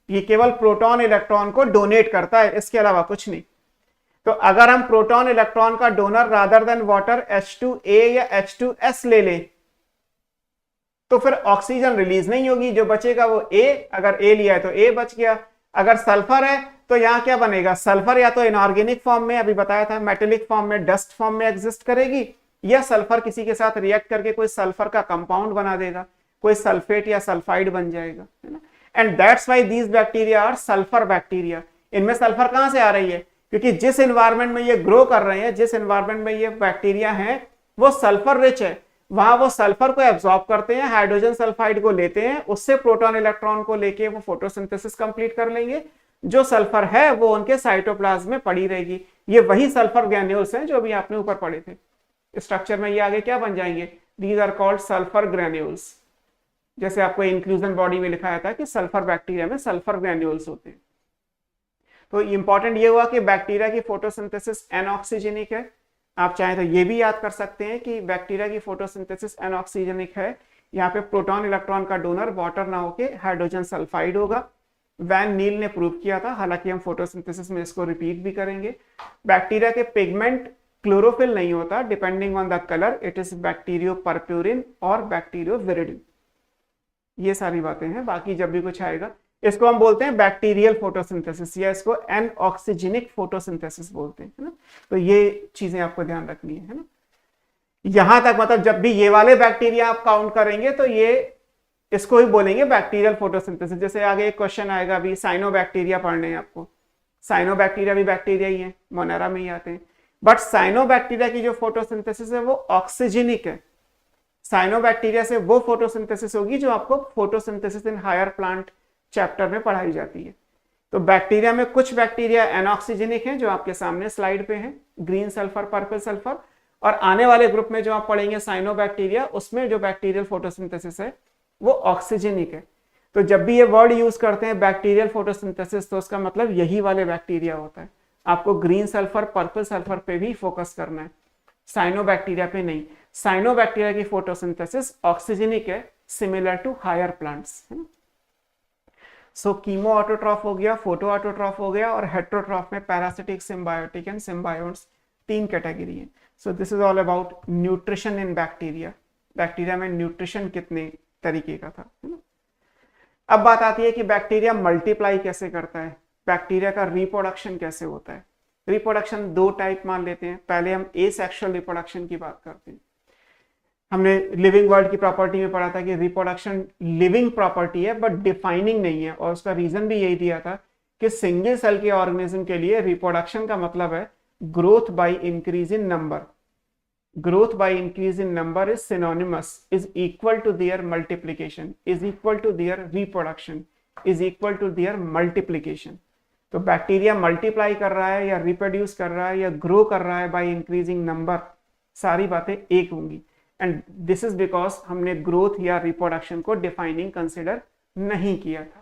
ये केवल प्रोटॉन इलेक्ट्रॉन को डोनेट करता है, इसके अलावा कुछ नहीं। तो अगर हम प्रोटॉन इलेक्ट्रॉन का donor rather than water H2A या H2S ले लें तो फिर ऑक्सीजन रिलीज नहीं होगी, जो बचेगा वो A। अगर A लिया है तो A बच गया। अगर सल्फर है तो यहां क्या बनेगा? सल्फर या तो इनऑर्गेनिक फॉर्म में, अभी बताया था, मेटेलिक फॉर्म में, डस्ट फॉर्म में एग्जिस्ट करेगी, या सल्फर किसी के साथ रिएक्ट करके कोई सल्फर का कंपाउंड बना देगा, कोई सल्फेट या सल्फाइड बन जाएगा, है ना। And that's why these bacteria are sulphur bacteria. इनमें सल्फर कहां से आ रही है? क्योंकि जिस एनवायरमेंट में ये ग्रो कर रहे हैं, जिस एनवायरमेंट में ये बैक्टीरिया हैं वो सल्फर रिच है, वहां वो सल्फर को एब्जॉर्ब करते हैं, हाइड्रोजन सल्फाइड को लेते हैं, उससे प्रोटॉन इलेक्ट्रॉन को लेके वो फोटोसिंथेसिस कंप्लीट कर लेंगे। जो सल्फर है वो उनके साइटोप्लाज्म में पड़ी रहेगी। ये वही सल्फर ग्रैन्यूल्स हैं जो अभी आपने ऊपर पढ़े थे। स्ट्रक्चर में ये आगे क्या बन जाएंगे? These are called sulphur granules. जैसे आपको इंक्लूजन बॉडी में लिखाया था कि सल्फर बैक्टीरिया में सल्फर ग्रैन्यूल्स होते हैं। तो इंपॉर्टेंट ये हुआ कि बैक्टीरिया की फोटोसिंथेसिस एनऑक्सीजेनिक है। आप चाहें तो ये भी याद कर सकते हैं कि बैक्टीरिया की फोटोसिंथेसिस एनऑक्सीजेनिक है। यहाँ पे प्रोटॉन इलेक्ट्रॉन का डोनर वाटर ना होके हाइड्रोजन सल्फाइड होगा। वैन नील ने प्रूव किया था, हालांकि हम फोटोसिंथेसिस में इसको रिपीट भी करेंगे। बैक्टीरिया के पिगमेंट क्लोरोफिल नहीं होता, depending on the colour it is bacteriopurpurin और बैक्टीरियो विरिडिन। ये सारी बातें हैं, बाकी जब भी कुछ आएगा इसको हम बोलते हैं बैक्टीरियल फोटोसिंथेसिस या इसको एनऑक्सीजेनिक फोटोसिंथेसिस बोलते हैं, है ना। तो ये चीजें आपको ध्यान रखनी है ना। यहां तक मतलब जब भी ये वाले बैक्टीरिया आप काउंट करेंगे तो ये इसको ही बोलेंगे बैक्टीरियल फोटोसिंथेसिस। जैसे आगे एक क्वेश्चन आएगा, अभी साइनोबैक्टीरिया पढ़ने हैं आपको। साइनोबैक्टीरिया भी बैक्टीरिया ही है, मोनेरा में ही आते हैं, बट साइनोबैक्टीरिया की जो फोटोसिंथेसिस है वो ऑक्सीजेनिक है। साइनोबैक्टीरिया से वो फोटोसिंथेसिस होगी जो आपको photosynthesis in higher plant chapter में पढ़ाई जाती है। तो बैक्टीरिया में कुछ बैक्टीरिया एनऑक्सीजेनिक हैं जो आपके सामने स्लाइड पे हैं, ग्रीन सल्फर, पर्पल सल्फर, और आने वाले ग्रुप में जो आप पढ़ेंगे साइनोबैक्टीरिया, उसमें जो बैक्टीरियल फोटोसिंथेसिस है वो ऑक्सीजेनिक है। तो जब भी ये वर्ड यूज करते हैं बैक्टीरियल फोटोसिंथेसिस तो उसका मतलब यही वाले बैक्टीरिया होता है। आपको ग्रीन सल्फर, पर्पल सल्फर पे भी फोकस करना है, साइनोबैक्टीरिया पे नहीं। साइनोबैक्टीरिया की फोटोसिंथेसिस ऑक्सीजेनिक है, सिमिलर टू हायर प्लांट्स, है ना। सो कीमो ऑटोट्रॉफ हो गया, फोटो ऑटोट्रॉफ हो गया, और हेट्रोट्रॉफ में parasitic, symbiotic and symbiotes 3 category है। So this is all about nutrition in bacteria. Bacteria में न्यूट्रिशन कितने तरीके का था, है ना। अब बात आती है कि बैक्टीरिया मल्टीप्लाई कैसे करता है, बैक्टीरिया का रिप्रोडक्शन कैसे होता है। रिप्रोडक्शन 2 टाइप मान लेते हैं। पहले हम एसेक्सुअल रिप्रोडक्शन की बात करते हैं। हमने लिविंग वर्ल्ड की प्रॉपर्टी में पढ़ा था कि रिप्रोडक्शन लिविंग प्रॉपर्टी है बट डिफाइनिंग नहीं है, और उसका रीजन भी यही दिया था कि सिंगल सेल के ऑर्गेनिज्म के लिए रिप्रोडक्शन का मतलब है growth by increase in number. Growth by increase in number is synonymous, is equal to their multiplication, is equal to their reproduction, is equal to their multiplication. तो bacteria multiply कर रहा है या रिप्रोड्यूस कर रहा है या ग्रो कर रहा है बाय इंक्रीजिंग नंबर, सारी बातें एक होंगी। एंड दिस इज बिकॉज हमने ग्रोथ या रिप्रोडक्शन को डिफाइनिंग कंसिडर नहीं किया था।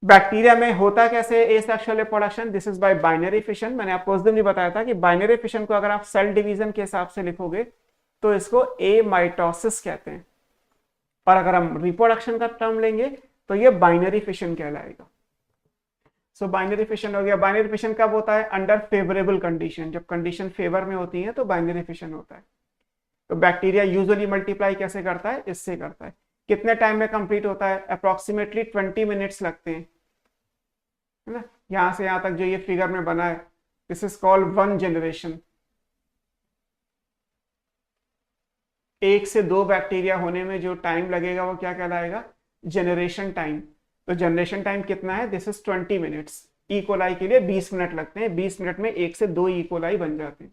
बैक्टीरिया में होता कैसे asexual reproduction, this is by binary fission. मैंने आपको उस दिन भी बताया था कि बाइनरी फिशन को अगर आप सेल डिवीजन के हिसाब से लिखोगे तो इसको एमाइटोसिस कहते हैं, और अगर हम रिप्रोडक्शन का टर्म लेंगे तो ये बाइनरी फिशन कहलाएगा। सो बाइनरी फिशन हो गया। बाइनरी फिशन कब होता है, अंडर फेवरेबल कंडीशन, जब कंडीशन फेवर में होती है तो बाइनरी फिशन होता है। तो बैक्टीरिया यूजुअली मल्टीप्लाई कैसे करता है, इससे करता है। कितने टाइम में कंप्लीट होता है, अप्रोक्सीमेटली 20 मिनट्स लगते हैं, है ना। यहां से यहां तक जो ये फिगर में बना है, दिस इज कॉल्ड 1 जनरेशन। 1 से 2 बैक्टीरिया होने में जो टाइम लगेगा वो क्या कहलाएगा, जनरेशन टाइम। तो जनरेशन टाइम कितना है, दिस इज 20 मिनट्स। इकोलाई के लिए 20 मिनट लगते हैं, 20 मिनट में 1 से 2 इकोलाई बन जाते हैं।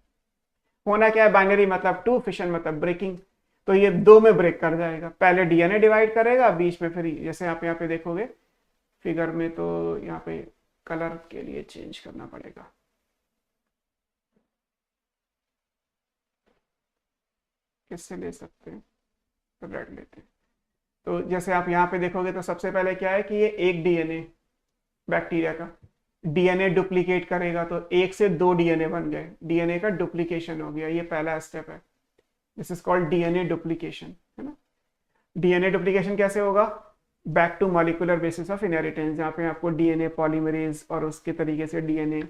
होना क्या है, बाइनरी मतलब 2, फिशन मतलब ब्रेकिंग। तो ये 2 में ब्रेक कर जाएगा, पहले डीएनए डिवाइड करेगा, बीच में फिर जैसे आप यहाँ पे देखोगे फिगर में, तो यहाँ पे कलर के लिए चेंज करना पड़ेगा। किससे ले सकते हैं, तो रेड लेते हैं। तो जैसे आप यहाँ पे देखोगे तो सबसे पहले क्या है कि ये एक डीएनए बैक्टीरिया का डीएनए डुप्लीकेट करेगा, तो 1 से 2 डीएनए बन गए, डीएनए का डुप्लीकेशन हो गया, ये पहला स्टेप है। This is called DNA duplication, है ना। डीएनए डुप्लीकेशन कैसे होगा, back to molecular basis of inheritance, जहाँ पे आपको डीएनए पॉलीमरेज और उसके तरीके से DNA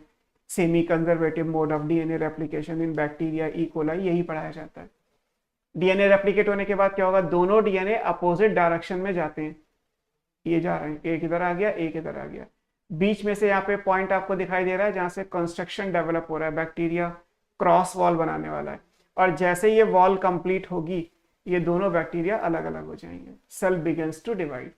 semi conservative mode of DNA replication in bacteria E coli, यही पढ़ाया जाता है। डीएनए रेप्लिकेट होने के बाद क्या होगा, दोनों डीएनए अपोजिट डायरेक्शन में जाते हैं, ये जा रहे हैं, एक इधर आ गया, एक इधर आ गया। बीच में से यहाँ पे पॉइंट आपको दिखाई दे रहा है जहां से कंस्ट्रक्शन डेवलप हो रहा है, बैक्टीरिया क्रॉस वॉल बनाने वाला है, और जैसे ये वॉल कंप्लीट होगी ये दोनों बैक्टीरिया अलग अलग हो जाएंगे, cell begins to divide.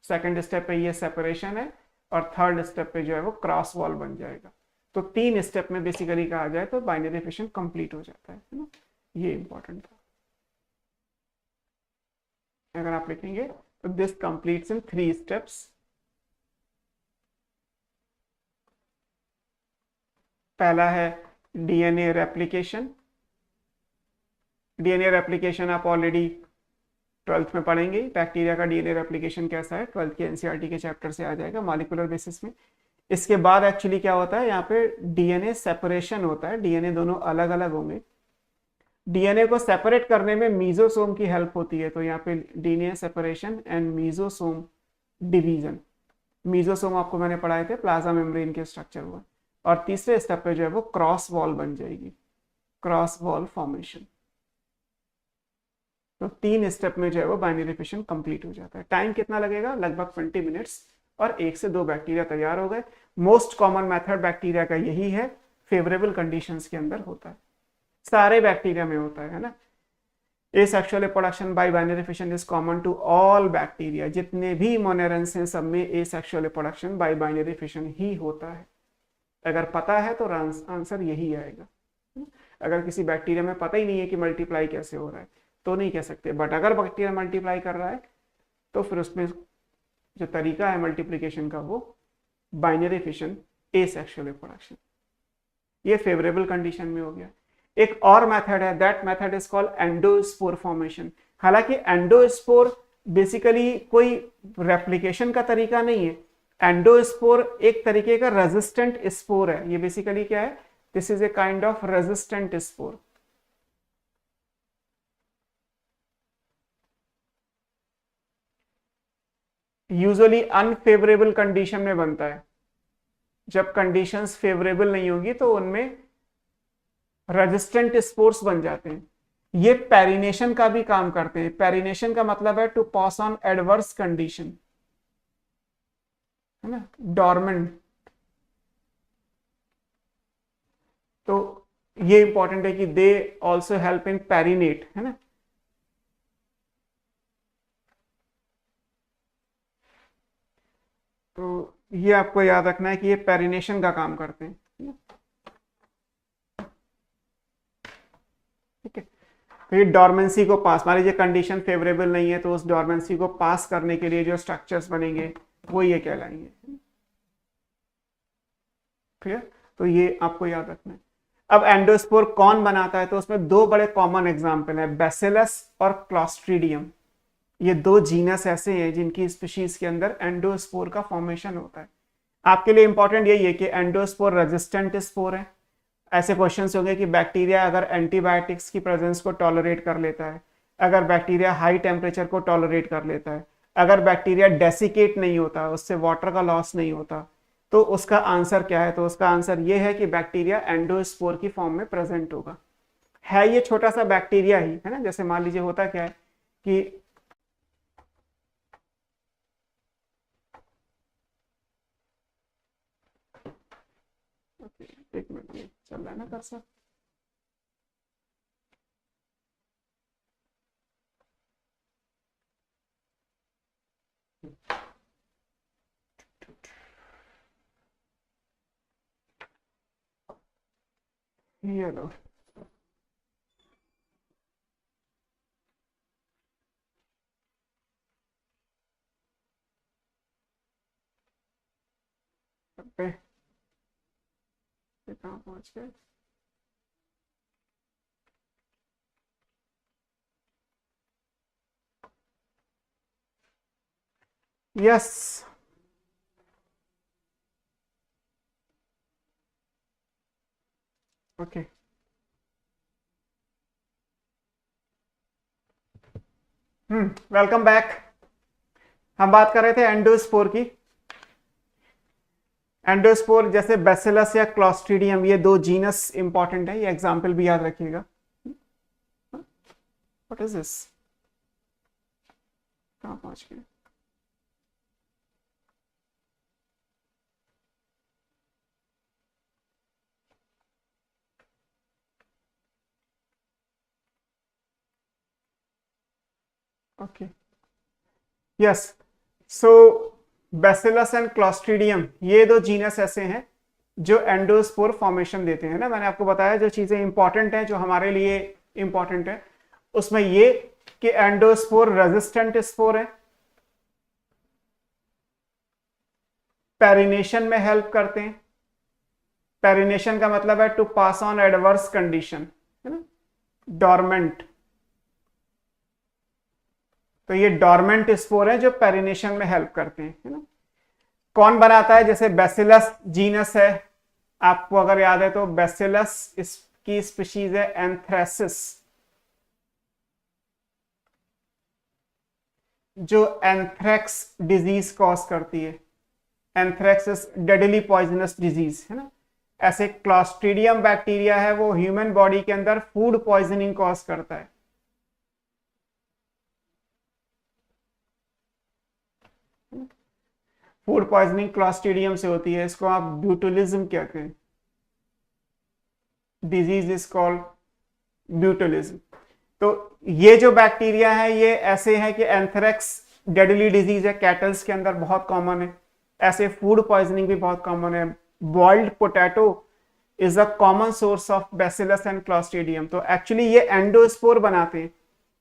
Second step पे ये सेपरेशन है, और थर्ड स्टेप पे जो है वो क्रॉस वॉल बन जाएगा। तो 3 स्टेप में बेसिकली कहा जाए तो बाइनरी फिशन कंप्लीट हो जाता है ना, ये इंपॉर्टेंट था। अगर आप लिखेंगे तो दिस कंप्लीट्स इन 3 स्टेप्स। पहला है डीएनए रेप्लिकेशन। डीएनए रेप्लिकेशन आप ऑलरेडी 12th में पढ़ेंगे, बैक्टीरिया का डीएनए रेप्लिकेशन कैसा है, 12th के एनसीईआरटी के चैप्टर से आ जाएगा मॉलिक्यूलर बेसिस में। इसके बाद एक्चुअली क्या होता है, यहाँ पे डीएनए सेपरेशन होता है, डीएनए दोनों अलग अलग होंगे। डीएनए को सेपरेट करने में मीजोसोम की हेल्प होती है, तो यहाँ पे DNA separation and mesosome division. Mesosome आपको मैंने पढ़ाए थे, प्लाज्मा मेम्ब्रेन के स्ट्रक्चर हुआ। और तीसरे स्टेप पे जो है वो क्रॉस वॉल बन जाएगी, क्रॉस वॉल फॉर्मेशन। तो 3 स्टेप में जो है वो बाइनरी फिशन कंप्लीट हो जाता है। टाइम कितना लगेगा, लगभग 20 मिनट्स, और 1 से 2 बैक्टीरिया तैयार हो गए। मोस्ट कॉमन मेथड बैक्टीरिया का यही है, फेवरेबल कंडीशंस के अंदर होता है, सारे बैक्टीरिया में होता है ना। Asexual reproduction by binary fission is common to all bacteria, जितने भी मोनेरेंस हैं सब में asexual reproduction by binary fission ही होता है। अगर पता है तो आंसर यही आएगा। अगर किसी बैक्टीरिया में पता ही नहीं है कि मल्टीप्लाई कैसे हो रहा है तो नहीं कह सकते, बट अगर बैक्टीरिया मल्टीप्लाई कर रहा है तो फिर उसमें जो तरीका है मल्टीप्लिकेशन का वो बाइनरी फिशन एसेक्सुअल रिप्रोडक्शन, ये फेवरेबल कंडीशन में हो गया। एक और मेथड है, that method is called endospore formation. हालांकि एंडोस्पोर बेसिकली कोई रेप्लिकेशन का तरीका नहीं है, एंडोस्पोर एक तरीके का रेजिस्टेंट स्पोर है। ये बेसिकली क्या है, this is a kind of resistant spore. Usually unfavourable condition में बनता है, जब कंडीशंस फेवरेबल नहीं होगी तो उनमें रेजिस्टेंट स्पोर्स बन जाते हैं। ये पेरिनेशन का भी काम करते हैं। पेरिनेशन का मतलब है to pass on adverse condition, है ना, डॉर्मेंट। तो ये इंपॉर्टेंट है कि दे ऑल्सो हेल्प इन पेरिनेट, है ना। तो ये आपको याद रखना है कि ये पेरिनेशन का काम करते हैं, ठीक है। तो ये डॉर्मेंसी को पास, मान लीजिए कंडीशन फेवरेबल नहीं है तो उस डॉर्मेंसी को पास करने के लिए जो स्ट्रक्चर्स बनेंगे वो ये कहलाएंगे, ठीक है। तो ये आपको याद रखना है। अब एंडोस्पोर कौन बनाता है, तो उसमें दो बड़े कॉमन एग्जाम्पल है, बैसिलस और क्लॉस्ट्रीडियम। ये दो जीनस ऐसे हैं जिनकी स्पीशीज के अंदर एंडोस्पोर का फॉर्मेशन होता है। आपके लिए इंपॉर्टेंट यही है कि एंडोस्पोर रेजिस्टेंट स्पोर है। ऐसे क्वेश्चंस होंगे कि बैक्टीरिया अगर एंटीबायोटिक्स की प्रेजेंस को टॉलरेट कर लेता है, अगर बैक्टीरिया हाई टेम्परेचर को टॉलरेट कर लेता है, अगर बैक्टीरिया डेसिकेट नहीं होता, उससे वाटर का लॉस नहीं होता, तो उसका आंसर क्या है। तो उसका आंसर ये है कि बैक्टीरिया एंडोस्पोर की फॉर्म में प्रेजेंट होगा। है ये छोटा सा बैक्टीरिया ही, है ना। जैसे मान लीजिए होता क्या है कि एक मिनट चल रहा है ना कर्सर। ये लो, पे कहाँ पहुंच गए। Yes, okay. Welcome back. हम बात कर रहे थे एंडोस्पोर की। एंडोस्पोर जैसे बैसिलस या क्लॉस्ट्रीडियम, ये दो जीनस इंपॉर्टेंट है, ये एग्जांपल भी याद रखिएगा। व्हाट इज दिस, कहाँ पहुंच गए। Okay, yes. So bacillus and Clostridium, ये दो जीनस ऐसे हैं जो एंडोस्पोर फॉर्मेशन देते हैं ना। मैंने आपको बताया जो चीजें इंपॉर्टेंट हैं, जो हमारे लिए इंपॉर्टेंट है, उसमें ये कि एंडोस्पोर रेजिस्टेंट स्पोर है, पेरिनेशन में हेल्प करते हैं। पेरिनेशन का मतलब है to pass on adverse condition, है ना, डॉर्मेंट। तो ये डॉर्मेंट स्पोर है जो पेरिनेशन में हेल्प करते हैं, है ना। कौन बनाता है, जैसे बैसिलस जीनस है, आपको अगर याद है तो बैसिलस इसकी स्पीशीज है एंथ्रेसिस, जो एंथ्रेक्स डिजीज कॉज करती है। Anthrax is deadly poisonous disease, है ना। ऐसे क्लॉस्ट्रीडियम बैक्टीरिया है, वो ह्यूमन बॉडी के अंदर फूड पॉइजनिंग कॉज करता है। फूड पॉइजनिंग क्लॉस्ट्रीडियम से होती है, इसको आप ब्यूटुलिज्म कहते हैं। Disease is called botulism. तो ये जो बैक्टीरिया है ये ऐसे हैं कि एंथ्रेक्स डेडली डिजीज है, कैटल्स के अंदर बहुत कॉमन है। ऐसे फूड पॉइजनिंग भी बहुत कॉमन है। Boiled potato is a common source of bacillus and Clostridium. तो एक्चुअली ये एंडोस्पोर बनाते हैं,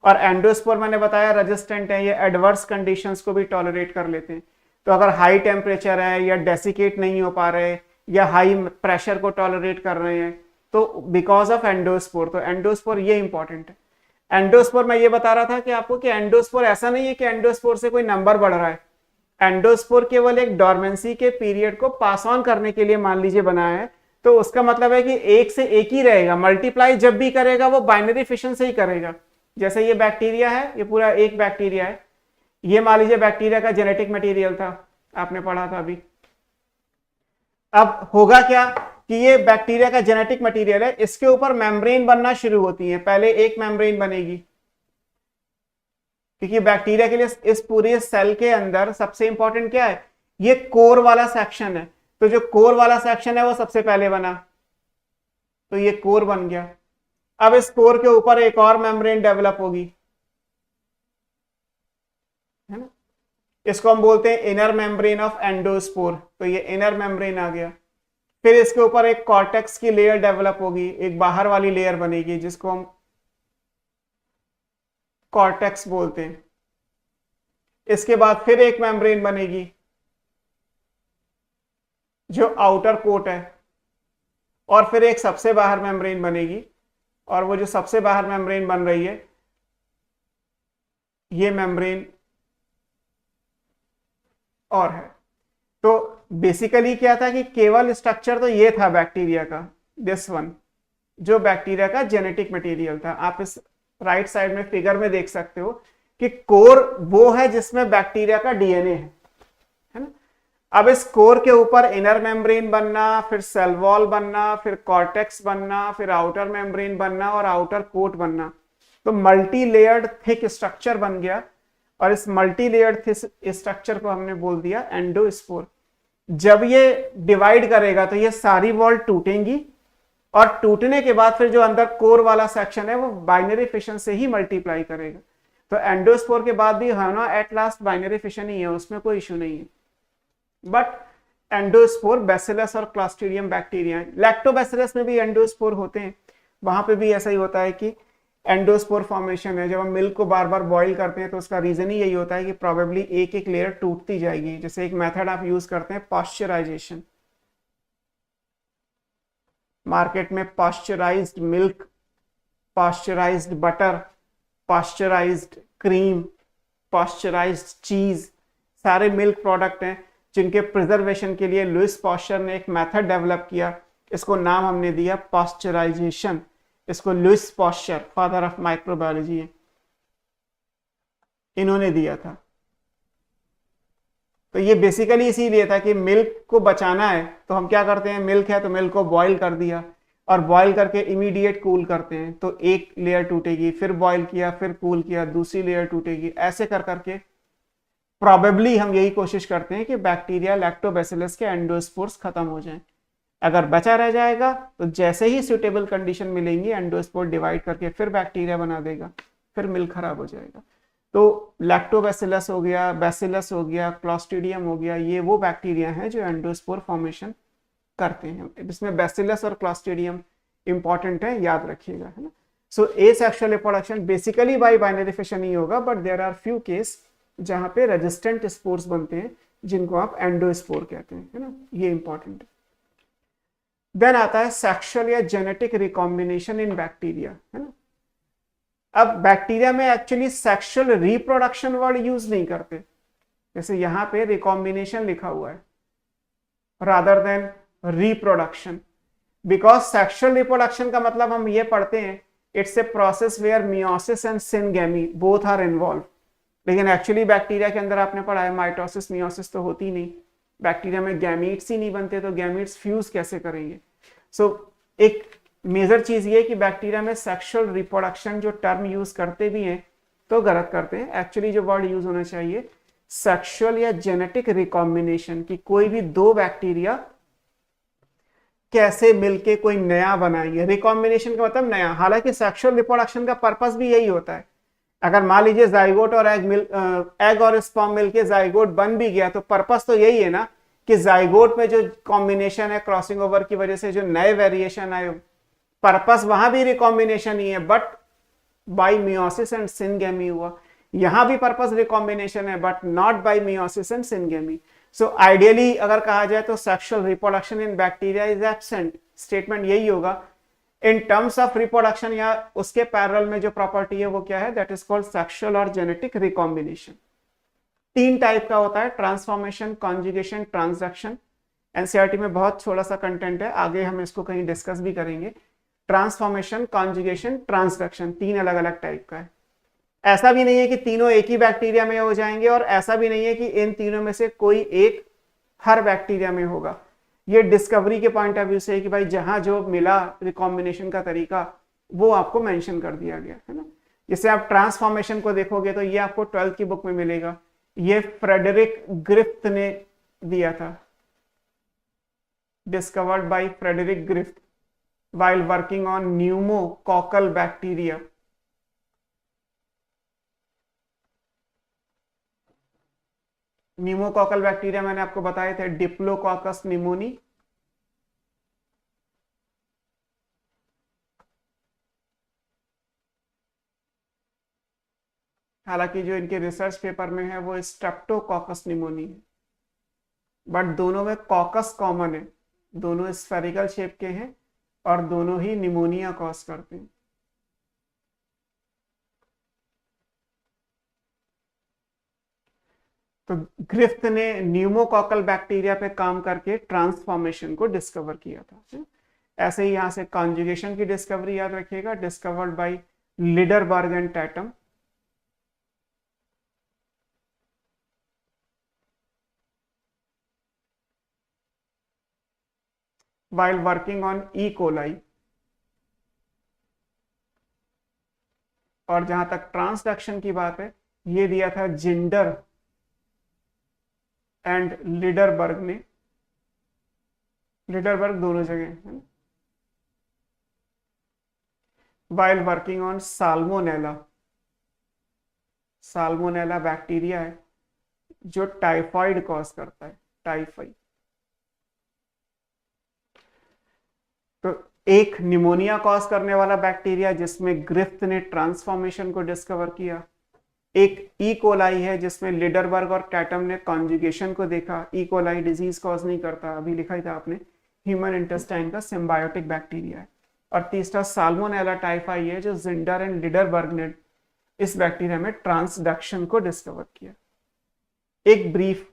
और एंडोस्पोर मैंने बताया रेजिस्टेंट है, ये एडवर्स कंडीशंस को भी टॉलरेट कर लेते हैं। तो अगर हाई टेम्परेचर है, या डेसिकेट नहीं हो पा रहे, या हाई प्रेशर को टॉलरेट कर रहे हैं, तो बिकॉज ऑफ एंडोस्पोर। तो एंडोस्पोर ये इंपॉर्टेंट है। एंडोस्पोर मैं ये बता रहा था कि आपको कि एंडोस्पोर ऐसा नहीं है कि एंडोस्पोर से कोई नंबर बढ़ रहा है। एंडोस्पोर केवल एक डॉर्मेंसी के पीरियड को पास ऑन करने के लिए मान लीजिए बनाया है। तो उसका मतलब है कि एक से एक ही रहेगा, मल्टीप्लाई जब भी करेगा वो बाइनरी फिशन से ही करेगा। जैसे ये बैक्टीरिया है, ये पूरा एक बैक्टीरिया है, ये मान लीजिए बैक्टीरिया का जेनेटिक मटेरियल था, आपने पढ़ा था अभी। अब होगा क्या कि ये बैक्टीरिया का जेनेटिक मटेरियल है, इसके ऊपर मेम्ब्रेन बनना शुरू होती है। पहले एक मेम्ब्रेन बनेगी, क्योंकि बैक्टीरिया के लिए इस पूरे सेल के अंदर सबसे इंपॉर्टेंट क्या है, ये कोर वाला सेक्शन है। तो जो कोर वाला सेक्शन है वो सबसे पहले बना, तो ये कोर बन गया। अब इस कोर के ऊपर एक और मेम्ब्रेन डेवलप होगी, है ना, इसको हम बोलते हैं इनर मेम्ब्रेन ऑफ एंडोस्पोर। तो ये इनर मेम्ब्रेन आ गया। फिर इसके ऊपर एक कॉर्टेक्स की लेयर डेवलप होगी, एक बाहर वाली लेयर बनेगी जिसको हम कॉर्टेक्स बोलते हैं। इसके बाद फिर एक मेम्ब्रेन बनेगी जो आउटर कोट है, और फिर एक सबसे बाहर मेम्ब्रेन बनेगी, और वो जो सबसे बाहर मेम्ब्रेन बन रही है ये मेम्ब्रेन और है। तो बेसिकली क्या था कि केवल स्ट्रक्चर तो ये था बैक्टीरिया का, दिस वन, जो बैक्टीरिया का जेनेटिक मटेरियल था। आप इस राइट साइड में फिगर में देख सकते हो कि कोर वो है जिसमें बैक्टीरिया का डीएनए है ना। अब इस कोर के ऊपर इनर मेम्ब्रेन बनना, फिर सेल वॉल बनना, फिर कॉर्टेक्स बनना, फिर आउटर मेम्ब्रेन बनना और आउटर कोट बनना। तो मल्टी लेयर्ड थिक स्ट्रक्चर बन गया, और इस मल्टी लेयर्ड थिक स्ट्रक्चर को हमने बोल दिया एंडोस्पोर। जब ये डिवाइड करेगा तो ये सारी वॉल टूटेंगी, और टूटने के बाद फिर जो अंदर कोर वाला सेक्शन है वो बाइनरी फिशन से ही मल्टीप्लाई करेगा। तो एंडोस्पोर के बाद भी है ना एट लास्ट बाइनरी फिशन ही है, उसमें कोई इश्यू नहीं है। बट एंडोस्पोर बैसिलस और क्लॉस्ट्रिडियम बैक्टीरिया, लैक्टोबैसिलस में भी एंडोस्पोर होते हैं, वहां पे भी ऐसा ही होता है कि एंडोस्पोर फॉर्मेशन है। जब हम मिल्क को बार बार बॉईल करते हैं तो उसका रीजन ही यही होता है कि प्रोबेबली एक एक लेयर टूटती जाएगी। जैसे एक मेथड आप यूज करते हैं पॉस्चराइजेशन, मार्केट में पॉस्चराइज्ड मिल्क, पॉस्चराइज्ड बटर, पॉस्चराइज्ड क्रीम, पॉस्चराइज्ड चीज, सारे मिल्क प्रोडक्ट हैं जिनके प्रिजर्वेशन के लिए लुइस पॉस्चर ने एक मेथड डेवलप किया। इसको नाम हमने दिया पॉस्चराइजेशन। इसको Louis Pasteur, father of microbiology, इन्होंने दिया था। तो ये बेसिकली इसीलिए था कि मिल्क को बचाना है तो हम क्या करते हैं, मिल्क है तो मिल्क को बॉईल कर दिया, और बॉईल करके इमीडिएट कूल करते हैं, तो एक लेयर टूटेगी, फिर बॉईल किया, फिर कूल किया, दूसरी लेयर टूटेगी, ऐसे कर करके प्रोबेबली हम यही कोशिश करते हैं कि बैक्टीरिया लैक्टोबैसिलस के एंडोस्पोर्स खत्म हो जाएं। अगर बचा रह जाएगा तो जैसे ही सुटेबल कंडीशन मिलेंगी एंडोस्पोर डिवाइड करके फिर बैक्टीरिया बना देगा, फिर मिल्क खराब हो जाएगा। तो लैक्टोबैसिलस हो गया, बैसिलस हो गया, क्लॉस्ट्रिडियम हो गया, ये वो बैक्टीरिया हैं जो एंडोस्पोर फॉर्मेशन करते हैं। इसमें बैसिलस और क्लॉस्ट्रिडियम इंपॉर्टेंट है, याद रखिएगा, है ना। So asexual reproduction basically by binary fission ही होगा, but there are few case जहां पे रेजिस्टेंट स्पोर्स बनते हैं जिनको आप एंडोस्पोर कहते हैं, है ना, ये इंपॉर्टेंट है। देन आता है सेक्सुअल या जेनेटिक रिकॉम्बिनेशन इन बैक्टीरिया, है ना। अब बैक्टीरिया में actually sexual reproduction word use नहीं करते, जैसे यहां पे रिकॉम्बिनेशन लिखा हुआ है rather than reproduction, because sexual reproduction का मतलब हम ये पढ़ते हैं it's a process where meiosis and syngamy both are involve. लेकिन एक्चुअली बैक्टीरिया के अंदर आपने पढ़ा है माइटोसिस मियोसिस तो होती नहीं, बैक्टीरिया में गैमीट्स ही नहीं बनते, तो गैमीट्स फ्यूज कैसे करेंगे। सो एक मेजर चीज ये कि बैक्टीरिया में सेक्सुअल रिप्रोडक्शन जो टर्म यूज करते भी हैं तो गलत करते हैं। एक्चुअली जो वर्ड यूज होना चाहिए सेक्सुअल या जेनेटिक रिकॉम्बिनेशन, की कोई भी दो बैक्टीरिया कैसे मिलके कोई नया बनाएंगे। रिकॉम्बिनेशन का मतलब नया, हालांकि सेक्सुअल रिप्रोडक्शन का पर्पस भी यही होता है। अगर मान लीजिए जाइगोट और एग और स्पर्म मिलके जाइगोट बन भी गया तो पर्पस तो यही है ना कि जाइगोट में जो कॉम्बिनेशन है क्रॉसिंग ओवर की वजह से जो नए वेरिएशन आए, पर्पस वहां भी रिकॉम्बिनेशन ही है, but by meiosis and syngamy हुआ। यहां भी पर्पस रिकॉम्बिनेशन है but not bye meiosis and syngamy. So ideally अगर कहा जाए तो sexual reproduction in bacteria is absent, statement यही होगा। इन टर्म्स ऑफ रिप्रोडक्शन या उसके पैरेलल में जो प्रॉपर्टी है वो क्या है, दैट इज कॉल्ड सेक्सुअल और जेनेटिक रिकॉम्बिनेशन। तीन टाइप का होता है, ट्रांसफॉर्मेशन, कॉन्जुगेशन, ट्रांसडक्शन। एनसीईआरटी में बहुत थोड़ा सा कंटेंट है, आगे हम इसको कहीं डिस्कस भी करेंगे। ट्रांसफॉर्मेशन, कॉन्जुगेशन, ट्रांसडक्शन, तीन अलग अलग टाइप का है। ऐसा भी नहीं है कि तीनों एक ही बैक्टीरिया में हो जाएंगे, और ऐसा भी नहीं है कि इन तीनों में से कोई एक हर बैक्टीरिया में होगा। ये डिस्कवरी के पॉइंट ऑफ व्यू से है कि भाई जहां जो मिला रिकॉम्बिनेशन का तरीका वो आपको मेंशन कर दिया गया है ना। जैसे आप ट्रांसफॉर्मेशन को देखोगे तो ये आपको 12th की बुक में मिलेगा, ये फ्रेडरिक ग्रिफ्थ ने दिया था, discovered by Frederick Griffith while working on pneumococcal bacteria। Pneumococcal bacteria मैंने आपको बताए थे, डिप्लोकॉकस निमोनी, हालांकि जो इनके रिसर्च पेपर में है वो स्ट्रेप्टोकॉकस निमोनी है, बट दोनों में कॉकस कॉमन है, दोनों स्फेरिकल शेप के हैं और दोनों ही निमोनिया कॉज करते हैं। तो ग्रिफ्थ ने न्यूमोकॉकल बैक्टीरिया पे काम करके ट्रांसफॉर्मेशन को डिस्कवर किया था। ऐसे ही यहां से कॉन्जुगेशन की डिस्कवरी याद रखिएगा, discovered by Lederberg and Tatum. while working on E. coli। और जहां तक ट्रांसडक्शन की बात है, ये दिया था जिंडर एंड लिडरबर्ग ने, लिडरबर्ग दोनों जगह है। while working on salmonella, salmonella bacteria है जो टाइफाइड कॉज करता है, टाइफाइड। तो एक निमोनिया कॉज करने वाला बैक्टीरिया जिसमें ग्रिफ्थ ने ट्रांसफॉर्मेशन को डिस्कवर किया, एक ई कोलाई है जिसमें लिडरबर्ग और टैटम ने कॉन्जुगेशन को देखा। ई कोलाई डिजीज कॉज नहीं करता, अभी लिखा ही था आपने, ह्यूमन इंटेस्टाइन का सिम्बायोटिक बैक्टीरिया है। और तीसरा साल्मोनेला टाइफाई है जो जिंडर एंड लिडरबर्ग ने इस बैक्टीरिया में ट्रांसडक्शन को डिस्कवर किया। एक ब्रीफ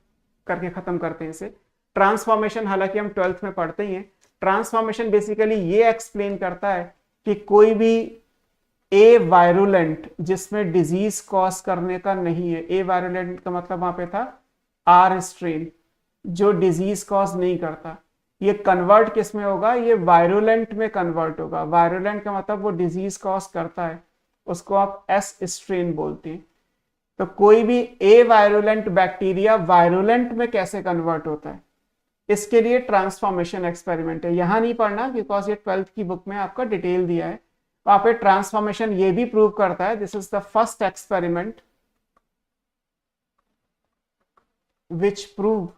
करके खत्म करते हैं इसे। ट्रांसफॉर्मेशन हालांकि हम 12th में पढ़ते ही हैं। ट्रांसफॉर्मेशन बेसिकली ये एक्सप्लेन करता है कि कोई भी ए वायरुलेंट जिसमें डिजीज कॉज करने का नहीं है, ए वायरुलेंट का मतलब वहां पे था आर स्ट्रेन, जो डिजीज कॉज नहीं करता, ये कन्वर्ट किस में होगा, ये वायरुलेंट में कन्वर्ट होगा। वायरुलेंट का मतलब वो डिजीज कॉज करता है, उसको आप एस स्ट्रेन बोलते हैं। तो कोई भी ए वायरुलेंट बैक्टीरिया वायरुलेंट में कैसे कन्वर्ट होता है, इसके लिए ट्रांसफॉर्मेशन एक्सपेरिमेंट है। यहां नहीं पढ़ना बिकॉज ये 12th की बुक में आपका डिटेल दिया है। वहां पे ट्रांसफॉर्मेशन ये भी प्रूव करता है, this is the first experiment which prove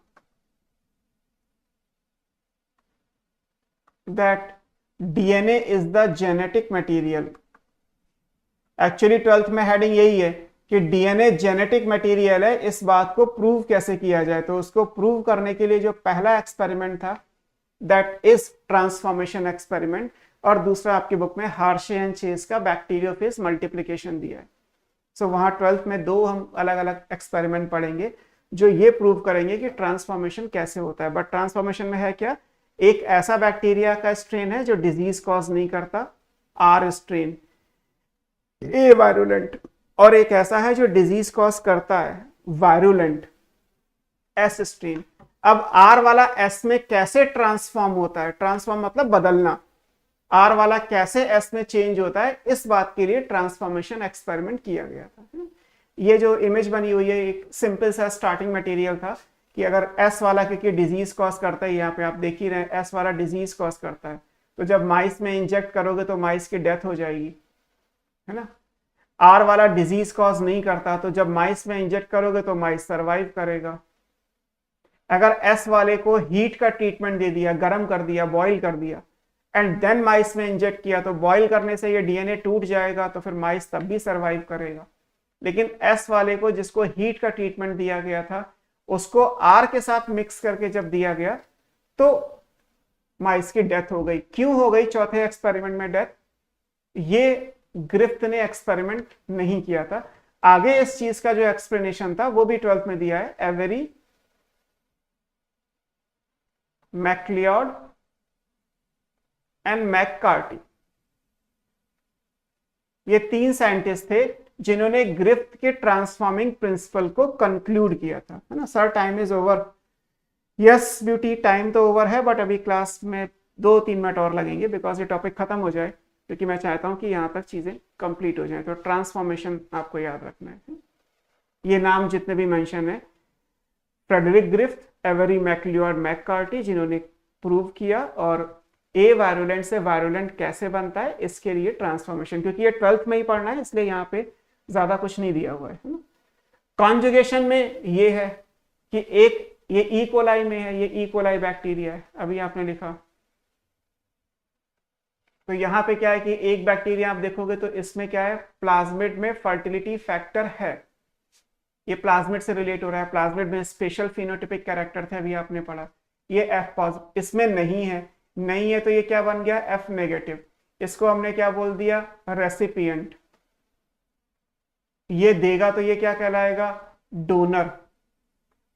that DNA is the genetic material. Actually 12th में हेडिंग यही है कि डीएनए जेनेटिक मटेरियल है, इस बात को प्रूव कैसे किया जाए। तो उसको प्रूव करने के लिए जो पहला एक्सपेरिमेंट था दैट इज ट्रांसफॉर्मेशन एक्सपेरिमेंट, और दूसरा आपकी बुक में हार्शे एंड चेस का बैक्टीरियोफेज मल्टीप्लिकेशन दिया है। सो वहां 12th में दो हम अलग अलग एक्सपेरिमेंट पढ़ेंगे जो ये प्रूव करेंगे कि ट्रांसफॉर्मेशन कैसे होता है। बट ट्रांसफॉर्मेशन में है क्या, एक ऐसा बैक्टीरिया का स्ट्रेन है जो डिजीज कॉज नहीं करता, आर स्ट्रेन, ए वायरुलेंट, और एक ऐसा है जो डिजीज कॉज करता है, वायरुलेंट, एस स्ट्रेन। अब आर वाला एस में कैसे ट्रांसफॉर्म होता है, ट्रांसफॉर्म मतलब बदलना, आर वाला कैसे एस में चेंज होता है, इस बात के लिए ट्रांसफॉर्मेशन एक्सपेरिमेंट किया गया था। ये जो इमेज बनी हुई है एक सिंपल सा स्टार्टिंग मटेरियल था कि अगर एस वाला क्योंकि डिजीज कॉज करता है, यहाँ पे आप देख ही रहे हैं एस वाला डिजीज कॉज करता है, तो जब माइस में इंजेक्ट करोगे तो माइस की डेथ हो जाएगी, है ना। आर वाला डिजीज कॉज नहीं करता, तो जब माइस में इंजेक्ट करोगे तो माइस सरवाइव करेगा। अगर एस वाले को हीट का ट्रीटमेंट दे दिया, गर्म कर दिया, बॉईल कर दिया, एंड देन माइस में इंजेक्ट किया, तो बॉईल करने से ये डीएनए टूट जाएगा, तो फिर माइस तब भी सरवाइव करेगा। लेकिन एस वाले को जिसको हीट का ट्रीटमेंट दिया गया था, उसको आर के साथ मिक्स करके जब दिया गया तो माइस की डेथ हो गई। क्यों हो गई चौथे एक्सपेरिमेंट में डेथ, ये ग्रिफ्थ ने एक्सपेरिमेंट नहीं किया था। आगे इस चीज का जो एक्सप्लेनेशन था वो भी 12th में दिया है, एवेरी मैक्लियोड एंड मैककार्टी। ये तीन साइंटिस्ट थे जिन्होंने ग्रिफ्थ के ट्रांसफॉर्मिंग प्रिंसिपल को कंक्लूड किया था, है ना। Sir time is over, yes beauty, time तो ओवर है बट अभी क्लास में 2-3 मिनट और लगेंगे बिकॉज ये टॉपिक खत्म हो जाए, क्योंकि मैं चाहता हूँ कि यहाँ तक चीज़ें कंप्लीट हो जाए। तो ट्रांसफॉर्मेशन आपको याद रखना है। ये नाम जितने भी मेंशन है, Frederick Griffith, Avery MacLeod McCarty, जिन्होंने प्रूव किया, और ए वायरुलेंट से वायरुलेंट कैसे बनता है इसके लिए ट्रांसफॉर्मेशन, क्योंकि ये 12th में ही पढ़ना है इसलिए यहाँ पे ज्यादा कुछ नहीं दिया हुआ है ना। कॉन्जुगेशन में ये है कि एक ये ई कोलाई में है, ये ई कोलाई बैक्टीरिया है, अभी आपने लिखा। तो यहाँ पे क्या है कि एक बैक्टीरिया आप देखोगे तो इसमें क्या है, प्लाज्मिड में फर्टिलिटी फैक्टर है, ये प्लाज्मिड से रिलेट हो रहा है। प्लाज्मिड में स्पेशल फिनोटिपिक कैरेक्टर थे, अभी आपने पढ़ा। ये एफ पॉजिटिव इसमें नहीं है, नहीं है तो ये क्या बन गया, एफ नेगेटिव। इसको हमने क्या बोल दिया, रेसिपिएंट। ये देगा तो ये क्या कहलाएगा, डोनर।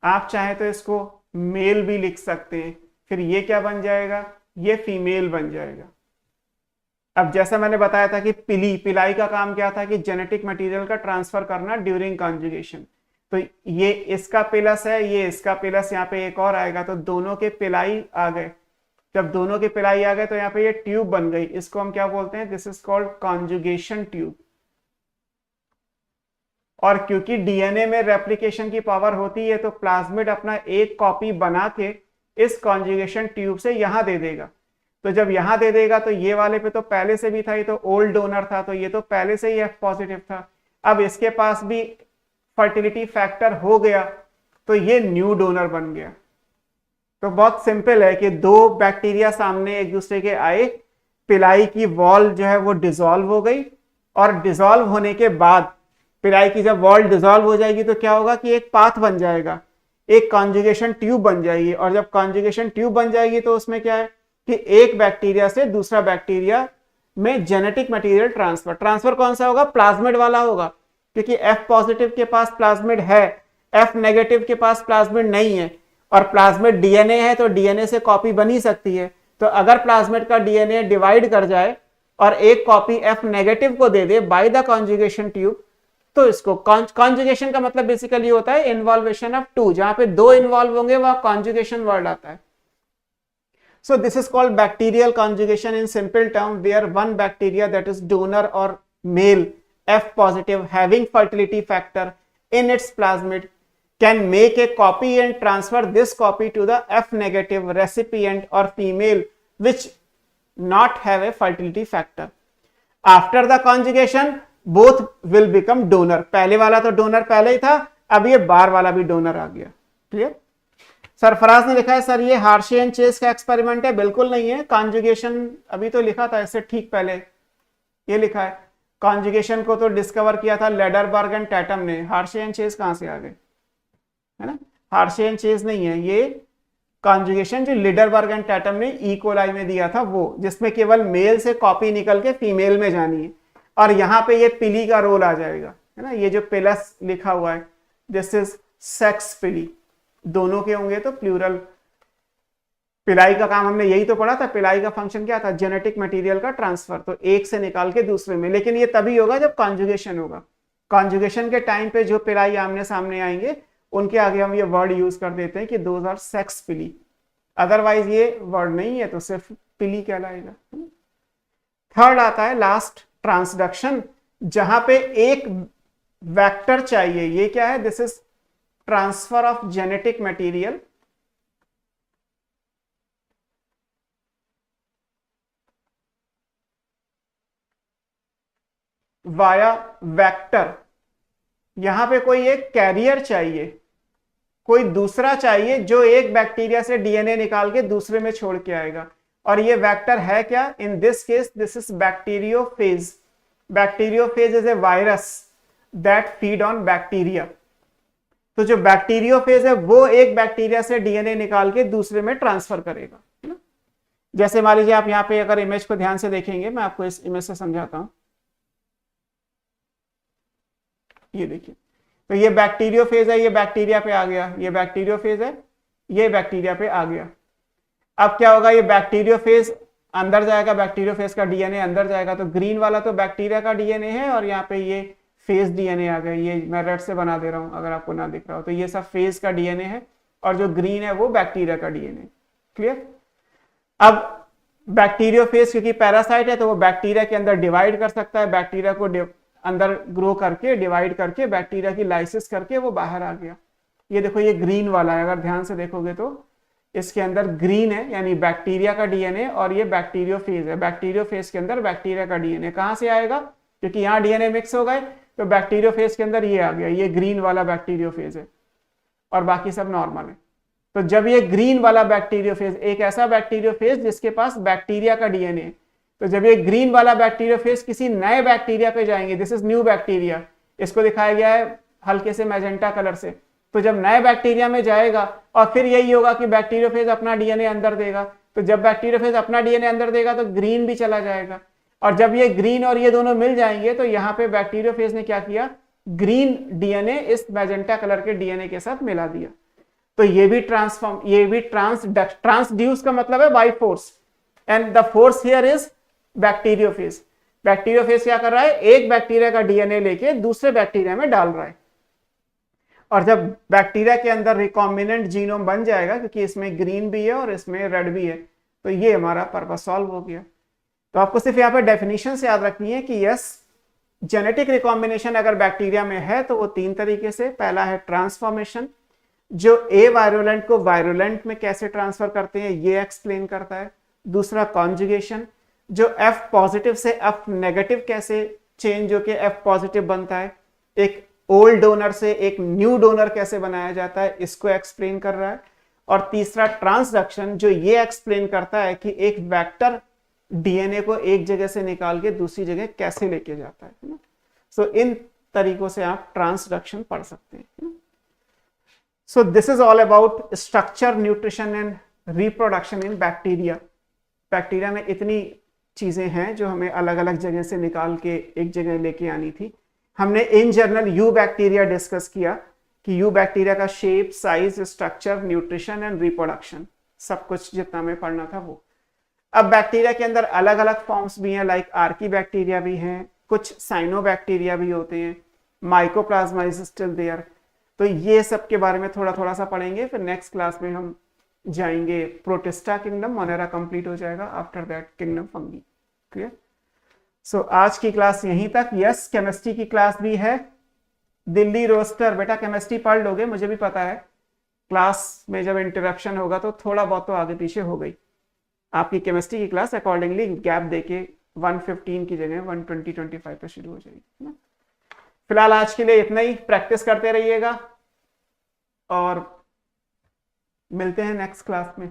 आप चाहे तो इसको मेल भी लिख सकते हैं, फिर ये क्या बन जाएगा, ये फीमेल बन जाएगा। अब जैसा मैंने बताया था कि पिलाई का काम क्या था कि जेनेटिक मटेरियल का ट्रांसफर करना ड्यूरिंग कॉन्जुगेशन। तो ये इसका पिलस है, ये इसका पिलस, यहाँ पे एक और आएगा, तो दोनों के पिलाई आ गए। जब दोनों के पिलाई आ गए तो यहाँ पे ये ट्यूब बन गई, इसको हम क्या बोलते हैं, this is called conjugation tube. और क्योंकि डीएनए में रेप्लिकेशन की पावर होती है तो प्लाज्मिड अपना एक कॉपी बना के इस कॉन्जुगेशन ट्यूब से यहां दे देगा। तो जब यहां दे देगा तो ये वाले पे तो पहले से भी था, ये तो ओल्ड डोनर था, तो ये तो पहले से ही एफ पॉजिटिव था। अब इसके पास भी फर्टिलिटी फैक्टर हो गया तो ये न्यू डोनर बन गया। तो बहुत सिंपल है कि दो बैक्टीरिया सामने एक दूसरे के आए, पिलाई की वॉल जो है वो डिसॉल्व हो गई, और डिसॉल्व होने के बाद पिलाई की जब वॉल डिसॉल्व हो जाएगी तो क्या होगा कि एक पाथ बन जाएगा, एक कॉन्जुगेशन ट्यूब बन जाएगी। और जब कॉन्जुगेशन ट्यूब बन जाएगी तो उसमें क्या है कि एक बैक्टीरिया से दूसरा बैक्टीरिया में जेनेटिक मटेरियल ट्रांसफर कौन सा होगा, प्लाज्मिड वाला होगा, क्योंकि एफ पॉजिटिव के पास प्लाज्मिड है, एफ नेगेटिव के पास प्लाज्मिड नहीं है। और प्लाज्मिड डीएनए है तो डीएनए से कॉपी बनी सकती है। तो अगर प्लाज्मिड का डीएनए डिवाइड कर जाए और एक कॉपी एफ नेगेटिव को दे दे बाय द कॉन्जुगेशन ट्यूब, तो इसको कॉन्जुगेशन का मतलब बेसिकली होता है इन्वॉल्वेशन ऑफ टू, जहां पे दो इन्वॉल्व होंगे वह कॉन्जुगेशन वर्ड आता है। So this is called bacterial conjugation in simple term, where one bacteria that is donor or male F positive having fertility factor in its plasmid can make a copy and transfer this copy to the F negative recipient or female which not have a fertility factor. After the conjugation both will become donor. पहले वाला तो donor पहले ही था, अब ये बार वाला भी donor आ गया। क्लियर? सरफराज ने लिखा है सर ये हार्शे एंड चेस का एक्सपेरिमेंट है, बिल्कुल नहीं है। कॉन्जुगेशन अभी तो लिखा था इससे ठीक पहले, ये लिखा है कॉन्जुगेशन को तो डिस्कवर किया था लेडरबर्ग एंड टैटम ने, हार्शे एंड चेस कहां से आ गए, है ना। हार्शे एंड चेस नहीं है ये कॉन्जुगेशन, जो लिडरबर्ग एंड टैटम ने ई कोलाई में दिया था वो, जिसमें केवल मेल से कॉपी निकल के फीमेल में जानी है। और यहाँ पे ये पिली का रोल आ जाएगा, है ना। ये जो पिलस लिखा हुआ है दिस इज सेक्स पिली, दोनों के होंगे तो प्लूरल। पिलाई का काम हमने यही तो पढ़ा था, पिलाई का फंक्शन क्या था, जेनेटिक मटेरियल का ट्रांसफर, तो एक से निकाल के दूसरे में। लेकिन ये तभी होगा जब कॉन्जुगेशन होगा। कॉन्जुगेशन के टाइम पे जो पिलाई आमने सामने आएंगे उनके आगे हम ये वर्ड यूज कर देते हैं कि दोज आर सेक्स पिली, अदरवाइज ये वर्ड नहीं है तो सिर्फ पिली कहलाएगा। थर्ड आता है लास्ट, ट्रांसडक्शन, जहां पे एक वेक्टर चाहिए। ये क्या है, this is transfer of genetic material via vector. यहां पे कोई एक कैरियर चाहिए, कोई दूसरा चाहिए जो एक बैक्टीरिया से डीएनए निकाल के दूसरे में छोड़ के आएगा। और ये वेक्टर है क्या, in this case this is bacteriophage. Bacteriophage is a virus that feed on bacteria. तो जो बैक्टीरियोफेज है वो एक बैक्टीरिया से डीएनए निकाल के दूसरे में ट्रांसफर करेगा, है ना। जैसे मान लीजिए आप यहाँ पे अगर इमेज को ध्यान से देखेंगे, मैं आपको इस इमेज से समझाता हूं। ये देखिए, तो ये बैक्टीरियोफेज है, ये बैक्टीरिया पे आ गया, ये बैक्टीरियोफेज है, ये बैक्टीरिया पे आ गया। अब क्या होगा, ये बैक्टीरियोफेज अंदर जाएगा, बैक्टीरियोफेज का डीएनए अंदर जाएगा, तो ग्रीन वाला तो बैक्टीरिया का डीएनए है और यहाँ पे ये फेज डीएनए आ गया। ये मैं रेड से बना दे रहा हूं अगर आपको ना दिख रहा हो, तो ये सब फेज का डीएनए है और जो ग्रीन है वो बैक्टीरिया का डीएनए। क्लियर? अब बैक्टीरियोफेज क्योंकि पैरासाइट है तो वो बैक्टीरिया के अंदर डिवाइड कर सकता है, बैक्टीरिया को अंदर ग्रो करके डिवाइड करके बैक्टीरिया की लाइसिस करके वो बाहर आ गया। ये देखो ये ग्रीन वाला है, अगर ध्यान से देखोगे तो इसके अंदर ग्रीन है यानी बैक्टीरिया का डीएनए, और ये बैक्टीरियोफेज है। बैक्टीरियोफेज के अंदर बैक्टीरिया का डीएनए कहां से आएगा? क्योंकि यहाँ डीएनए मिक्स हो गए तो बैक्टीरियोफेज के अंदर ये आ गया, ये ग्रीन वाला बैक्टीरियोफेज है और बाकी सब नॉर्मल है। तो जब ये ग्रीन वाला बैक्टीरियोफेज, एक ऐसा बैक्टीरियोफेज जिसके पास बैक्टीरिया का डीएनए, तो जब ये ग्रीन वाला बैक्टीरियोफेज किसी नए बैक्टीरिया पे जाएंगे, दिस इज न्यू बैक्टीरिया, इसको दिखाया गया है हल्के से मैजेंटा कलर से, तो जब नए बैक्टीरिया में जाएगा और फिर यही होगा कि बैक्टीरियोफेज अपना डीएनए अंदर देगा, तो जब बैक्टीरियोफेज अपना डीएनए अंदर देगा तो ग्रीन भी चला जाएगा, और जब ये ग्रीन और ये दोनों मिल जाएंगे तो यहाँ पे बैक्टीरियोफेज ने क्या किया, ग्रीन डीएनए इस मैजेंटा कलर के डीएनए के साथ मिला दिया। तो ये भी ट्रांसड्यूस का मतलब है by force, and the force here is bacteriophage. Bacteriophage क्या कर रहा है, एक बैक्टीरिया का डीएनए लेके दूसरे बैक्टीरिया में डाल रहा है, और जब बैक्टीरिया के अंदर रिकॉम्बिनेंट जीनोम बन जाएगा, क्योंकि इसमें ग्रीन भी है और इसमें रेड भी है, तो ये हमारा पर्पस सॉल्व हो गया। तो आपको सिर्फ यहाँ पे डेफिनेशन से याद रखनी है कि यस, जेनेटिक रिकॉम्बिनेशन अगर बैक्टीरिया में है तो वो 3 तरीके से, पहला है ट्रांसफॉर्मेशन, जो ए वायरुलेंट को वायरुलेंट में कैसे ट्रांसफर करते हैं ये एक्सप्लेन करता है। दूसरा कॉन्जुगेशन, जो एफ पॉजिटिव से एफ नेगेटिव कैसे चेंज होके एफ पॉजिटिव बनता है, एक ओल्ड डोनर से एक न्यू डोनर कैसे बनाया जाता है, इसको एक्सप्लेन कर रहा है। और तीसरा ट्रांसडक्शन, जो ये एक्सप्लेन करता है कि एक वेक्टर डीएनए को एक जगह से निकाल के दूसरी जगह कैसे लेके जाता है। सो इन तरीकों से आप ट्रांसडक्शन पढ़ सकते हैं। सो this is all about structure, nutrition and reproduction in bacteria. Bacteria में इतनी चीजें हैं जो हमें अलग अलग जगह से निकाल के एक जगह लेके आनी थी। हमने in general you bacteria discuss किया कि यू बैक्टीरिया का shape, size, structure, nutrition and reproduction, सब कुछ जितना हमें पढ़ना था वो। अब बैक्टीरिया के अंदर अलग अलग फॉर्म्स भी हैं, लाइक आर्की बैक्टीरिया भी हैं, कुछ साइनो बैक्टीरिया भी होते हैं, माइकोप्लाज्मा इज स्टिल देयर। तो ये सब के बारे में थोड़ा थोड़ा सा पढ़ेंगे, फिर नेक्स्ट क्लास में हम जाएंगे प्रोटिस्टा किंगडम, मोनेरा कंप्लीट हो जाएगा, after that kingdom fungi. Clear? So आज की क्लास यहीं तक। यस, केमिस्ट्री की क्लास भी है, दिल्ली रोस्टर। बेटा केमिस्ट्री पढ़ लोगे, मुझे भी पता है, क्लास में जब इंटरप्शन होगा तो थोड़ा बहुत तो आगे पीछे हो गई आपकी केमिस्ट्री की क्लास, अकॉर्डिंगली गैप देके 115 की जगह 120-125 पे शुरू हो जाएगी ना। फिलहाल आज के लिए इतना ही, प्रैक्टिस करते रहिएगा और मिलते हैं नेक्स्ट क्लास में।